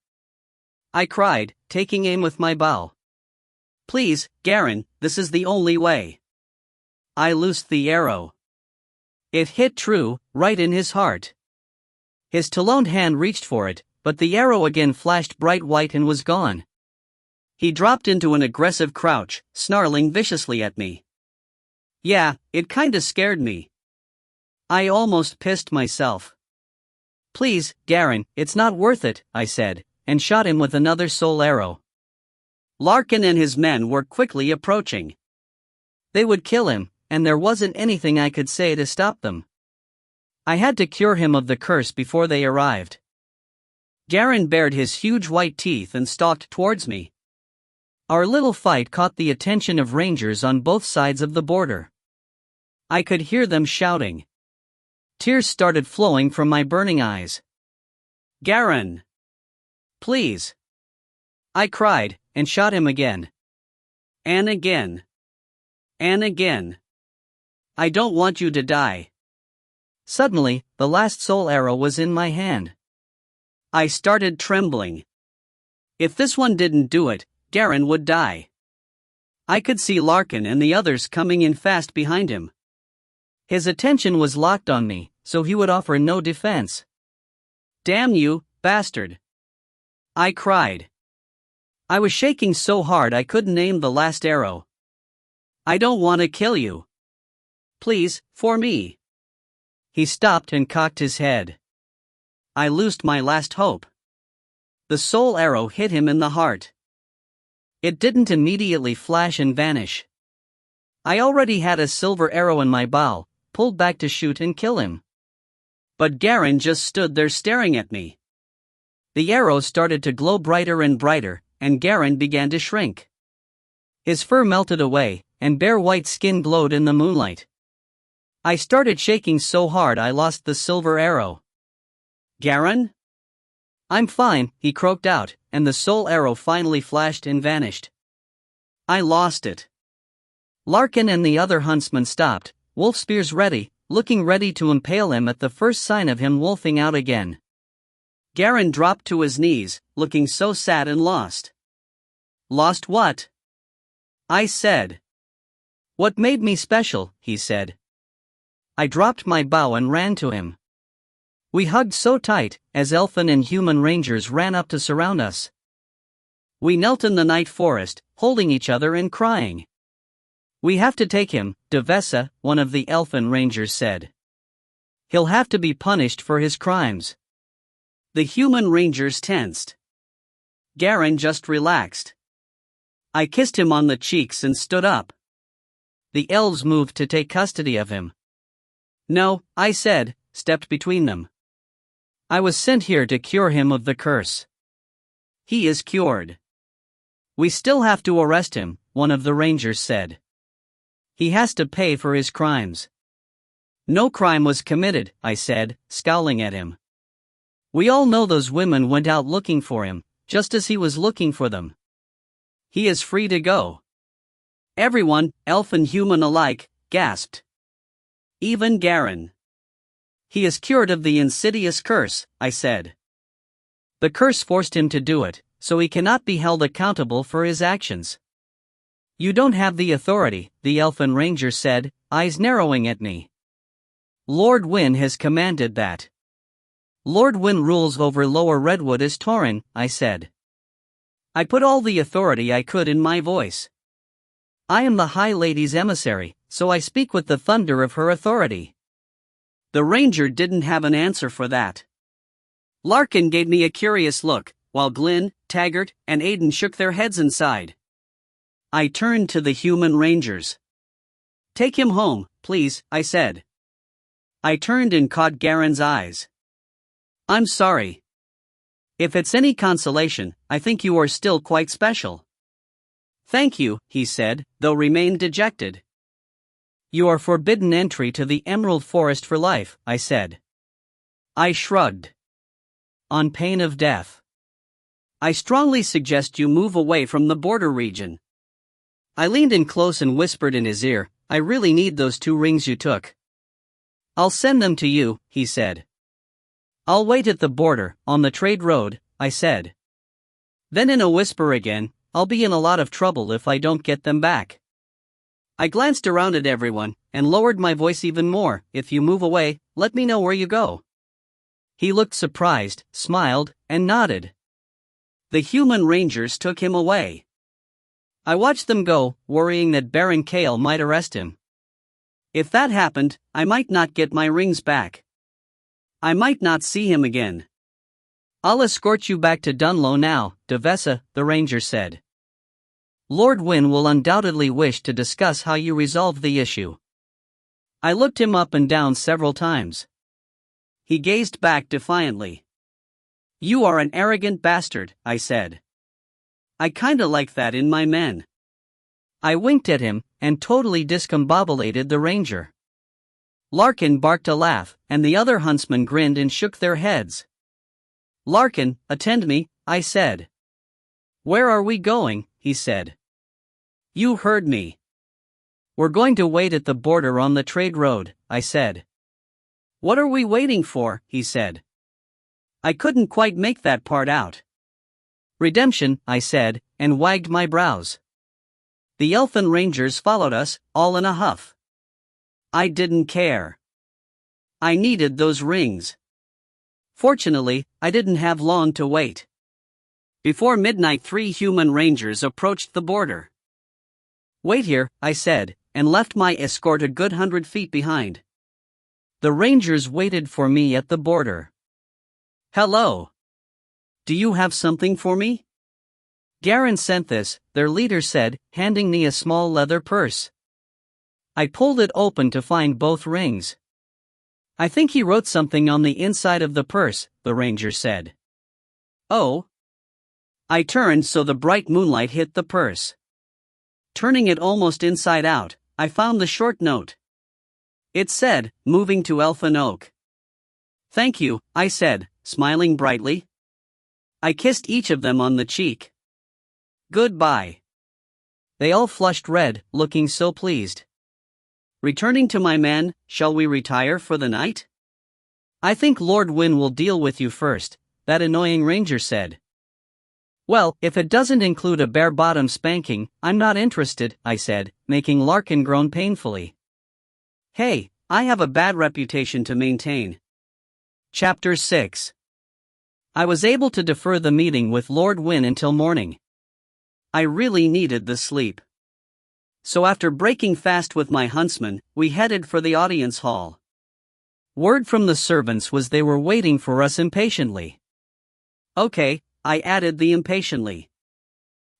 I cried, taking aim with my bow. Please, Garin, this is the only way. I loosed the arrow. It hit true, right in his heart. His taloned hand reached for it, but the arrow again flashed bright white and was gone. He dropped into an aggressive crouch, snarling viciously at me. Yeah, it kinda scared me. I almost pissed myself. Please, Garin, it's not worth it, I said, and shot him with another soul arrow. Larkin and his men were quickly approaching. They would kill him, and there wasn't anything I could say to stop them. I had to cure him of the curse before they arrived. Garin bared his huge white teeth and stalked towards me. Our little fight caught the attention of rangers on both sides of the border. I could hear them shouting. Tears started flowing from my burning eyes. Garin! Please! I cried, and shot him again. And again. And again. I don't want you to die. Suddenly, the last soul arrow was in my hand. I started trembling. If this one didn't do it, Garin would die. I could see Larkin and the others coming in fast behind him. His attention was locked on me, so he would offer no defense. Damn you, bastard! I cried. I was shaking so hard I couldn't aim the last arrow. I don't want to kill you. Please, for me. He stopped and cocked his head. I loosed my last hope. The soul arrow hit him in the heart. It didn't immediately flash and vanish. I already had a silver arrow in my bow, pulled back to shoot and kill him. But Garen just stood there staring at me. The arrow started to glow brighter and brighter, and Garen began to shrink. His fur melted away, and bare white skin glowed in the moonlight. I started shaking so hard I lost the silver arrow. Garen? I'm fine, he croaked out, and the soul arrow finally flashed and vanished. I lost it. Larkin and the other huntsmen stopped, wolf spears ready, looking ready to impale him at the first sign of him wolfing out again. Garen dropped to his knees, looking so sad and lost. Lost what? I said. What made me special, he said. I dropped my bow and ran to him. We hugged so tight, as elfin and human rangers ran up to surround us. We knelt in the night forest, holding each other and crying. We have to take him, Devesa, one of the elfin rangers said. He'll have to be punished for his crimes. The human rangers tensed. Garen just relaxed. I kissed him on the cheeks and stood up. The elves moved to take custody of him. No, I said, stepped between them. I was sent here to cure him of the curse. He is cured. We still have to arrest him, one of the rangers said. He has to pay for his crimes. No crime was committed, I said, scowling at him. We all know those women went out looking for him, just as he was looking for them. He is free to go. Everyone, elf and human alike, gasped. Even Garen. He is cured of the insidious curse, I said. The curse forced him to do it, so he cannot be held accountable for his actions. You don't have the authority, the elfin ranger said, eyes narrowing at me. Lord Wynn has commanded that. Lord Wynn rules over Lower Redwood as Tauren, I said. I put all the authority I could in my voice. I am the High Lady's emissary, so I speak with the thunder of her authority. The ranger didn't have an answer for that. Larkin gave me a curious look, while Glynn, Taggart, and Aiden shook their heads inside. I turned to the human rangers. Take him home, please, I said. I turned and caught Garen's eyes. I'm sorry. If it's any consolation, I think you are still quite special. Thank you, he said, though remained dejected. You are forbidden entry to the Emerald Forest for life, I said. I shrugged. On pain of death. I strongly suggest you move away from the border region. I leaned in close and whispered in his ear, I really need those 2 rings you took. I'll send them to you, he said. I'll wait at the border, on the trade road, I said. Then in a whisper again, I'll be in a lot of trouble if I don't get them back. I glanced around at everyone, and lowered my voice even more, if you move away, let me know where you go. He looked surprised, smiled, and nodded. The human rangers took him away. I watched them go, worrying that Baron Kale might arrest him. If that happened, I might not get my rings back. I might not see him again. I'll escort you back to Dunlow now, Devesa, the ranger said. Lord Wynn will undoubtedly wish to discuss how you resolve the issue. I looked him up and down several times. He gazed back defiantly. You are an arrogant bastard, I said. I kinda like that in my men. I winked at him, and totally discombobulated the ranger. Larkin barked a laugh, and the other huntsmen grinned and shook their heads. Larkin, attend me, I said. Where are we going? He said. You heard me. We're going to wait at the border on the trade road, I said. What are we waiting for? He said. I couldn't quite make that part out. Redemption, I said, and wagged my brows. The elfin rangers followed us, all in a huff. I didn't care. I needed those rings. Fortunately, I didn't have long to wait. Before midnight, 3 human rangers approached the border. "Wait here," I said, and left my escort a good 100 feet behind. The rangers waited for me at the border. "Hello. Do you have something for me?" "Garen sent this," their leader said, handing me a small leather purse. I pulled it open to find both rings. "I think he wrote something on the inside of the purse," the ranger said. "Oh?" I turned so the bright moonlight hit the purse. Turning it almost inside out, I found the short note. It said, "Moving to Elfin Oak." "Thank you," I said, smiling brightly. I kissed each of them on the cheek. "Goodbye." They all flushed red, looking so pleased. Returning to my men, shall we retire for the night? "I think Lord Wynn will deal with you first," that annoying ranger said. "Well, if it doesn't include a bare-bottom spanking, I'm not interested," I said, making Larkin groan painfully. Hey, I have a bad reputation to maintain. Chapter 6. I was able to defer the meeting with Lord Wynn until morning. I really needed the sleep. So after breaking fast with my huntsman, we headed for the audience hall. Word from the servants was they were waiting for us impatiently. Okay, I added the impatiently.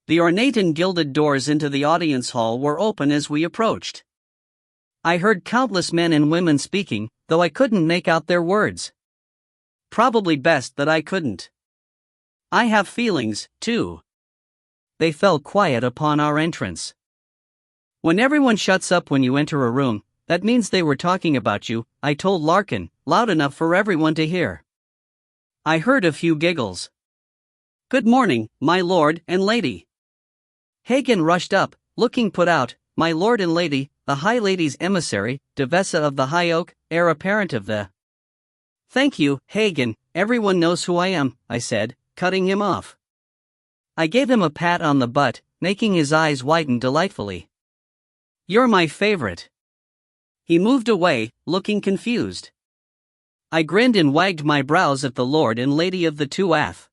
The ornate and gilded doors into the audience hall were open as we approached. I heard countless men and women speaking, though I couldn't make out their words. Probably best that I couldn't. I have feelings, too. They fell quiet upon our entrance. When everyone shuts up when you enter a room, that means they were talking about you, I told Larkin, loud enough for everyone to hear. I heard a few giggles. "Good morning, my lord and lady." Hagen rushed up, looking put out. "My lord and lady, the High Lady's emissary, Devessa of the High Oak, heir apparent of the—" "Thank you, Hagen, everyone knows who I am," I said, cutting him off. I gave him a pat on the butt, making his eyes widen delightfully. "You're my favorite." He moved away, looking confused. I grinned and wagged my brows at the lord and lady of the Tuath.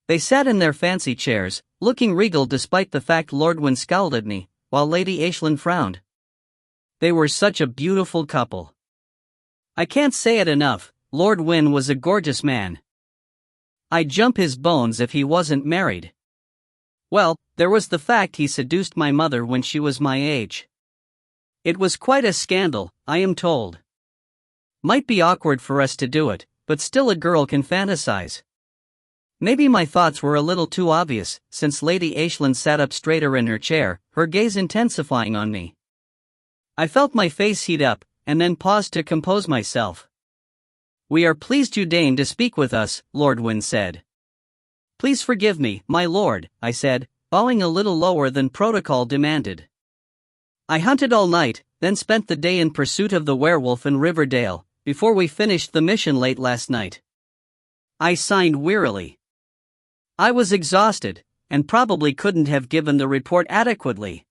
They sat in their fancy chairs, looking regal despite the fact Lord Wynn scowled at me, while Lady Aisling frowned. They were such a beautiful couple. I can't say it enough, Lord Wynn was a gorgeous man. I'd jump his bones if he wasn't married. Well, there was the fact he seduced my mother when she was my age. It was quite a scandal, I am told. Might be awkward for us to do it, but still a girl can fantasize. Maybe my thoughts were a little too obvious, since Lady Aisling sat up straighter in her chair, her gaze intensifying on me. I felt my face heat up, and then paused to compose myself. "We are pleased you deigned to speak with us," Lord Wynn said. "Please forgive me, my lord," I said, bowing a little lower than protocol demanded. "I hunted all night, then spent the day in pursuit of the werewolf in Riverdale, before we finished the mission late last night." I signed wearily. I was exhausted, and probably couldn't have given the report adequately.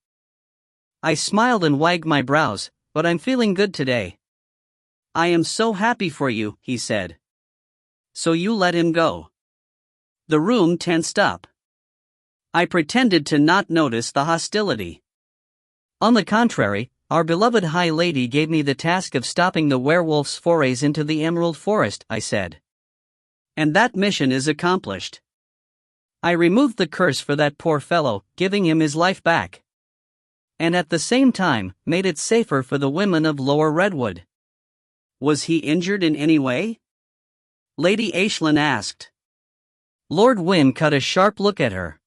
I smiled and wagged my brows, "But I'm feeling good today." "I am so happy for you," he said. "So you let him go." The room tensed up. I pretended to not notice the hostility. "On the contrary, our beloved High Lady gave me the task of stopping the werewolf's forays into the Emerald Forest," I said. "And that mission is accomplished. I removed the curse for that poor fellow, giving him his life back. And at the same time, made it safer for the women of Lower Redwood." "Was he injured in any way?" Lady Aisling asked. Lord Wynn cut a sharp look at her.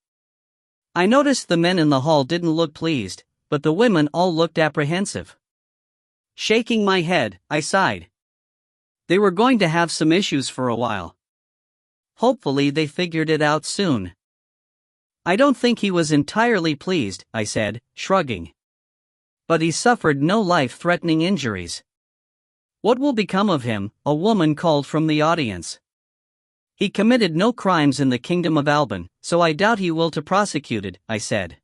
I noticed the men in the hall didn't look pleased, but the women all looked apprehensive. Shaking my head, I sighed. They were going to have some issues for a while. Hopefully they figured it out soon. "I don't think he was entirely pleased," I said, shrugging. "But he suffered no life-threatening injuries." "What will become of him?" a woman called from the audience. "He committed no crimes in the Kingdom of Alban, so I doubt he will to prosecuted," I said.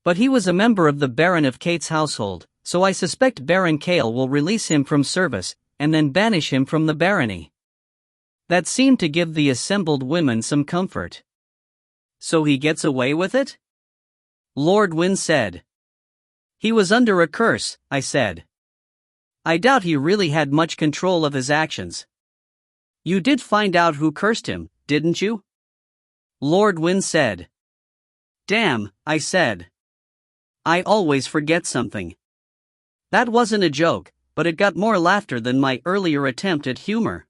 "But he was a member of the Baron of Kate's household, so I suspect Baron Kale will release him from service, and then banish him from the barony." That seemed to give the assembled women some comfort. So he gets away with it? Lord Wynne said. He was under a curse, I said. I doubt he really had much control of his actions. You did find out who cursed him, didn't you? Lord Wynne said. Damn, I said. I always forget something. That wasn't a joke, but it got more laughter than my earlier attempt at humor.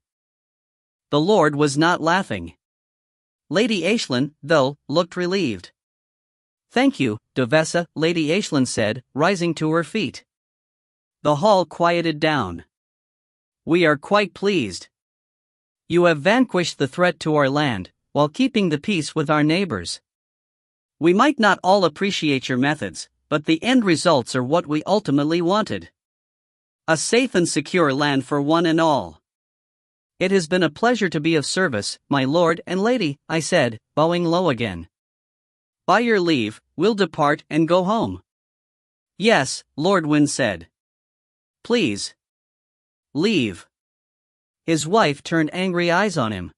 The Lord was not laughing. Lady Aisling, though, looked relieved. Thank you, Duvessa, Lady Aisling said, rising to her feet. The hall quieted down. We are quite pleased. You have vanquished the threat to our land, while keeping the peace with our neighbors. We might not all appreciate your methods, but the end results are what we ultimately wanted. A safe and secure land for one and all. It has been a pleasure to be of service, my lord and lady, I said, bowing low again. By your leave, we'll depart and go home. Yes, Lord Wynne said. Please. Leave. His wife turned angry eyes on him.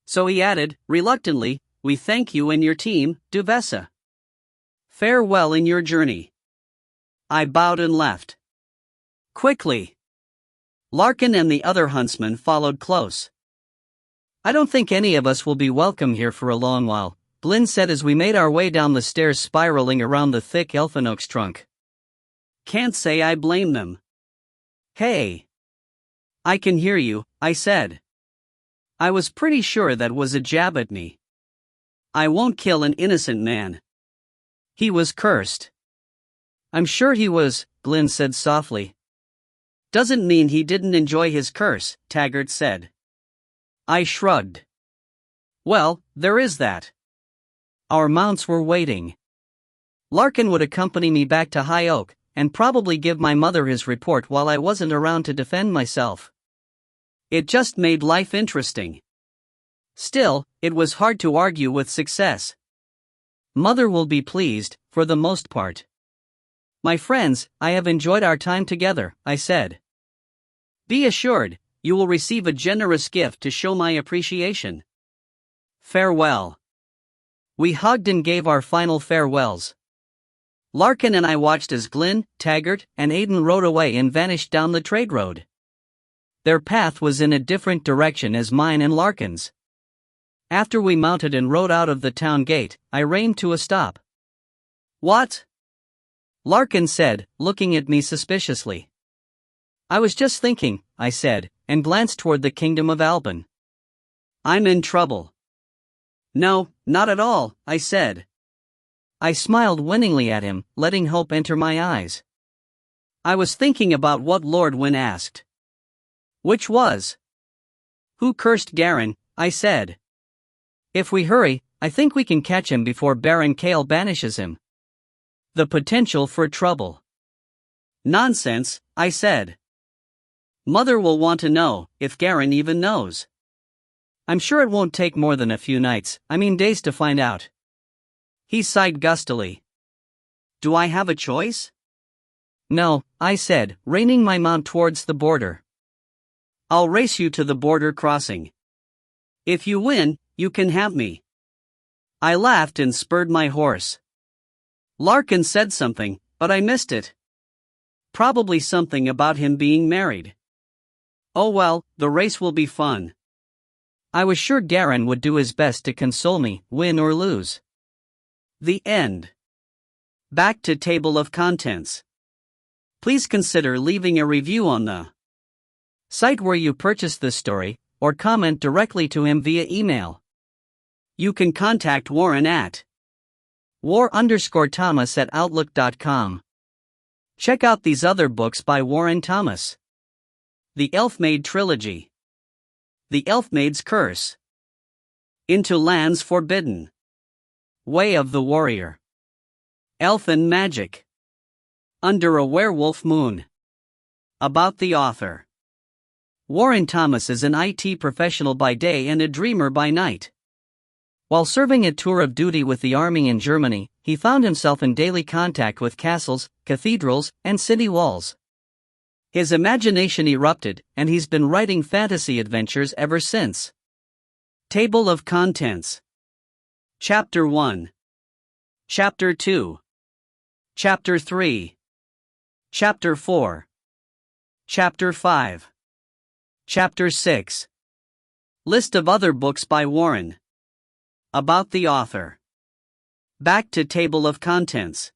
So he added, reluctantly, we thank you and your team, Duvessa. Farewell in your journey. I bowed and left. Quickly. Larkin and the other huntsmen followed close. I don't think any of us will be welcome here for a long while, Glyn said as we made our way down the stairs spiraling around the thick elfin oak's trunk. Can't say I blame them. Hey. I can hear you, I said. I was pretty sure that was a jab at me. I won't kill an innocent man. He was cursed. I'm sure he was, Glyn said softly. Doesn't mean he didn't enjoy his curse, Taggart said. I shrugged. Well, there is that. Our mounts were waiting. Larkin would accompany me back to High Oak, and probably give my mother his report while I wasn't around to defend myself. It just made life interesting. Still, it was hard to argue with success. Mother will be pleased, for the most part. My friends, I have enjoyed our time together, I said. Be assured, you will receive a generous gift to show my appreciation. Farewell. We hugged and gave our final farewells. Larkin and I watched as Glyn, Taggart, and Aidan rode away and vanished down the trade road. Their path was in a different direction as mine and Larkin's. After we mounted and rode out of the town gate, I reined to a stop. What? Larkin said, looking at me suspiciously. I was just thinking, I said, and glanced toward the kingdom of Alban. I'm in trouble. No, not at all, I said. I smiled winningly at him, letting hope enter my eyes. I was thinking about what Lord Wynne asked. Which was? Who cursed Garin, I said. If we hurry, I think we can catch him before Baron Kale banishes him. The potential for trouble. Nonsense, I said. Mother will want to know, if Garin even knows. I'm sure it won't take more than a few days to find out. He sighed gustily. Do I have a choice? No, I said, reining my mount towards the border. I'll race you to the border crossing. If you win, you can have me. I laughed and spurred my horse. Larkin said something, but I missed it. Probably something about him being married. Oh well, the race will be fun. I was sure Garin would do his best to console me, win or lose. The end. Back to table of contents. Please consider leaving a review on the site where you purchased this story, or comment directly to him via email. You can contact Warren at war_Thomas@outlook.com. Check out these other books by Warren Thomas. The Elfmaid Trilogy. The Elfmaid's Curse. Into Lands Forbidden. Way of the Warrior. Elfin Magic. Under a Werewolf Moon. About the author. Warren Thomas is an IT professional by day and a dreamer by night. While serving a tour of duty with the army in Germany, he found himself in daily contact with castles, cathedrals, and city walls. His imagination erupted, and he's been writing fantasy adventures ever since. Table of Contents. Chapter 1. Chapter 2. Chapter 3. Chapter 4. Chapter 5. Chapter 6. List of other books by Warren. About the author. Back to table of contents.